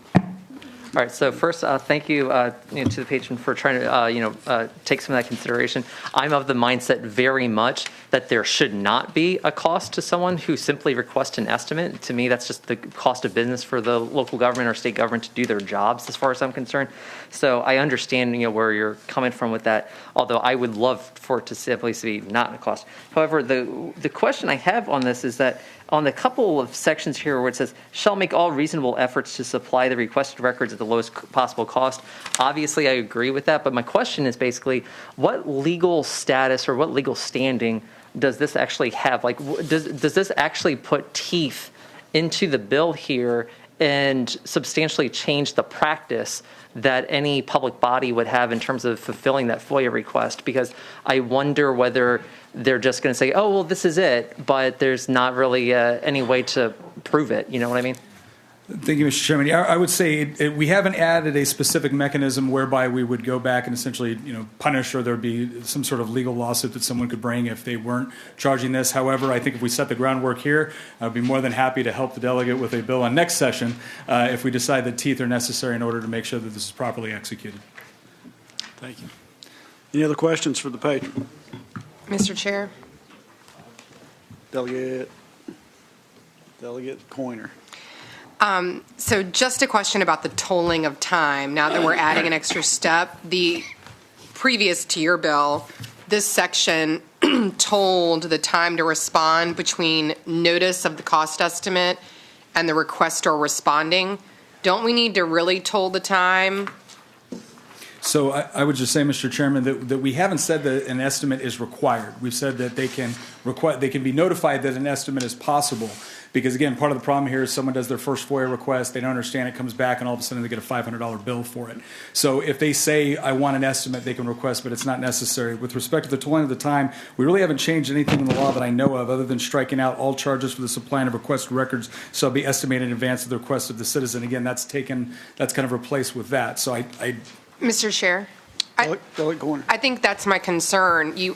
All right. So first, thank you, to the patron for trying to, take some of that consideration. I'm of the mindset very much that there should not be a cost to someone who simply requests an estimate. To me, that's just the cost of business for the local government or state government to do their jobs, as far as I'm concerned. So I understand, where you're coming from with that. Although I would love for it to simply be not a cost. However, the question I have on this is that on the couple of sections here where it says, shall make all reasonable efforts to supply the requested records at the lowest possible cost. Obviously, I agree with that, but my question is basically, what legal status or what legal standing does this actually have? Like, does this actually put teeth into the bill here and substantially change the practice that any public body would have in terms of fulfilling that FOIA request? Because I wonder whether they're just going to say, oh, well, this is it, but there's not really any way to prove it. You know what I mean? Thank you, Mr. Chairman. I would say we haven't added a specific mechanism whereby we would go back and essentially, punish, or there would be some sort of legal lawsuit that someone could bring if they weren't charging this. However, I think if we set the groundwork here, I'd be more than happy to help the delegate with a bill on next session if we decide that teeth are necessary in order to make sure that this is properly executed. Thank you. Any other questions for the patron? Mr. Chair. Delegate Coiner. So just a question about the tolling of time. Now that we're adding an extra step, the previous to your bill, this section told the time to respond between notice of the cost estimate and the requestor responding. Don't we need to really toll the time? So I would just say, Mr. Chairman, that we haven't said that an estimate is required. We've said that they can be notified that an estimate is possible. Because, again, part of the problem here is someone does their first FOIA request, they don't understand it, comes back, and all of a sudden they get a $500 bill for it. So if they say, I want an estimate, they can request, but it's not necessary. With respect to the tolling of the time, we really haven't changed anything in the law that I know of other than striking out all charges for the supplying of requested records shall be estimated in advance of the request of the citizen. Again, that's kind of replaced with that. So Mr. Chair, I think that's my concern. You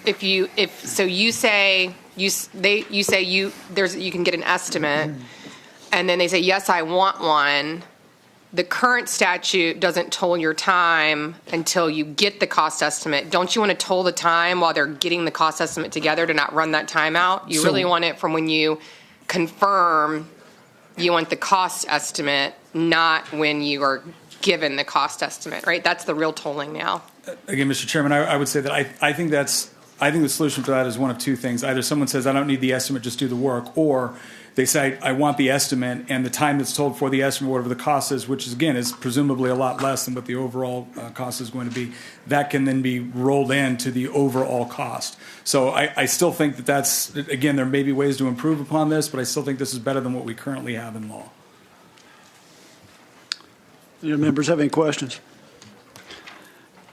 say you can get an estimate, and then they say, yes, I want one. The current statute doesn't toll your time until you get the cost estimate. Don't you want to toll the time while they're getting the cost estimate together to not run that time out? You really want it from when you confirm you want the cost estimate, not when you are given the cost estimate, right? That's the real tolling now. Again, Mr. Chairman, I would say that I think the solution for that is one of two things. Either someone says, I don't need the estimate, just do the work, or they say, I want the estimate, and the time that's told for the estimate, whatever the cost is, which is, again, is presumably a lot less than what the overall cost is going to be, that can then be rolled into the overall cost. So I still think that's, again, there may be ways to improve upon this, but I still think this is better than what we currently have in law. Any members have any questions?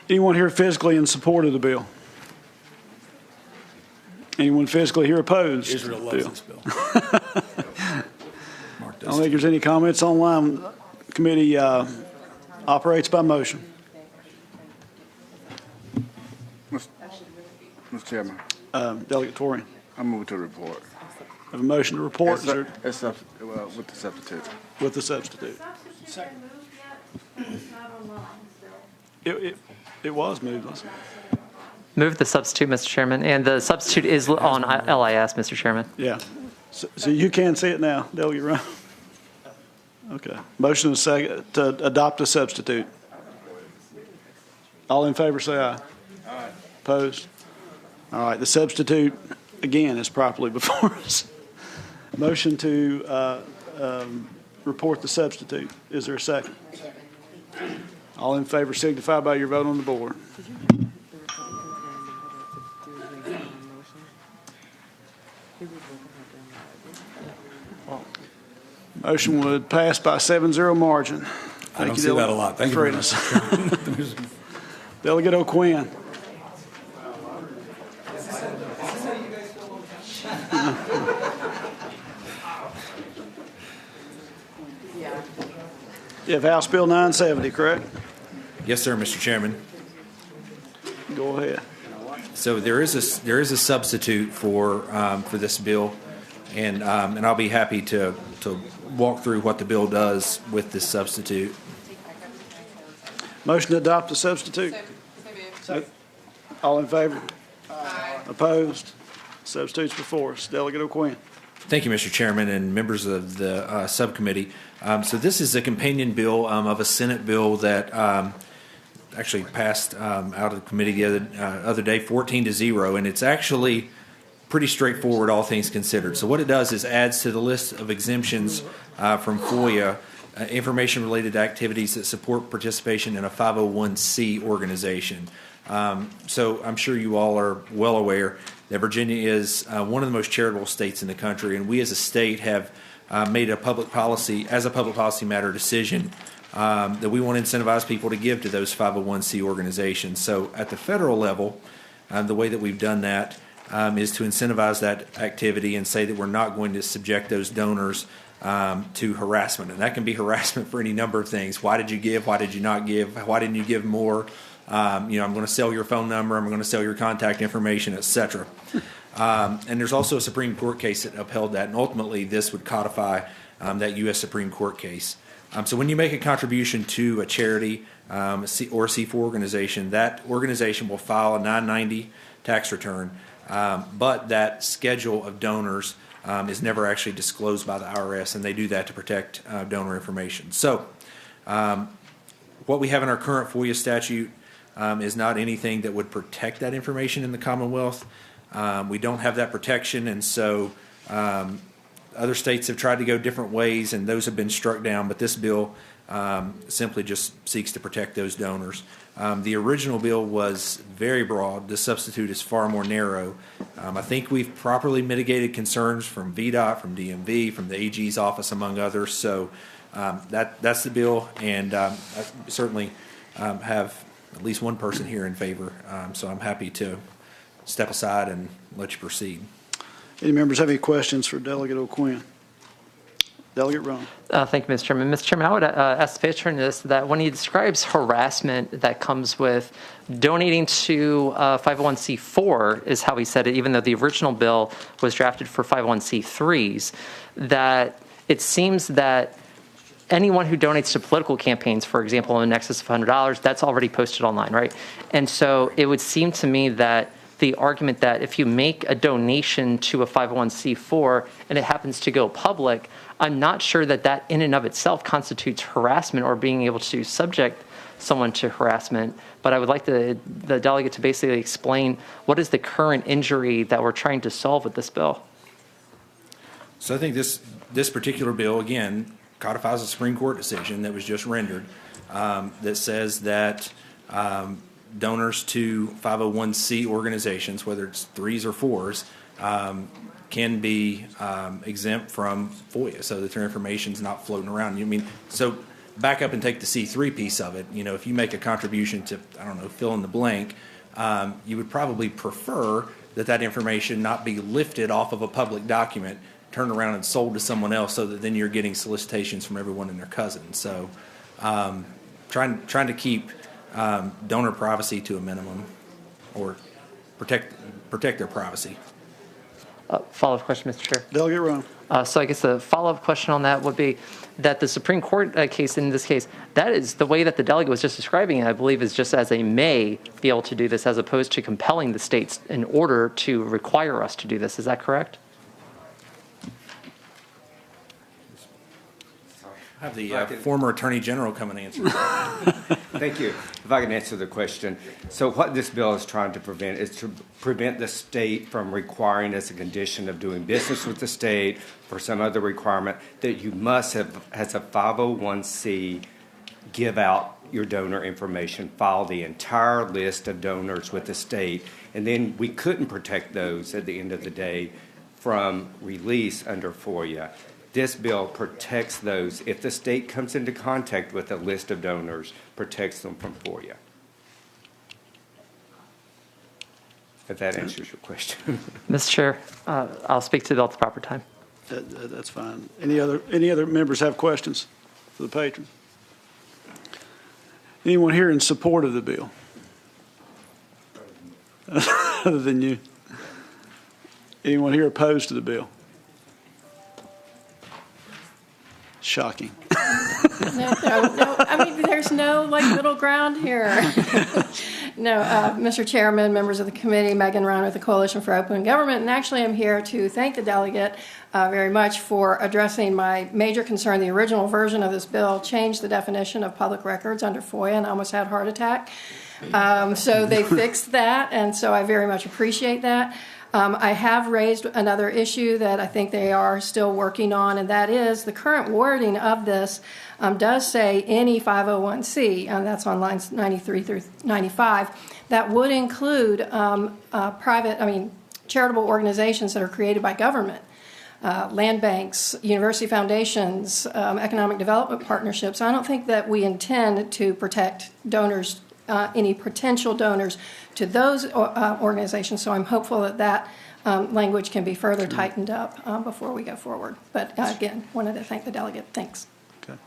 Anyone here physically in support of the bill? Anyone physically here opposed? Israel loves this bill. I don't think there's any comments online. The committee operates by motion. Mr. Chairman. Delegate Torian. I move to report. Have a motion to report. With the substitute. With the substitute. It was moved. Move the substitute, Mr. Chairman, and the substitute is on LIS, Mr. Chairman. Yeah. So you can see it now, Delegate Ryan. Okay. Motion is second to adopt a substitute. All in favor say aye. Aye. Opposed? All right. The substitute, again, is properly before us. Motion to report the substitute. Is there a second? Second. All in favor signify by your vote on the board. Motion would pass by 7-0 margin. I don't see that a lot. Thank you very much. Delegate O'Quinn. You have House Bill 970, correct? Yes, sir, Mr. Chairman. Go ahead. So there is a substitute for this bill, and I'll be happy to walk through what the bill does with this substitute. Motion to adopt the substitute. All in favor? Opposed? Substitutes before us. Delegate O'Quinn. Thank you, Mr. Chairman and members of the subcommittee. So this is a companion bill of a Senate bill that actually passed out of the committee the other day, 14-0, and it's actually pretty straightforward, all things considered. So what it does is adds to the list of exemptions from FOIA information related to activities that support participation in a 501c organization. So I'm sure you all are well aware that Virginia is one of the most charitable states in the country, and we as a state have made a public policy matter decision that we want to incentivize people to give to those 501c organizations. So at the federal level, the way that we've done that is to incentivize that activity and say that we're not going to subject those donors to harassment. And that can be harassment for any number of things. Why did you give? Why did you not give? Why didn't you give more? I'm going to sell your phone number. I'm going to sell your contact information, etc. And there's also a Supreme Court case that upheld that, and ultimately this would codify that U.S. Supreme Court case. So when you make a contribution to a charity or a C4 organization, that organization will file a 990 tax return, but that schedule of donors is never actually disclosed by the IRS, and they do that to protect donor information. So what we have in our current FOIA statute is not anything that would protect that information in the Commonwealth. We don't have that protection, and so other states have tried to go different ways, and those have been struck down, but this bill simply just seeks to protect those donors. The original bill was very broad. The substitute is far more narrow. I think we've properly mitigated concerns from VDOT, from DMV, from the AG's office, among others. So that's the bill, and I certainly have at least one person here in favor. So I'm happy to step aside and let you proceed. Any members have any questions for Delegate O'Quinn? Delegate Roan. Thank you, Mr. Chairman. Mr. Chairman, I would ask the Vice Chair this, that when he describes harassment that comes with donating to 501c4, is how he said it, even though the original bill was drafted for 501c3s, that it seems that anyone who donates to political campaigns, for example, in excess of $100, that's already posted online, right? And so it would seem to me that the argument that if you make a donation to a 501c4 and it happens to go public, I'm not sure that that in and of itself constitutes harassment or being able to subject someone to harassment. But I would like the delegate to basically explain what is the current injury that we're trying to solve with this bill. So I think this particular bill, again, codifies a Supreme Court decision that was just rendered that says that donors to 501c organizations, whether it's 3s or 4s, can be exempt from FOIA, so that their information's not floating around. So back up and take the C3 piece of it. If you make a contribution to, fill in the blank, you would probably prefer that information not be lifted off of a public document, turned around and sold to someone else, so that then you're getting solicitations from everyone and their cousin. So trying to keep donor privacy to a minimum, or protect their privacy. Follow-up question, Mr. Chair. Delegate Roan. So I guess the follow-up question on that would be that the Supreme Court case, in this case, that is the way that the delegate was just describing it, I believe, is just as a may be able to do this, as opposed to compelling the states in order to require us to do this. Is that correct? I have the former Attorney General come and answer. Thank you. If I can answer the question. So what this bill is trying to prevent is to prevent the state from requiring, as a condition of doing business with the state or some other requirement, that you must have, as a 501c, give out your donor information, file the entire list of donors with the state, and then we couldn't protect those at the end of the day from release under FOIA. This bill protects those. If the state comes into contact with a list of donors, protects them from FOIA. If that answers your question. Mr. Chair, I'll speak to the bill at the proper time. That's fine. Any other members have questions for the patron? Anyone here in support of the bill? Other than you? Anyone here opposed to the bill? Shocking. No. I mean, there's no middle ground here. No, Mr. Chairman, members of the committee, Megan Ryan with the Coalition for Open Government, and actually I'm here to thank the delegate very much for addressing my major concern. The original version of this bill changed the definition of public records under FOIA, and I almost had a heart attack. So they fixed that, and so I very much appreciate that. I have raised another issue that I think they are still working on, and that is the current wording of this does say any 501c, and that's on lines 93 through 95. That would include charitable organizations that are created by government, land banks, university foundations, economic development partnerships. I don't think that we intend to protect donors, any potential donors to those organizations. So I'm hopeful that language can be further tightened up before we go forward. But again, wanted to thank the delegate. Thanks. Okay.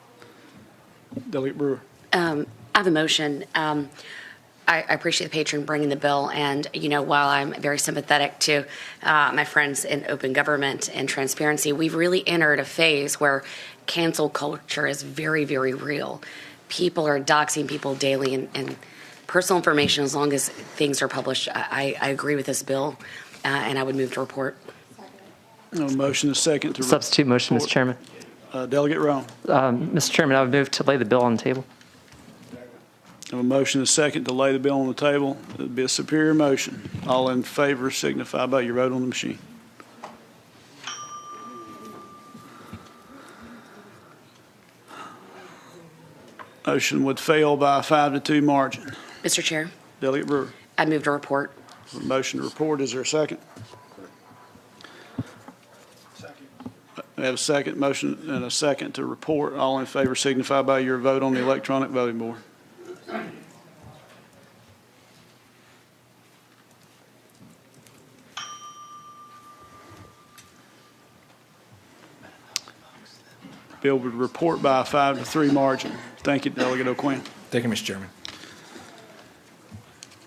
Delegate Brewer. I have a motion. I appreciate the patron bringing the bill, and while I'm very sympathetic to my friends in open government and transparency, we've really entered a phase where cancel culture is very, very real. People are doxing people daily, and personal information, as long as things are published, I agree with this bill, and I would move to report. No motion is second to Substitute motion, report. Mr. Chairman. Delegate Rowan. Mr. Chairman, I would move to lay the bill on the table. A motion is second to lay the bill on the table. It would be a superior motion. All in favor signify by your vote on the machine. Motion would fail by a 5-2 margin. Mr. Chair, Delegate Brewer. I move to report. Motion to report. Is there a second? We have a second motion and a second to report. All in favor signify by your vote on the electronic voting board. Bill would report by a 5-3 margin. Thank you, Delegate O'Quinn. Thank you, Mr. Chairman.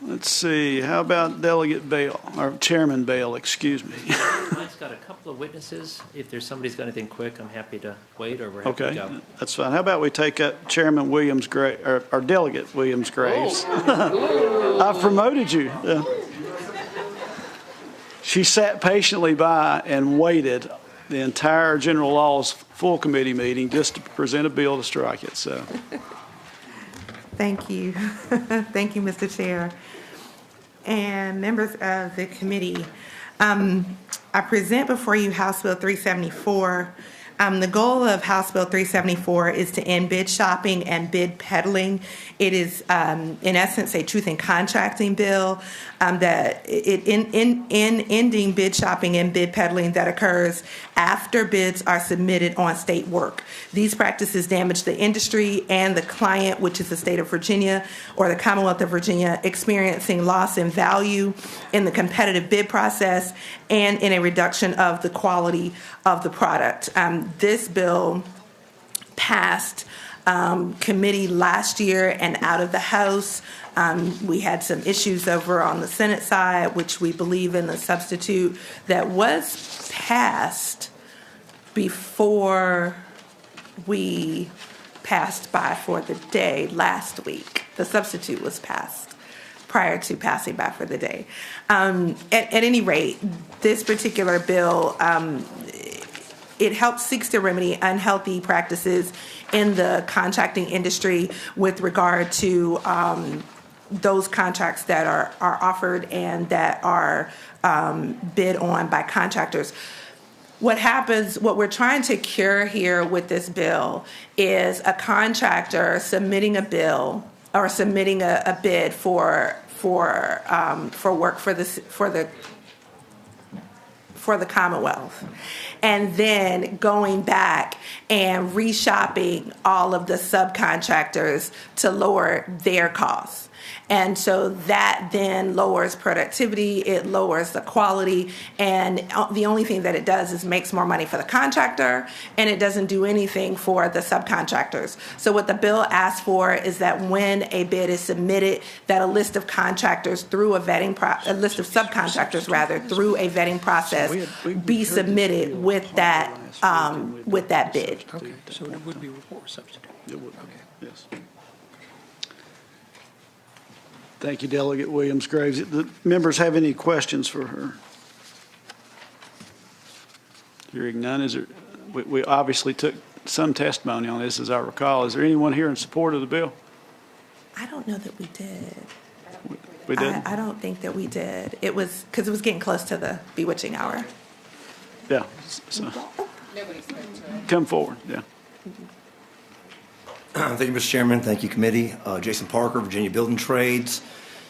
Let's see. How about Delegate Bale, or Chairman Bale, excuse me. I've got a couple of witnesses. If there's somebody's got anything quick, I'm happy to wait, or we're happy to Okay, go. that's fine. How about we take up Chairman Williams or Delegate Williams Graves? I promoted you. She sat patiently by and waited the entire General Laws full committee meeting just to present a bill to strike it. So, thank you, thank you, Mr. Chair, and members of the committee. I present before you House Bill 374. The goal of House Bill 374 is to end bid shopping and bid peddling. It is, in essence, a truth in contracting bill that in ending bid shopping and bid peddling that occurs after bids are submitted on state work. These practices damage the industry and the client, which is the state of Virginia or the Commonwealth of Virginia, experiencing loss in value in the competitive bid process and in a reduction of the quality of the product. This bill passed committee last year and out of the House. We had some issues over on the Senate side, which we believe in the substitute that was passed before we passed by for the day last week. The substitute was passed prior to passing by for the day. At any rate, this particular bill, it seeks to remedy unhealthy practices in the contracting industry with regard to those contracts that are offered and that are bid on by contractors. What happens, what we're trying to cure here with this bill is a contractor submitting a bill or submitting a bid for work for the Commonwealth, and then going back and reshopping all of the subcontractors to lower their costs. And so that then lowers productivity, it lowers the quality, and the only thing that it does is makes more money for the contractor, and it doesn't do anything for the subcontractors. So what the bill asks for is that when a bid is submitted, that a list of contractors through a list of subcontractors rather, through a vetting process be submitted with that bid. Okay, so it would be report substitute. It would, okay, yes. Thank you, Delegate Williams-Graves. The members have any questions for her? Hearing none, is there, we obviously took some testimony on this, as I recall. Is there anyone here in support of the bill? I don't know that we did. We did? I don't think that we did. It was, because it was getting close to the bewitching hour. Yeah. So, come forward, yeah. Thank you, Mr. Chairman. Thank you, committee. Jason Parker, Virginia Building Trades.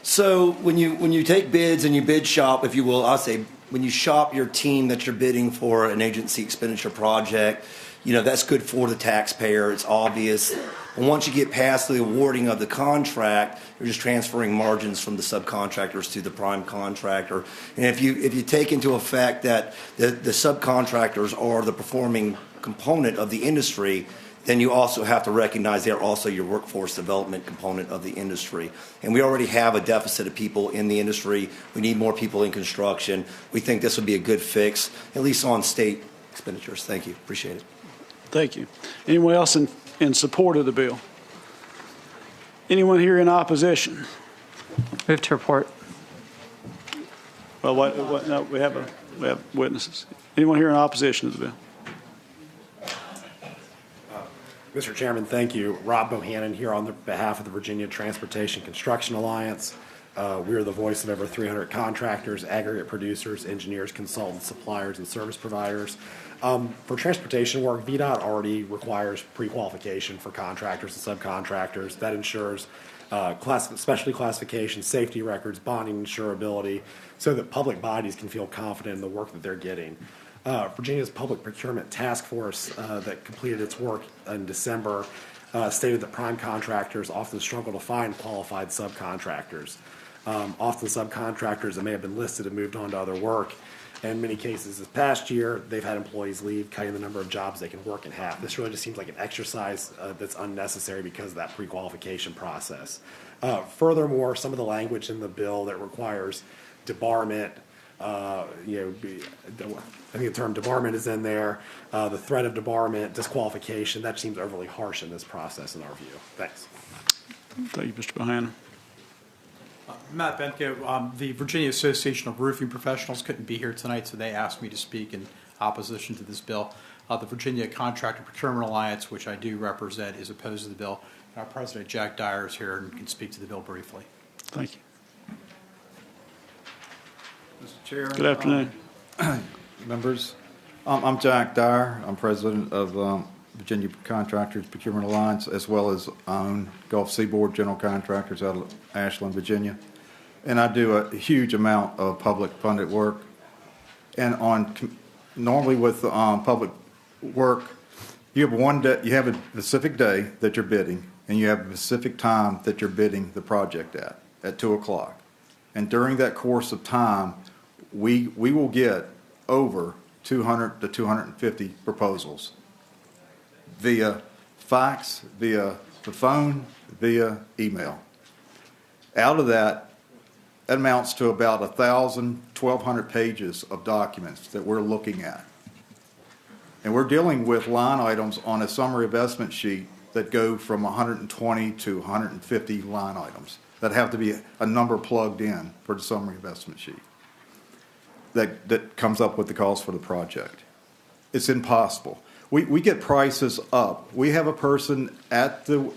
So when you take bids and you bid shop, if you will, I'll say when you shop your team that you're bidding for an agency expenditure project, that's good for the taxpayer. It's obvious. And once you get past the awarding of the contract, you're just transferring margins from the subcontractors to the prime contractor. And if you take into effect that the subcontractors are the performing component of the industry, then you also have to recognize they're also your workforce development component of the industry. And we already have a deficit of people in the industry. We need more people in construction. We think this would be a good fix, at least on state expenditures. Thank you. Appreciate it. Thank you. Anyone else in support of the bill? Anyone here in opposition? Move to report. Well, no, we have witnesses. Anyone here in opposition to the bill? Mr. Chairman, thank you. Rob Bohannon here on behalf of the Virginia Transportation Construction Alliance. We are the voice of over 300 contractors, aggregate producers, engineers, consultants, suppliers, and service providers. For transportation work, VDOT already requires pre-qualification for contractors and subcontractors. That ensures specialty classification, safety records, bonding, insurability, so that public bodies can feel confident in the work that they're getting. Virginia's Public Procurement Task Force that completed its work in December stated that prime contractors often struggle to find qualified subcontractors. Often subcontractors that may have been listed have moved on to other work. In many cases this past year, they've had employees leave, cutting the number of jobs they can work in half. This really just seems like an exercise that's unnecessary because of that pre-qualification process. Furthermore, some of the language in the bill that requires debarment, I think the term debarment is in there. The threat of debarment, disqualification, that seems overly harsh in this process in our view. Thanks. Thank you, Mr. Bohannon. Matt Benko, the Virginia Association of Roofing Professionals couldn't be here tonight, so they asked me to speak in opposition to this bill. The Virginia Contractor Procurement Alliance, which I do represent, is opposed to the bill. And our president, Jack Dyer, is here and can speak to the bill briefly. Thank you. Mr. Chair. Good afternoon. Members. I'm Jack Dyer. I'm president of Virginia Contractors Procurement Alliance, as well as own Gulf Seaboard General Contractors out of Ashland, Virginia. And I do a huge amount of public funded work. And normally with public work, you have one day, you have a specific day that you're bidding, and you have a specific time that you're bidding the project at 2 o'clock. And during that course of time, we will get over 200 to 250 proposals via fax, via the phone, via email. Out of that, that amounts to about 1,000, 1,200 pages of documents that we're looking at. And we're dealing with line items on a summary investment sheet that go from 120 to 150 line items that have to be a number plugged in for the summary investment sheet that comes up with the cost for the project. It's impossible. We get prices up. We have a person at the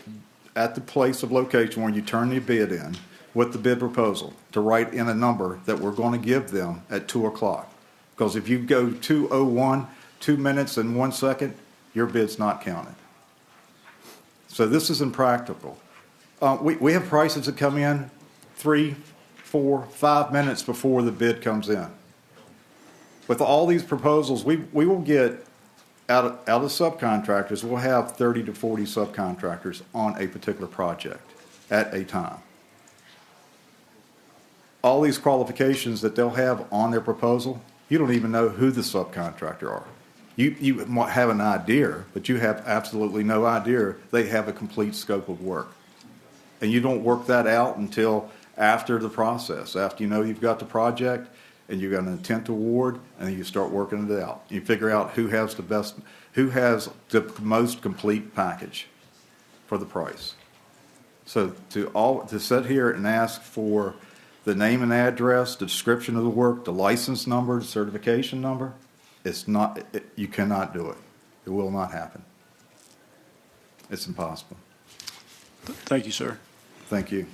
place of location where you turn the bid in with the bid proposal to write in a number that we're going to give them at 2 o'clock. Because if you go 2:01, 2 minutes and 1 second, your bid's not counted. So this is impractical. We have prices that come in 3, 4, 5 minutes before the bid comes in. With all these proposals, we will get out of subcontractors, we'll have 30 to 40 subcontractors on a particular project at a time. all these qualifications that they'll have on their proposal, you don't even know who the subcontractor are. You might have an idea, but you have absolutely no idea they have a complete scope of work. And you don't work that out until after the process, after you know you've got the project and you've got an intent to award, and then you start working it out. You figure out who has the most complete package for the price. So to sit here and ask for the name and address, the description of the work, the license number, the certification number, you cannot do it. It will not happen. It's impossible. Thank you, sir. Thank you.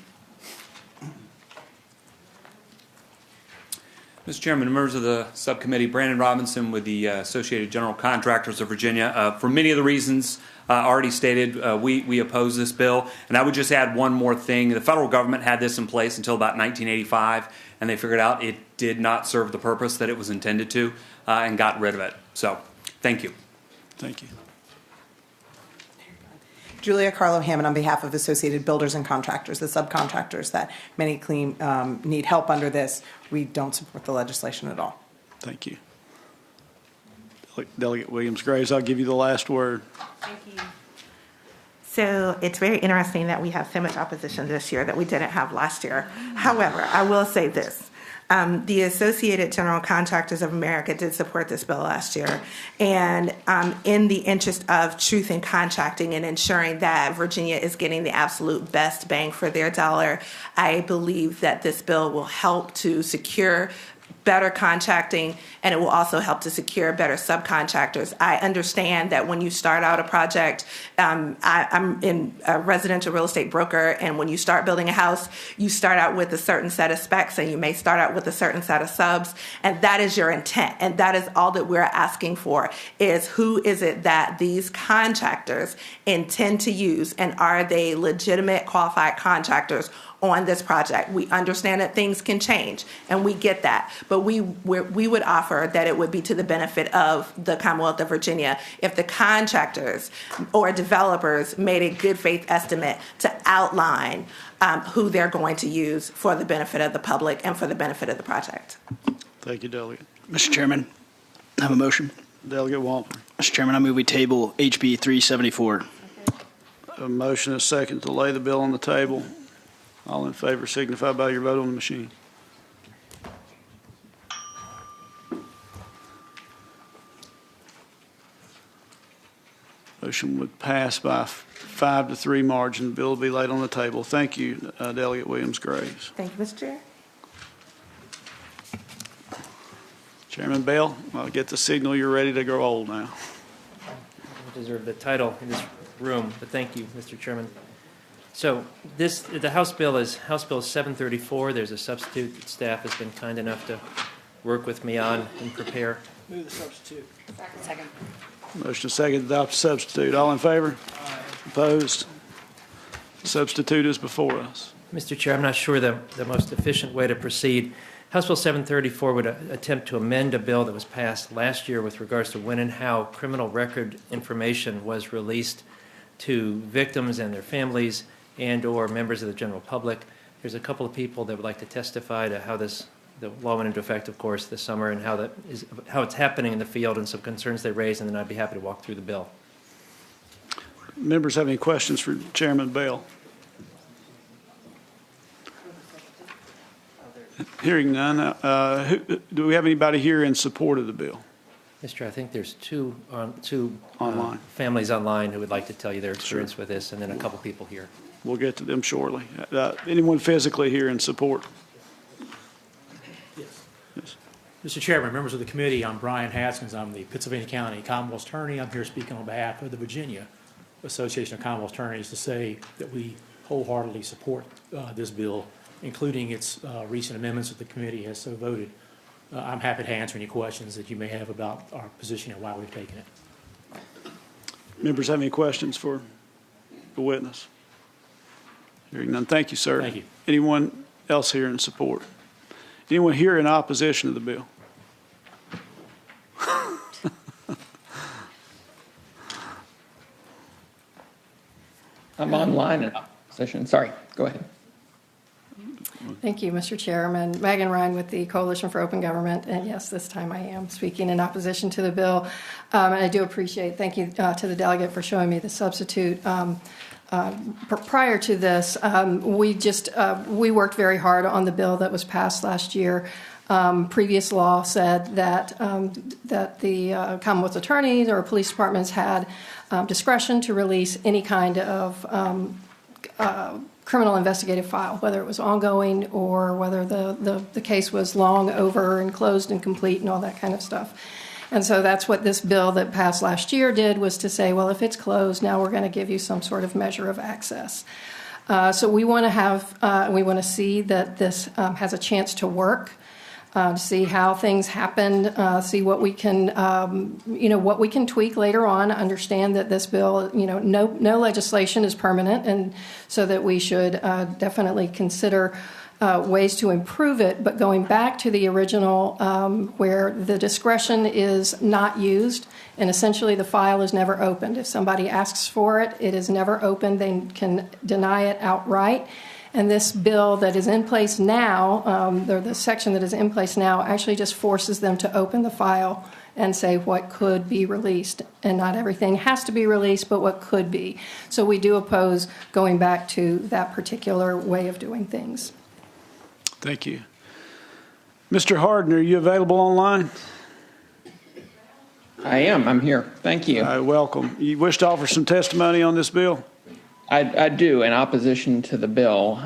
Mr. Chairman, members of the subcommittee, Brandon Robinson with the Associated General Contractors of Virginia. For many of the reasons already stated, we oppose this bill. And I would just add one more thing. The federal government had this in place until about 1985, and they figured out it did not serve the purpose that it was intended to, and got rid of it. So, thank you. Thank you. Julia Carlo Hammond on behalf of Associated Builders and Contractors, the subcontractors that many claim need help under this. We don't support the legislation at all. Thank you. Delegate Williams-Graves, I'll give you the last word. Thank you. So it's very interesting that we have so much opposition this year that we didn't have last year. However, I will say this. The Associated General Contractors of America did support this bill last year. And in the interest of truth in contracting and ensuring that Virginia is getting the absolute best bang for their dollar, I believe that this bill will help to secure better contracting, and it will also help to secure better subcontractors. I understand that when you start out a project, I'm in a residential real estate broker, and when you start building a house, you start out with a certain set of specs, and you may start out with a certain set of subs, and that is your intent, and that is all that we're asking for, is who is it that these contractors intend to use, and are they legitimate, qualified contractors on this project. We understand that things can change, and we get that, but we would offer that it would be to the benefit of the Commonwealth of Virginia if the contractors or developers made a good faith estimate to outline who they're going to use for the benefit of the public and for the benefit of the project. Thank you, Delegate. Mr. Chairman, I have a motion. Delegate Walton. Mr. Chairman, I move we table HB 374. A motion and a second to lay the bill on the table. All in favor signify by your vote on the machine. Motion would pass by 5-3 margin. The bill will be laid on the table. Thank you, Delegate Williams-Graves. Thank you, Mr. Chair. Chairman Bell, I'll get the signal you're ready to grow old now. I deserve the title in this room, but thank you, Mr. Chairman. So the House Bill is House Bill 734. There's a substitute that staff has been kind enough to work with me on and prepare. Move the substitute. Second. Motion second to adopt substitute. All in favor? Aye. Opposed? Substitute is before us. Mr. Chair, I'm not sure the most efficient way to proceed. House Bill 734 would attempt to amend a bill that was passed last year with regards to when and how criminal record information was released to victims and their families and or members of the general public. There's a couple of people that would like to testify to how the law went into effect, of course, this summer, and how it's happening in the field and some concerns they raised, and then I'd be happy to walk through the bill. Members have any questions for Chairman Bell? Hearing none, do we have anybody here in support of the bill? Mr. I think there's two online families online who would like to tell you their experience with this, and then a couple people here. We'll get to them shortly. Anyone physically here in support? Yes. Mr. Chairman, members of the committee, I'm Brian Haskins. I'm the Pennsylvania County Commonwealth Attorney. I'm here speaking on behalf of the Virginia Association of Commonwealth Attorneys to say that we wholeheartedly support this bill, including its recent amendments that the committee has so voted. I'm happy to answer any questions that you may have about our position and why we've taken it. Members have any questions for the witness? Hearing none. Thank you, sir. Thank you. Anyone else here in support? Anyone here in opposition to the bill? I'm online in opposition. Sorry, go ahead. Thank you, Mr. Chairman. Megan Ryan with the Coalition for Open Government. And yes, this time I am speaking in opposition to the bill. And I do appreciate, thank you to the delegate for showing me the substitute. Prior to this, we worked very hard on the bill that was passed last year. Previous law said that the Commonwealth attorneys or police departments had discretion to release any kind of criminal investigative file, whether it was ongoing or whether the case was long over and closed and complete and all that kind of stuff. And so that's what this bill that passed last year did, was to say, well, if it's closed, now we're going to give you some sort of measure of access. So we want to see that this has a chance to work. To see how things happen, see what we can, what we can tweak later on. Understand that this bill, no legislation is permanent, and so that we should definitely consider ways to improve it. But going back to the original, where the discretion is not used, and essentially the file is never opened. If somebody asks for it, it is never opened. They can deny it outright. And this bill that is in place now, the section that is in place now, actually just forces them to open the file and say what could be released. And not everything has to be released, but what could be. So we do oppose going back to that particular way of doing things. Thank you. Mr. Harden, are you available online? I am. I'm here. Thank you. Welcome. You wish to offer some testimony on this bill? I do, in opposition to the bill.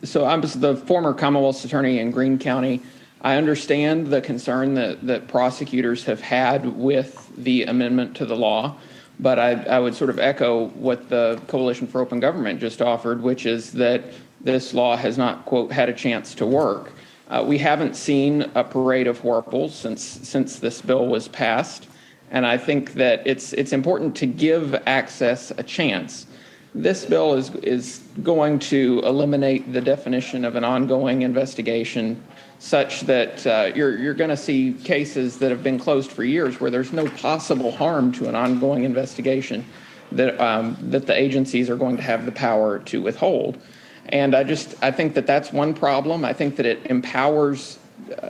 So I'm the former Commonwealth's attorney in Greene County. I understand the concern that prosecutors have had with the amendment to the law, but I would sort of echo what the Coalition for Open Government just offered, which is that this law has not, quote, had a chance to work. We haven't seen a parade of horribles since this bill was passed, and I think that it's important to give access a chance. This bill is going to eliminate the definition of an ongoing investigation, such that you're going to see cases that have been closed for years where there's no possible harm to an ongoing investigation that the agencies are going to have the power to withhold. And I think that that's one problem. I think that it empowers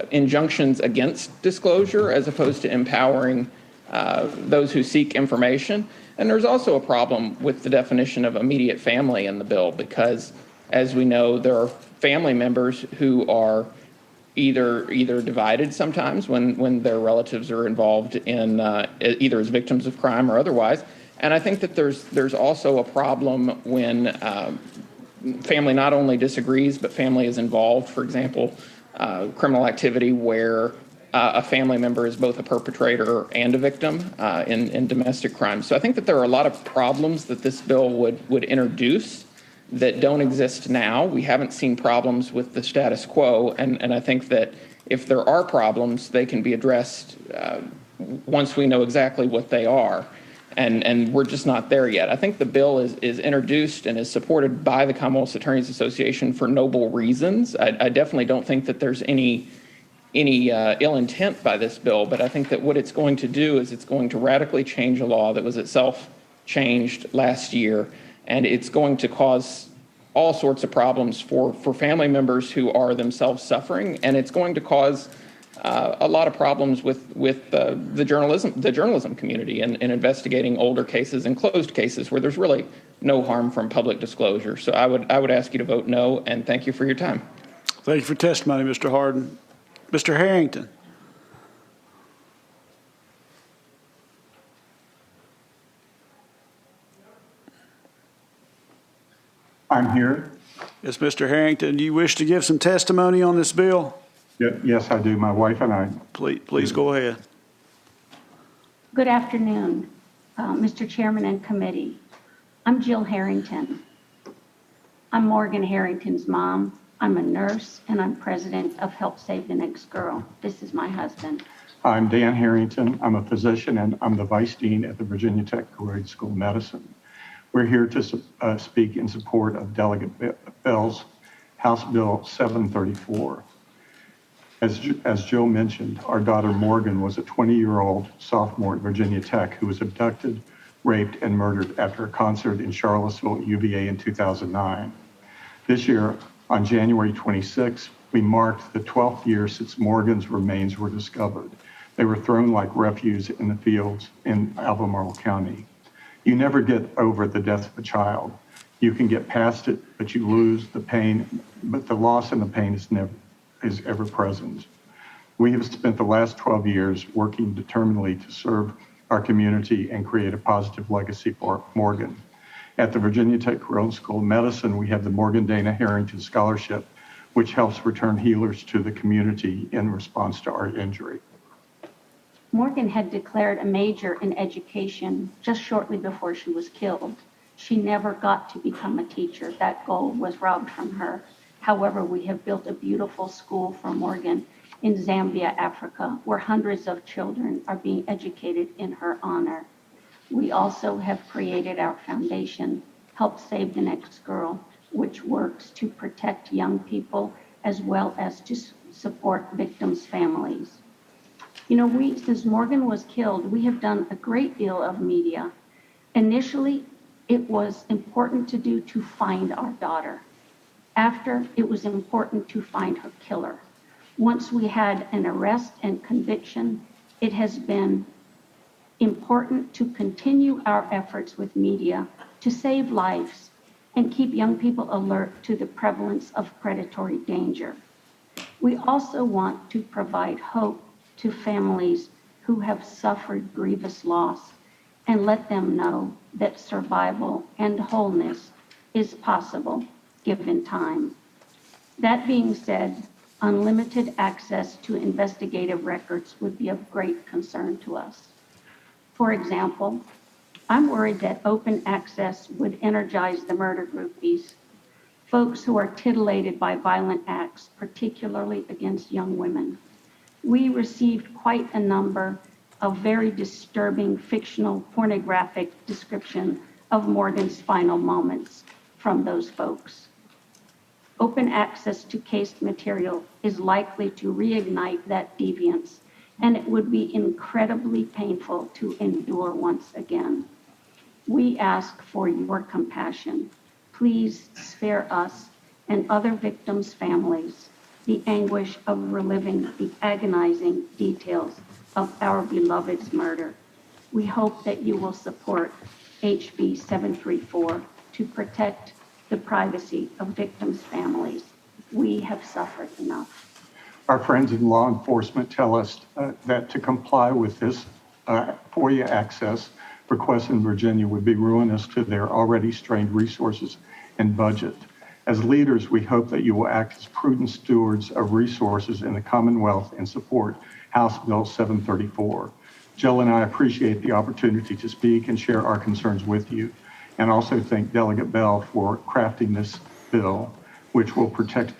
injunctions against disclosure as opposed to empowering those who seek information. And there's also a problem with the definition of immediate family in the bill, because, as we know, there are family members who are either divided sometimes when their relatives are involved in either as victims of crime or otherwise. And I think that there's also a problem when family not only disagrees, but family is involved. For example, criminal activity where a family member is both a perpetrator and a victim in domestic crime. So I think that there are a lot of problems that this bill would introduce that don't exist now. We haven't seen problems with the status quo, and I think that if there are problems, they can be addressed once we know exactly what they are. And we're just not there yet. I think the bill is introduced and is supported by the Commonwealth Attorneys Association for noble reasons. I definitely don't think that there's any ill intent by this bill, but I think that what it's going to do is it's going to radically change a law that was itself changed last year, and it's going to cause all sorts of problems for family members who are themselves suffering, and it's going to cause a lot of problems with the journalism community and investigating older cases and closed cases where there's really no harm from public disclosure. So I would ask you to vote no, and thank you for your time. Thank you for testimony, Mr. Harden. Mr. Harrington. I'm here. Yes, Mr. Harrington, do you wish to give some testimony on this bill? Yes, I do. My wife and I. Please go ahead. Good afternoon, Mr. Chairman and committee. I'm Jill Harrington. I'm Morgan Harrington's mom. I'm a nurse, and I'm president of Help Save the Next Girl. This is my husband. I'm Dan Harrington. I'm a physician, and I'm the vice dean at the Virginia Tech Co-ed School of Medicine. We're here to speak in support of Delegate Bell's House Bill 734. As Jill mentioned, our daughter Morgan was a 20-year-old sophomore at Virginia Tech who was abducted, raped, and murdered after a concert in Charlottesville, UVA in 2009. This year, On January 26, we marked the 12th year since Morgan's remains were discovered. They were thrown like refuse in the fields in Albemarle County. You never get over the death of a child. You can get past it, but you lose the pain, but the loss and the pain is ever present. We have spent the last 12 years working determinedly to serve our community and create a positive legacy for Morgan. At the Virginia Tech Career School of Medicine, we have the Morgan Dana Harrington Scholarship, which helps return healers to the community in response to our injury. Morgan had declared a major in education just shortly before she was killed. She never got to become a teacher. That goal was robbed from her. However, we have built a beautiful school for Morgan in Zambia, Africa, where hundreds of children are being educated in her honor. We also have created our foundation, Help Save the Next Girl, which works to protect young people as well as to support victims' families. You know, since Morgan was killed, we have done a great deal of media. Initially, it was important to find our daughter. After, it was important to find her killer. Once we had an arrest and conviction, it has been important to continue our efforts with media to save lives and keep young people alert to the prevalence of predatory danger. We also want to provide hope to families who have suffered grievous loss and let them know that survival and wholeness is possible given time. That being said, unlimited access to investigative records would be of great concern to us. For example, I'm worried that open access would energize the murder groupies, folks who are titillated by violent acts, particularly against young women. We received quite a number of very disturbing fictional pornographic description of Morgan's final moments from those folks. Open access to case material is likely to reignite that deviance, and it would be incredibly painful to endure once again. We ask for your compassion. Please spare us and other victims' families the anguish of reliving the agonizing details of our beloved's murder. We hope that you will support HB 734 to protect the privacy of victims' families. We have suffered enough. Our friends in law enforcement tell us that to comply with this FOIA access request in Virginia would be ruinous to their already strained resources and budget. As leaders, we hope that you will act as prudent stewards of resources in the Commonwealth and support House Bill 734. Jill and I appreciate the opportunity to speak and share our concerns with you, and also thank Delegate Bell for crafting this bill, which will protect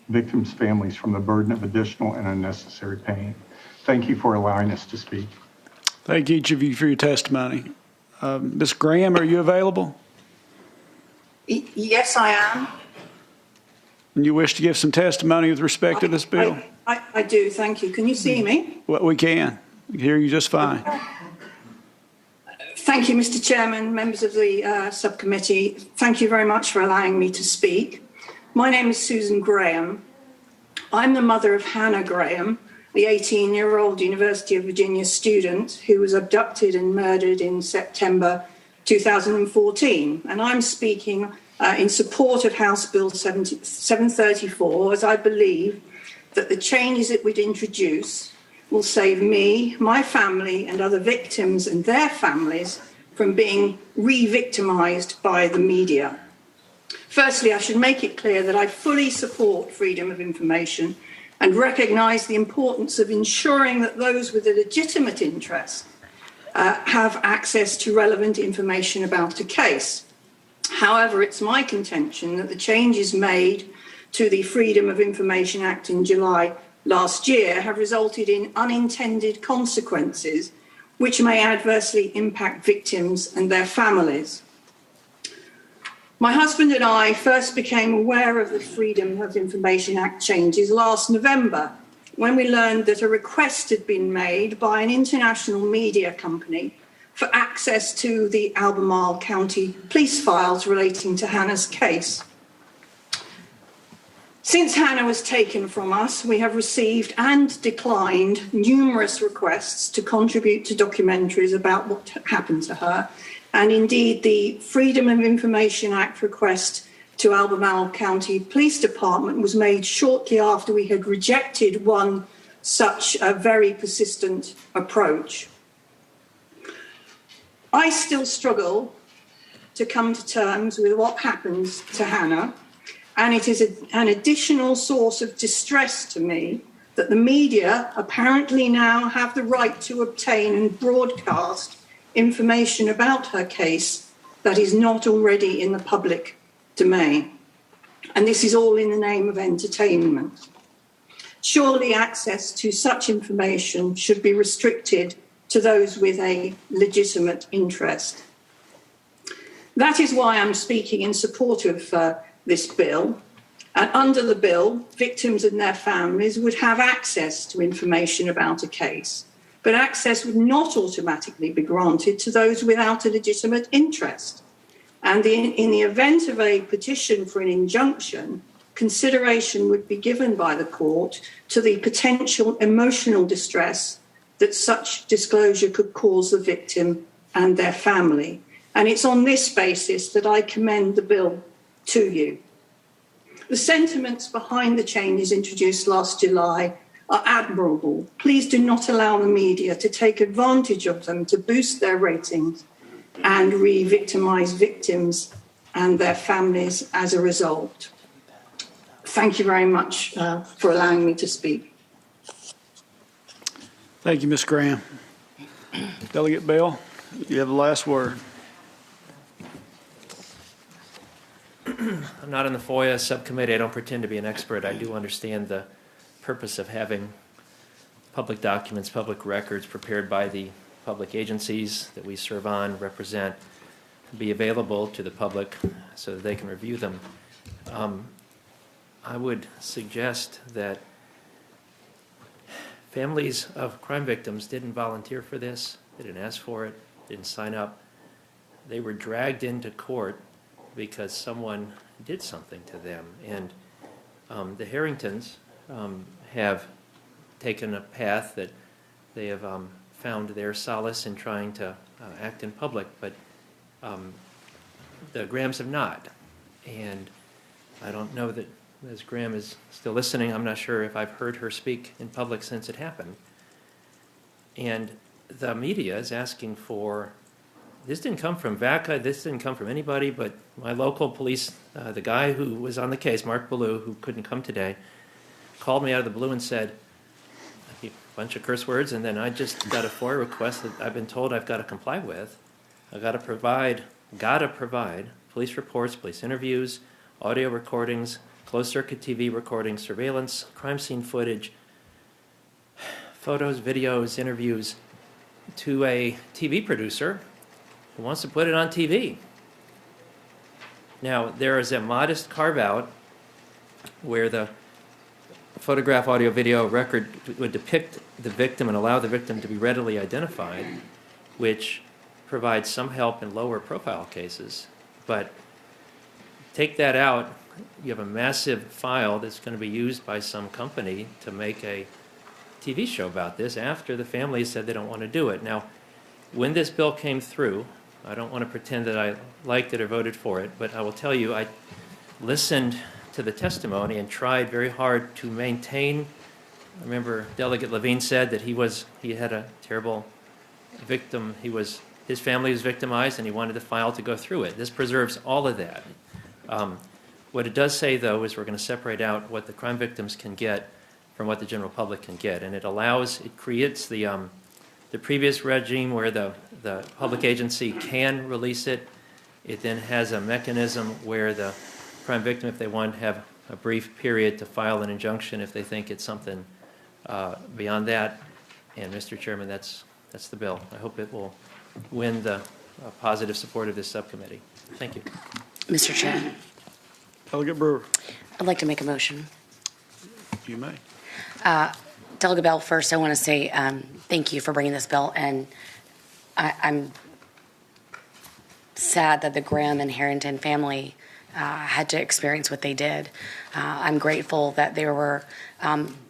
victims' families from the burden of additional and unnecessary pain. Thank you for allowing us to speak. Thank each of you for your testimony. Ms. Graham, are you available? Yes, I am. And you wish to give some testimony with respect to this bill? I do, thank you. Can you see me? Well, we can. We can hear you just fine. Thank you, Mr. Chairman, members of the subcommittee. Thank you very much for allowing me to speak. My name is Susan Graham. I'm the mother of Hannah Graham, the 18-year-old University of Virginia student who was abducted and murdered in September 2014. And I'm speaking in support of House Bill 734, as I believe that the changes it would introduce will save me, my family, and other victims and their families from being re-victimized by the media. Firstly, I should make it clear that I fully support freedom of information and recognize the importance of ensuring that those with a legitimate interest have access to relevant information about a case. However, it's my contention that the changes made to the Freedom of Information Act in July last year have resulted in unintended consequences which may adversely impact victims and their families. My husband and I first became aware of the Freedom of Information Act changes last November when we learned that a request had been made by an international media company for access to the Albemarle County police files relating to Hannah's case. Since Hannah was taken from us, we have received and declined numerous requests to contribute to documentaries about what happened to her. And indeed, the Freedom of Information Act request to Albemarle County Police Department was made shortly after we had rejected one such a very persistent approach. I still struggle to come to terms with what happened to Hannah, and it is an additional source of distress to me that the media apparently now have the right to obtain and broadcast information about her case that is not already in the public domain. And this is all in the name of entertainment. Surely access to such information should be restricted to those with a legitimate interest. That is why I'm speaking in support of this bill. And under the bill, victims and their families would have access to information about a case, but access would not automatically be granted to those without a legitimate interest. And in the event of a petition for an injunction, consideration would be given by the court to the potential emotional distress that such disclosure could cause the victim and their family. And it's on this basis that I commend the bill to you. The sentiments behind the changes introduced last July are admirable. Please do not allow the media to take advantage of them to boost their ratings and re-victimize victims and their families as a result. Thank you very much for allowing me to speak. Thank you, Ms. Graham. Delegate Bell, you have the last word. I'm not in the FOIA subcommittee. I don't pretend to be an expert. I do understand the purpose of having public documents, public records prepared by the public agencies that we serve on, represent, be available to the public so that they can review them. I would suggest that families of crime victims didn't volunteer for this. They didn't ask for it, didn't sign up. They were dragged into court because someone did something to them. And the Harringtons have taken a path that they have found their solace in trying to act in public, but the Grahams have not. And I don't know that Ms. Graham is still listening. I'm not sure if I've heard her speak in public since it happened. And the media is asking for, this didn't come from VACA, this didn't come from anybody, but my local police, the guy who was on the case, Mark Ballou, who couldn't come today, called me out of the blue and said a bunch of curse words, and then I just got a FOIA request that I've been told I've got to comply with. I've got to provide police reports, police interviews, audio recordings, closed-circuit TV recordings, surveillance, crime scene footage, photos, videos, interviews to a TV producer who wants to put it on TV. Now, there is a modest carve-out where the photograph, audio, video record would depict the victim and allow the victim to be readily identified, which provides some help in lower profile cases. But take that out, you have a massive file that's going to be used by some company to make a TV show about this after the family said they don't want to do it. Now, when this bill came through, I don't want to pretend that I liked it or voted for it, but I will tell you I listened to the testimony and tried very hard to maintain. I remember Delegate Levine said that he had a terrible victim. His family was victimized and he wanted the file to go through it. This preserves all of that. What it does say, though, is we're going to separate out what the crime victims can get from what the general public can get, and it creates the previous regime where the public agency can release it. It then has a mechanism where the crime victim, if they want, have a brief period to file an injunction if they think it's something beyond that. And Mr. Chairman, that's the bill. I hope it will win the positive support of this subcommittee. Thank you. Mr. Chair. Delegate Brewer. I'd like to make a motion. You may. Delegate Bell, first I want to say thank you for bringing this bill, and I'm sad that the Graham and Harrington family had to experience what they did. I'm grateful that they were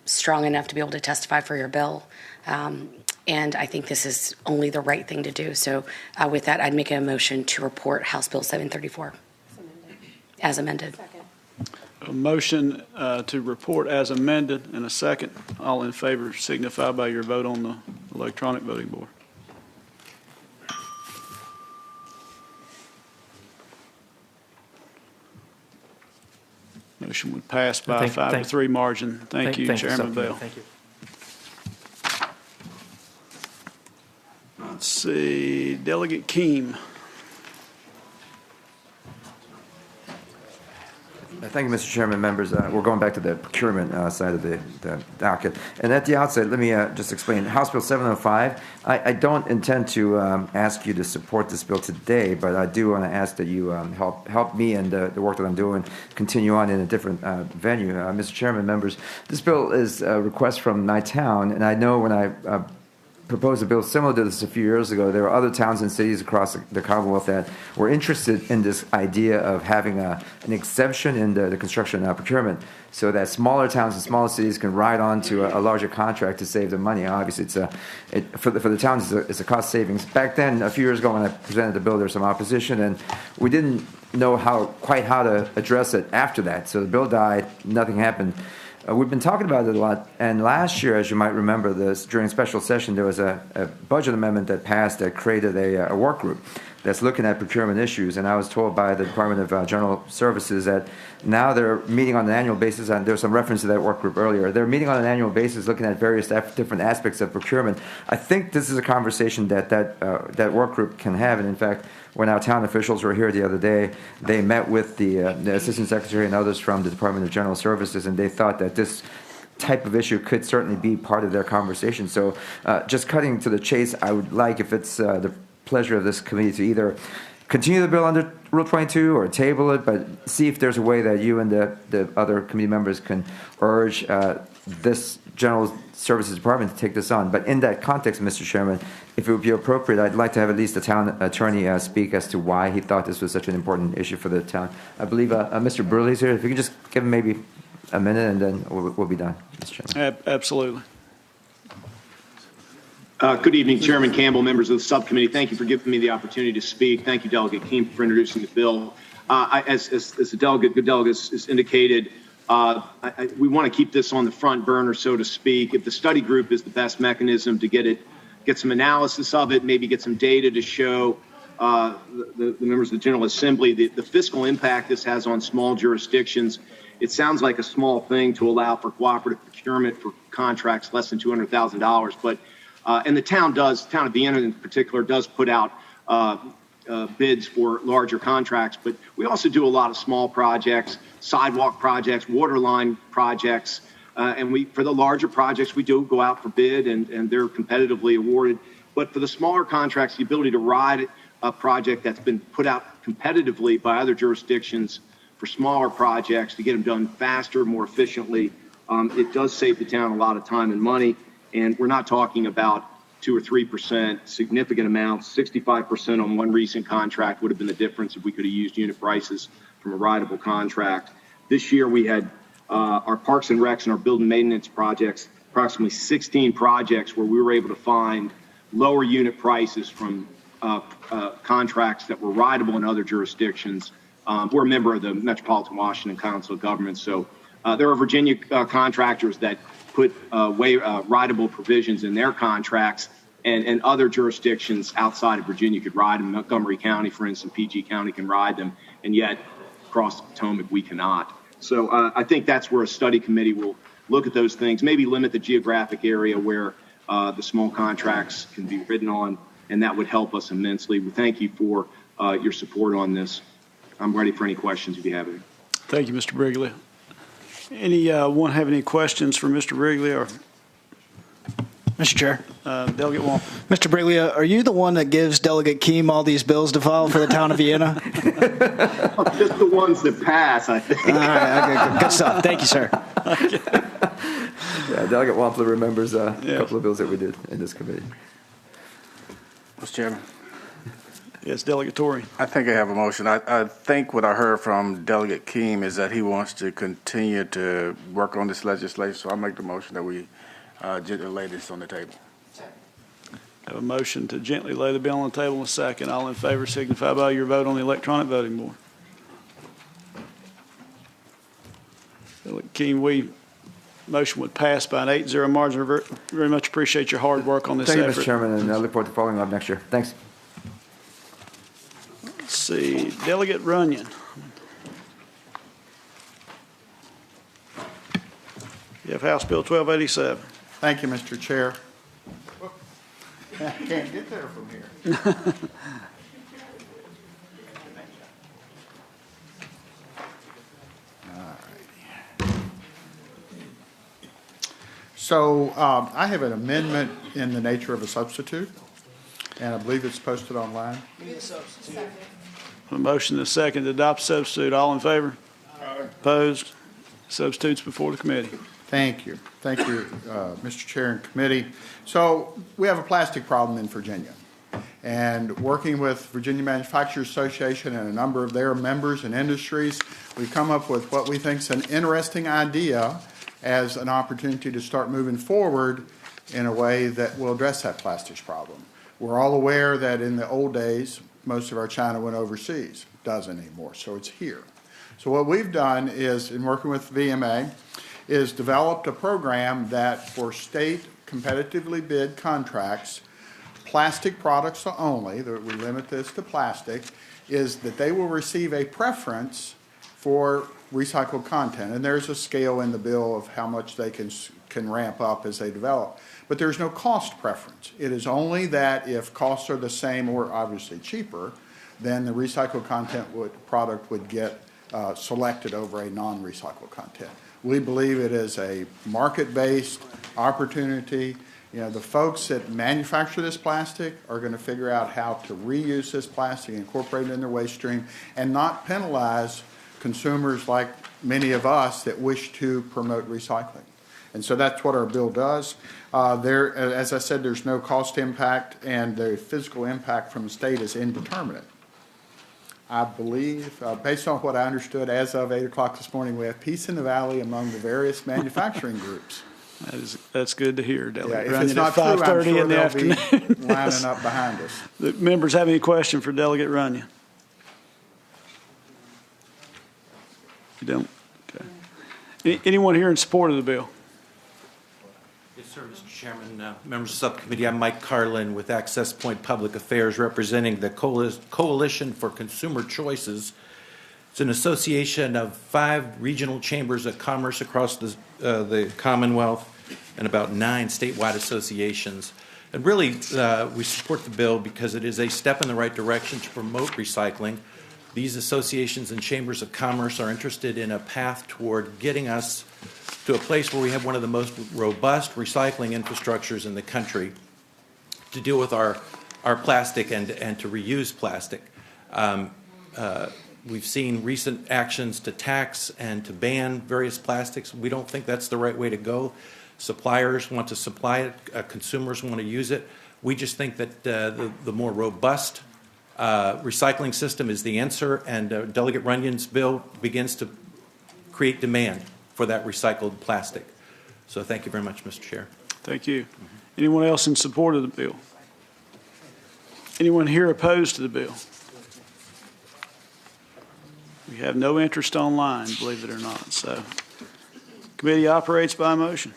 strong enough to be able to testify for your bill. And I think this is only the right thing to do. So with that, I'd make a motion to report House Bill 734 as amended. A motion to report as amended and a second. All in favor signify by your vote on the electronic voting board. Motion would pass by 5-3 margin. Thank you, Chairman Bell. Thank you. Let's see, Delegate Keem. Thank you, Mr. Chairman, members. We're going back to the procurement side of the docket. And at the outset, let me just explain. House Bill 705, I don't intend to ask you to support this bill today, but I do want to ask that you help me and the work that I'm doing continue on in a different venue. Mr. Chairman, members, this bill is a request from my town, and I know when I proposed a bill similar to this a few years ago, there were other towns and cities across the Commonwealth that were interested in this idea of having an exemption in the construction procurement so that smaller towns and smaller cities can ride on to a larger contract to save them money. Obviously, for the towns, it's a cost savings. Back then, a few years ago when I presented the bill, there was some opposition, and we didn't know quite how to address it after that. So the bill died, nothing happened. We've been talking about it a lot, and last year, as you might remember, during special session, there was a budget amendment that passed that created a work group that's looking at procurement issues, and I was told by the Department of General Services that now they're meeting on an annual basis, and there's some reference to that work group earlier. They're meeting on an annual basis looking at various different aspects of procurement. I think this is a conversation that work group can have, and in fact, when our town officials were here the other day, they met with the Assistant Secretary and others from the Department of General Services, and they thought that this type of issue could certainly be part of their conversation. So just cutting to the chase, I would like, if it's the pleasure of this committee, to either continue the bill under Rule 22 or table it, but see if there's a way that you and the other committee members can urge this General Services Department to take this on. But in that context, Mr. Chairman, if it would be appropriate, I'd like to have at least the town attorney speak as to why he thought this was such an important issue for the town. I believe Mr. Burley's here. If you could just give him maybe a minute, and then we'll be done, Mr. Chairman. Absolutely. Good evening, Chairman Campbell, members of the subcommittee. Thank you for giving me the opportunity to speak. Thank you, Delegate Keem, for introducing the bill. As the good delegate has indicated, we want to keep this on the front burner, so to speak. If the study group is the best mechanism to get some analysis of it, maybe get some data to show the members of the General Assembly the fiscal impact this has on small jurisdictions. It sounds like a small thing to allow for cooperative procurement for contracts less than $200,000, but and the town of Vienna in particular does put out bids for larger contracts, but we also do a lot of small projects, sidewalk projects, water line projects, and for the larger projects we do go out for bid and they're competitively awarded. But for the smaller contracts, the ability to ride a project that's been put out competitively by other jurisdictions for smaller projects to get them done faster, more efficiently, it does save the town a lot of time and money. And we're not talking about 2 or 3%, significant amounts. 65% on one recent contract would have been the difference if we could have used unit prices from a rideable contract. This year we had our Parks and Recs and our building maintenance projects, approximately 16 projects where we were able to find lower unit prices from contracts that were rideable in other jurisdictions. We're a member of the Metropolitan Washington Council of Governments, so there are Virginia contractors that put rideable provisions in their contracts, and other jurisdictions outside of Virginia could ride them. Montgomery County, for instance, PG County can ride them, and yet across the Potomac we cannot. So I think that's where a study committee will look at those things, maybe limit the geographic area where the small contracts can be ridden on, and that would help us immensely. We thank you for your support on this. I'm ready for any questions if you have any. Thank you, Mr. Brigley. Anyone have any questions for Mr. Brigley or Mr. Chair? Delegate Wamp? Mr. Briglia, are you the one that gives Delegate Keem all these bills to file for the town of Vienna? Just the ones that pass, I think. All right, okay, good stuff. Thank you, sir. Yeah, Delegate Wampler remembers a couple of bills that we did in this committee. Mr. Chairman. Yes, Delegate Tory. I think I have a motion. I think what I heard from Delegate Keem is that he wants to continue to work on this legislation, so I'll make the motion that we gently lay this on the table. I have a motion to gently lay the bill on the table in a second. All in favor signify by your vote on the electronic voting board. Delegate Keem, motion would pass by an 8-0 margin. Very much appreciate your hard work on this Thank effort. you, Mr. Chairman, and I look forward to following up next year. Thanks. Let's see, Delegate Runyon. You have House Bill 1287. Thank you, Mr. Chair. I can't get there from here. So I have an amendment in the nature of a substitute, and I believe it's posted online. A motion and a second to adopt substitute. All in favor? Opposed? Substitutes before the committee. Thank you. Thank you, Mr. Chair and committee. So we have a plastic problem in Virginia. And working with Virginia Manufacturers Association and a number of their members and industries, we've come up with what we think is an interesting idea as an opportunity to start moving forward in a way that will address that plastics problem. We're all aware that in the old days, most of our China went overseas. It doesn't anymore, so it's here. So what we've done is, in working with VMA, is developed a program that for state competitively bid contracts, plastic products only, that we limit this to plastic, is that they will receive a preference for recycled content. And there's a scale in the bill of how much they can ramp up as they develop. But there's no cost preference. It is only that if costs are the same or obviously cheaper, then the recycled content product would get selected over a non-recycled content. We believe it is a market-based opportunity. You know, the folks that manufacture this plastic are going to figure out how to reuse this plastic, incorporate it in their waste stream, and not penalize consumers like many of us that wish to promote recycling. And so that's what our bill does. As I said, there's no cost impact, and the physical impact from the state is indeterminate. I believe, based on what I understood as of 8 o'clock this morning, we have peace in the valley among the various manufacturing groups. That's good to hear, Delegate. Yeah, if it's not true, I'm sure they'll be lining up behind us. The members have any question for Delegate Runyon? You don't? Okay. Anyone here in support of the bill? Yes, sir, Mr. Chairman, members of the subcommittee. I'm Mike Carlin with Access Point Public Affairs, representing the Coalition for Consumer Choices. It's an association of 5 regional chambers of commerce across the Commonwealth and about 9 statewide associations. And really, we support the bill because it is a step in the right direction to promote recycling. These associations and chambers of commerce are interested in a path toward getting us to a place where we have one of the most robust recycling infrastructures in the country to deal with our plastic and to reuse plastic. We've seen recent actions to tax and to ban various plastics. We don't think that's the right way to go. Suppliers want to supply it. Consumers want to use it. We just think that the more robust recycling system is the answer, and Delegate Runyon's bill begins to create demand for that recycled plastic. So thank you very much, Mr. Chair. Thank you. Anyone else in support of the bill? Anyone here opposed to the bill? We have no interest online, believe it or not. So, committee operates by motion.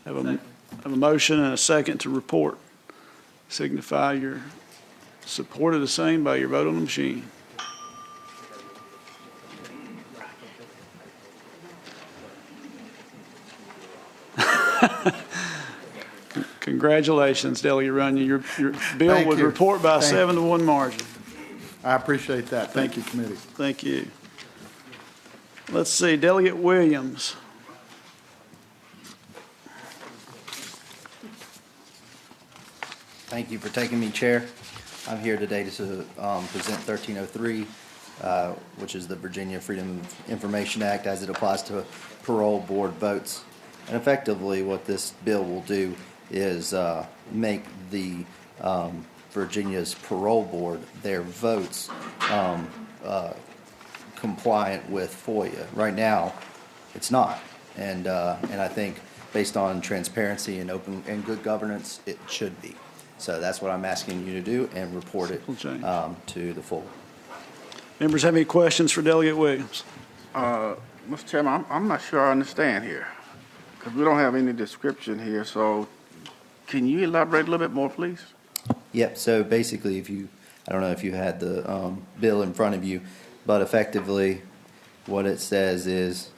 Have a motion and a second to report. Signify your support of the same by your vote on the machine. Congratulations, Delegate Runyon. Your bill would report by a 7-1 margin. I appreciate that. Thank you, committee. Thank you. Let's see, Delegate Williams. Thank you for taking me, Chair. I'm here today to present 1303, which is the Virginia Freedom of Information Act as it applies to parole board votes. And effectively what this bill will do is make the Virginia's parole board their votes compliant with FOIA. Right now, it's not, and I think based on transparency and open and good governance, it should be. So that's what I'm asking you to do and report it to the full. Members have any questions for Delegate Williams? Mr. Chairman, I'm not sure I understand here, because we don't have any description here, so can you elaborate a little bit more, please? Yep, so basically I don't know if you had the bill in front of you, but effectively what it says is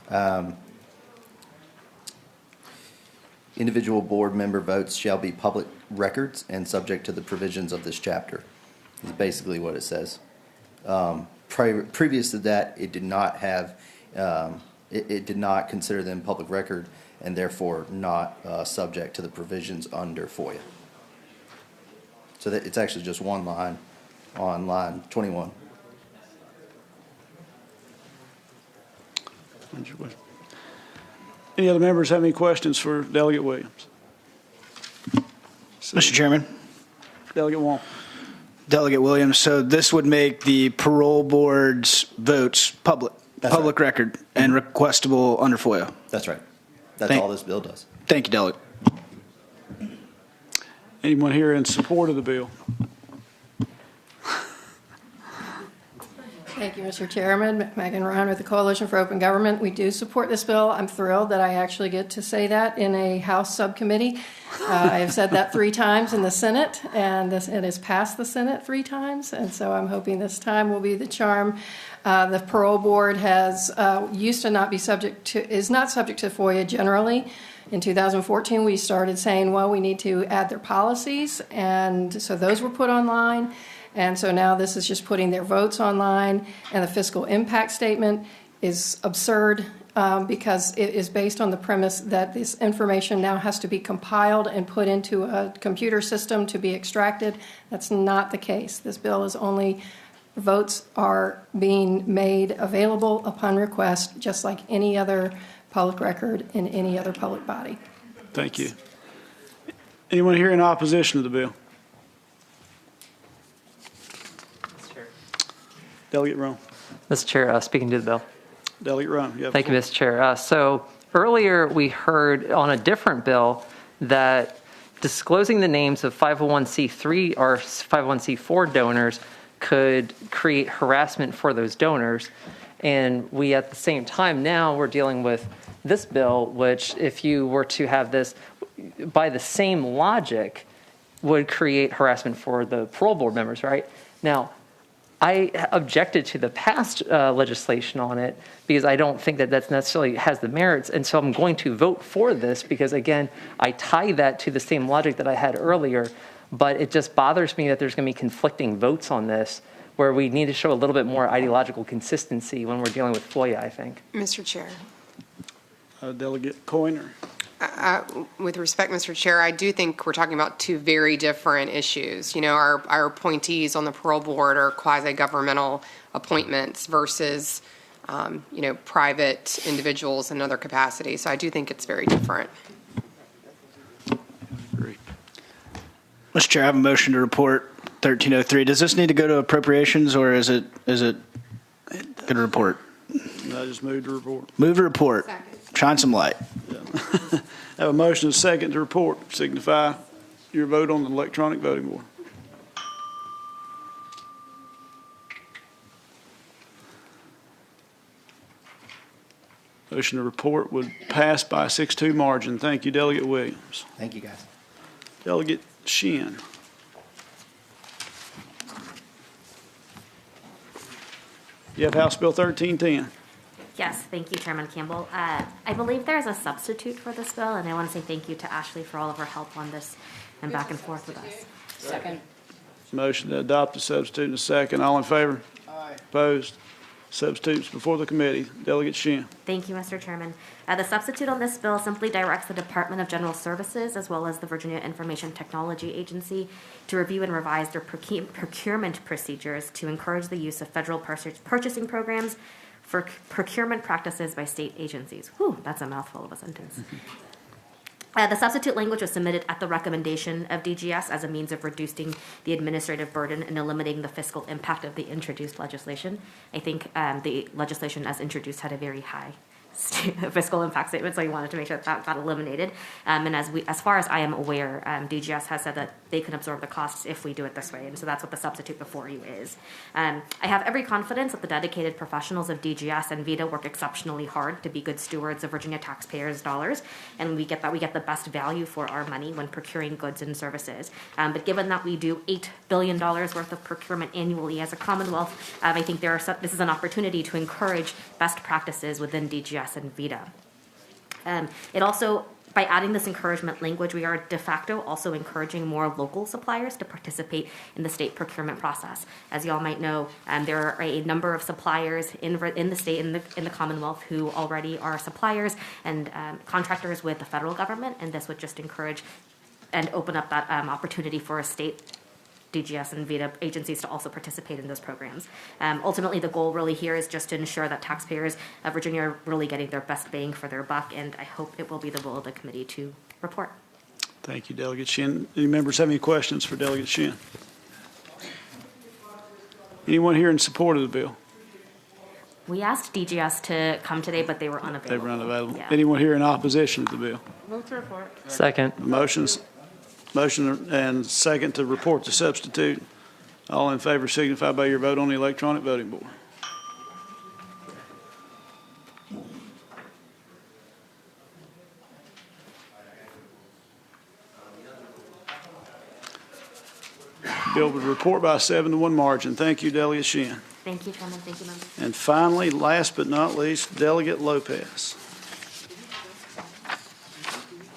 individual board member votes shall be public records and subject to the provisions of this chapter, is basically what it says. Previous to that, it did not have, it did not consider them public record and therefore not subject to the provisions under FOIA. So that it's actually just one line on line 21. Any other members have any questions for Delegate Williams? Mr. Chairman. Delegate Wong. Delegate Williams, so this would make the parole board's votes public record and requestable under FOIA. That's right. That's all this bill does. Thank you, Delegate. Anyone here in support of the bill? Thank you, Mr. Chairman. Megan Ryan with the Coalition for Open Government. We do support this bill. I'm thrilled that I actually get to say that in a House subcommittee. I have said that 3 times in the Senate, and it has passed the Senate 3 times, and so I'm hoping this time will be the charm. The parole board has used to not be subject to, is not subject to FOIA generally. In 2014, we started saying, well, we need to add their policies, and so those were put online. And so now this is just putting their votes online, and the fiscal impact statement is absurd because it is based on the premise that this information now has to be compiled and put into a computer system to be extracted. That's not the case. This bill is only votes are being made available upon request, just like any other public record in any other public body. Thank you. Anyone here in opposition to the bill? Delegate Rome. Mr. Chair, speaking to the bill. Delegate Rome. Thank you, Mr. Chair. So earlier we heard on a different bill that disclosing the names of 501c3 or 501c4 donors could create harassment for those donors. And we, at the same time, now we're dealing with this bill, which if you were to have this, by the same logic, would create harassment for the parole board members, right? Now, I objected to the past legislation on it because I don't think that that necessarily has the merits. And so I'm going to vote for this because, again, I tie that to the same logic that I had earlier. But it just bothers me that there's going to be conflicting votes on this where we need to show a little bit more ideological consistency when we're dealing with FOIA, I think. Mr. Chair. Delegate Coyner. With respect, Mr. Chair, I do think we're talking about 2 very different issues. You know, our appointees on the parole board are quasi-governmental appointments versus, you know, private individuals in other capacities. So I do think it's very different. Great. Mr. Chair, I have a motion to report 1303. Does this need to go to appropriations or is it going to report? I just moved to report. Move to report. Second. Shine some light. I have a motion and a second to report. Signify your vote on the electronic voting board. Motion to report would pass by a 6-2 margin. Thank you, Delegate Williams. Thank you, guys. Delegate Shin. You have House Bill 1310. Yes, thank you, Chairman Campbell. I believe there is a substitute for this bill, and I want to say thank you to Ashley for all of her help on this and back and forth with us. Second. Motion to adopt the substitute in a second. All in favor? Aye. Opposed? Substitutes before the committee. Delegate Shin. Thank you, Mr. Chairman. The substitute on this bill simply directs the Department of General Services as well as the Virginia Information Technology Agency to review and revise their procurement procedures to encourage the use of federal purchasing programs for procurement practices by state agencies. Whew, that's a mouthful of a sentence. The substitute language was submitted at the recommendation of DGS as a means of reducing the administrative burden and eliminating the fiscal impact of the introduced legislation. I think the legislation as introduced had a very high fiscal impact statement, so we wanted to make sure that got eliminated. And as far as I am aware, DGS has said that they can absorb the costs if we do it this way, and so that's what the substitute before you is. I have every confidence that the dedicated professionals of DGS and VITA work exceptionally hard to be good stewards of Virginia taxpayers' dollars, and we get the best value for our money when procuring goods and services. But given that we do $8 billion worth of procurement annually as a Commonwealth, I think this is an opportunity to encourage best practices within DGS and VITA. It also, by adding this encouragement language, we are de facto also encouraging more local suppliers to participate in the state procurement process. As you all might know, there are a number of suppliers in the state, in the Commonwealth, who already are suppliers and contractors with the federal government, and this would just encourage and open up that opportunity for a state DGS and VITA agencies to also participate in those programs. Ultimately, the goal really here is just to ensure that taxpayers of Virginia are really getting their best bang for their buck, and I hope it will be the will of the committee to report. Thank you, Delegate Shin. Any members have any questions for Delegate Shin? Anyone here in support of the bill? We asked DGS to come today, but they were unavailable. They were unavailable. Yeah. Anyone here in opposition to the bill? Move to report. Second. Motion and second to report the substitute. All in favor signify by your vote on the electronic voting board. Bill would report by a 7-1 margin. Thank you, Delegate Shin. Thank you, Chairman. Thank you, members. And finally, last but not least, Delegate Lopez.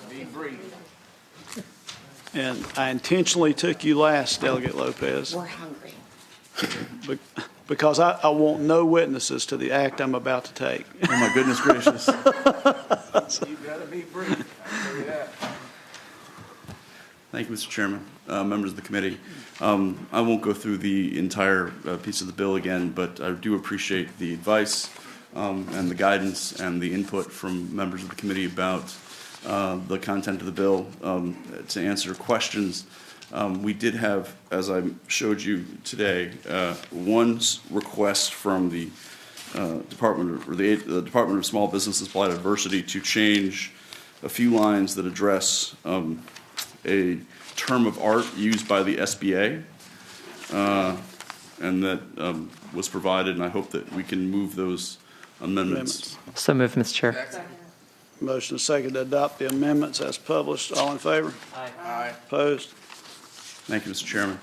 Be brief. And I intentionally took you last, Delegate Lopez. We're hungry. Because I want no witnesses to the act I'm about to take. Oh, my goodness gracious. You gotta be brief. I'll tell you that. Thank you, Mr. Chairman, members of the committee. I won't go through the entire piece of the bill again, but I do appreciate the advice and the guidance and the input from members of the committee about the content of the bill. To answer questions, we did have, as I showed you today, one request from the Department of Small Business and Applied Adversity to change a few lines that address a term of art used by the SBA, and that was provided, and I hope that we can move those amendments. So moved, Mr. Chair. Motion is second to adopt the amendments as published. All in favor? Aye. Opposed? Thank you, Mr. Chairman.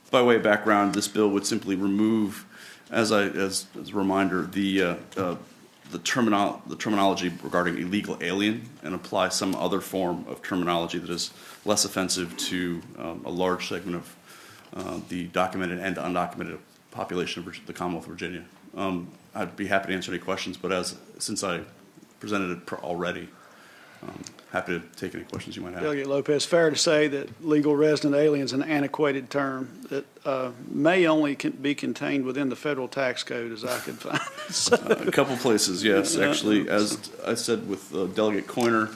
By way of background, this bill would simply remove, as a reminder, the terminology regarding illegal alien and apply some other form of terminology that is less offensive to a large segment of the documented and undocumented population of the Commonwealth of Virginia. I'd be happy to answer any questions, but since I presented it already, happy to take any questions you might have. Delegate Lopez, fair to say that legal resident alien is an antiquated term that may only be contained within the federal tax code, as I could find. A couple places, yes. Actually, as I said with Delegate Coiner,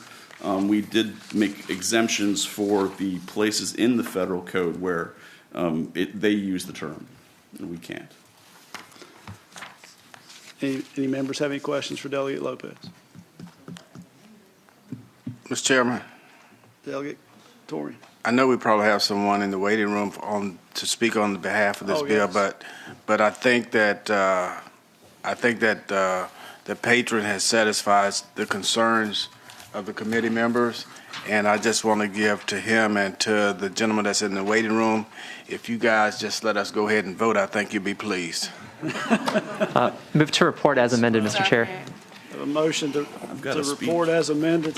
we did make exemptions for the places in the federal code where they use the term, and we can't. Any members have any questions for Delegate Lopez? Mr. Chairman. Delegate Torrey. I know we probably have someone in the waiting room to speak on the behalf of this bill, yes. but I think that the patron has satisfied the concerns of the committee members, and I just want to give to him and to the gentleman that's in the waiting room, if you guys just let us go ahead and vote, I think you'll be pleased. Move to report as amended, Mr. Chair. A motion to report as amended.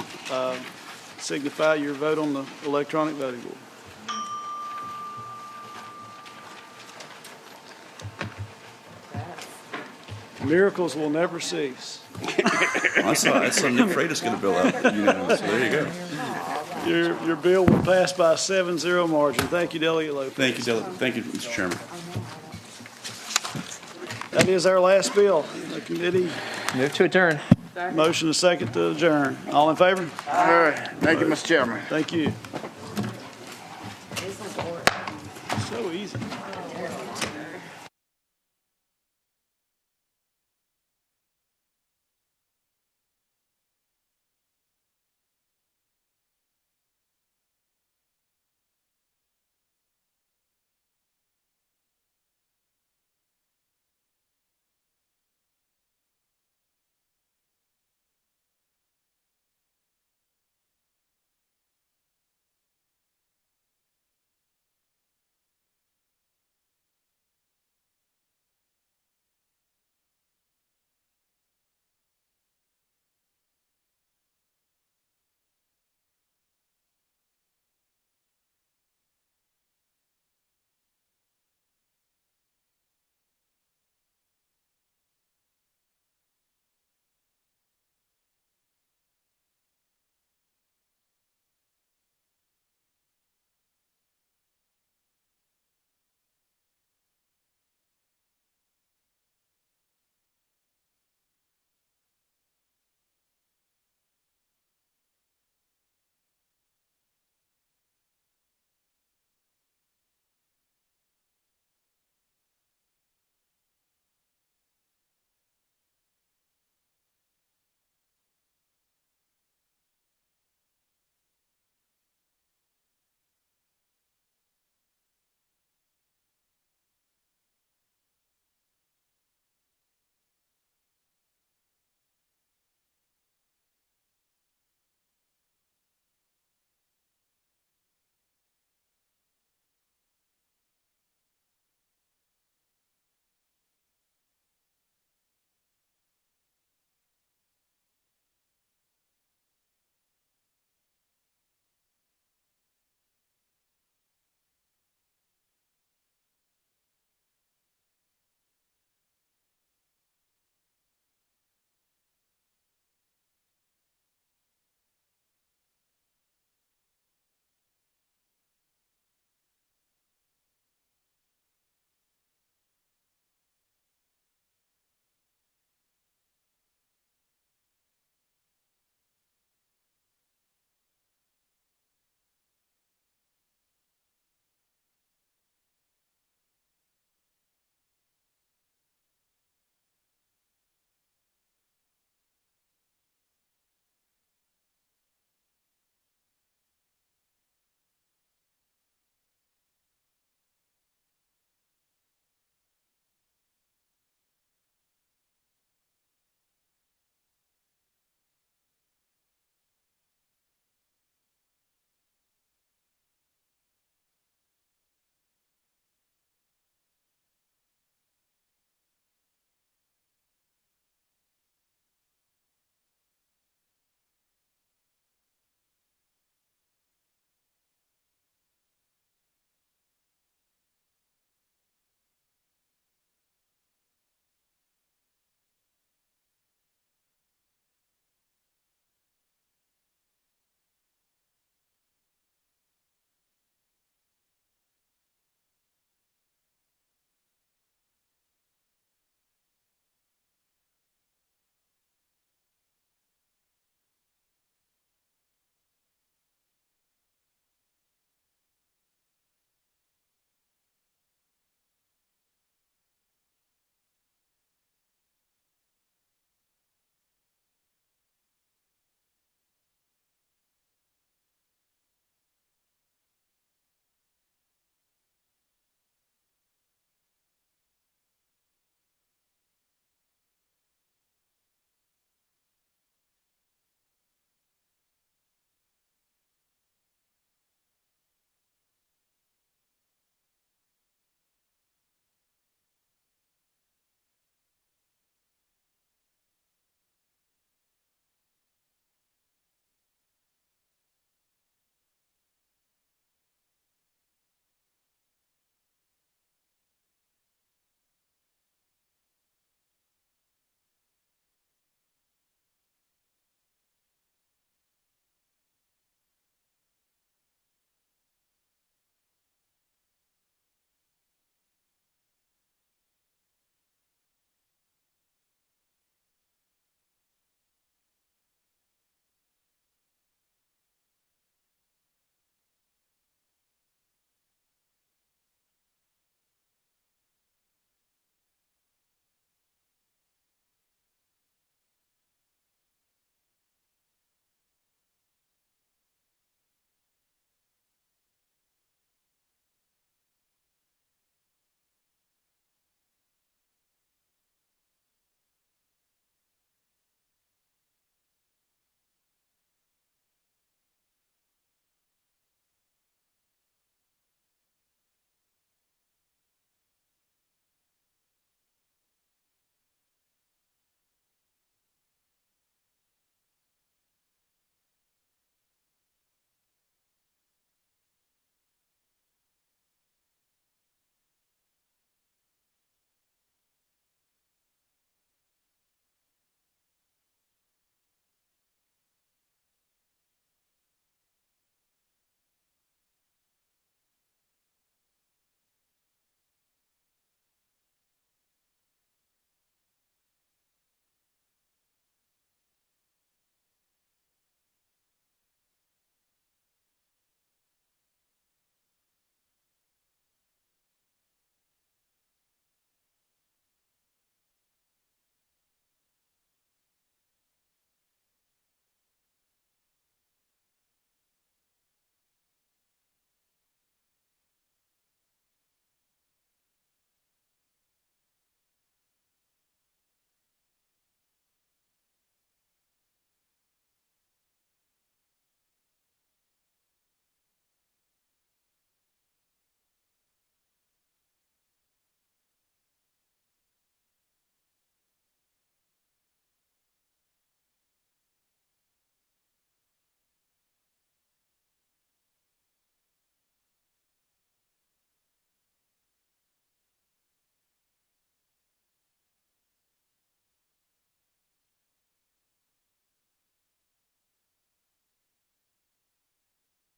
Signify your vote on the electronic voting board. Miracles will never cease. I saw Nick Freitas get a bill out. So there you go. Your bill will pass by a 7-0 margin. Thank you, Delegate Lopez. Thank you, Mr. Chairman. That is our last bill. The committee. Move to adjourn. Motion and second to adjourn. All in favor? All right. Thank you, Mr. Chairman. Thank you. So easy.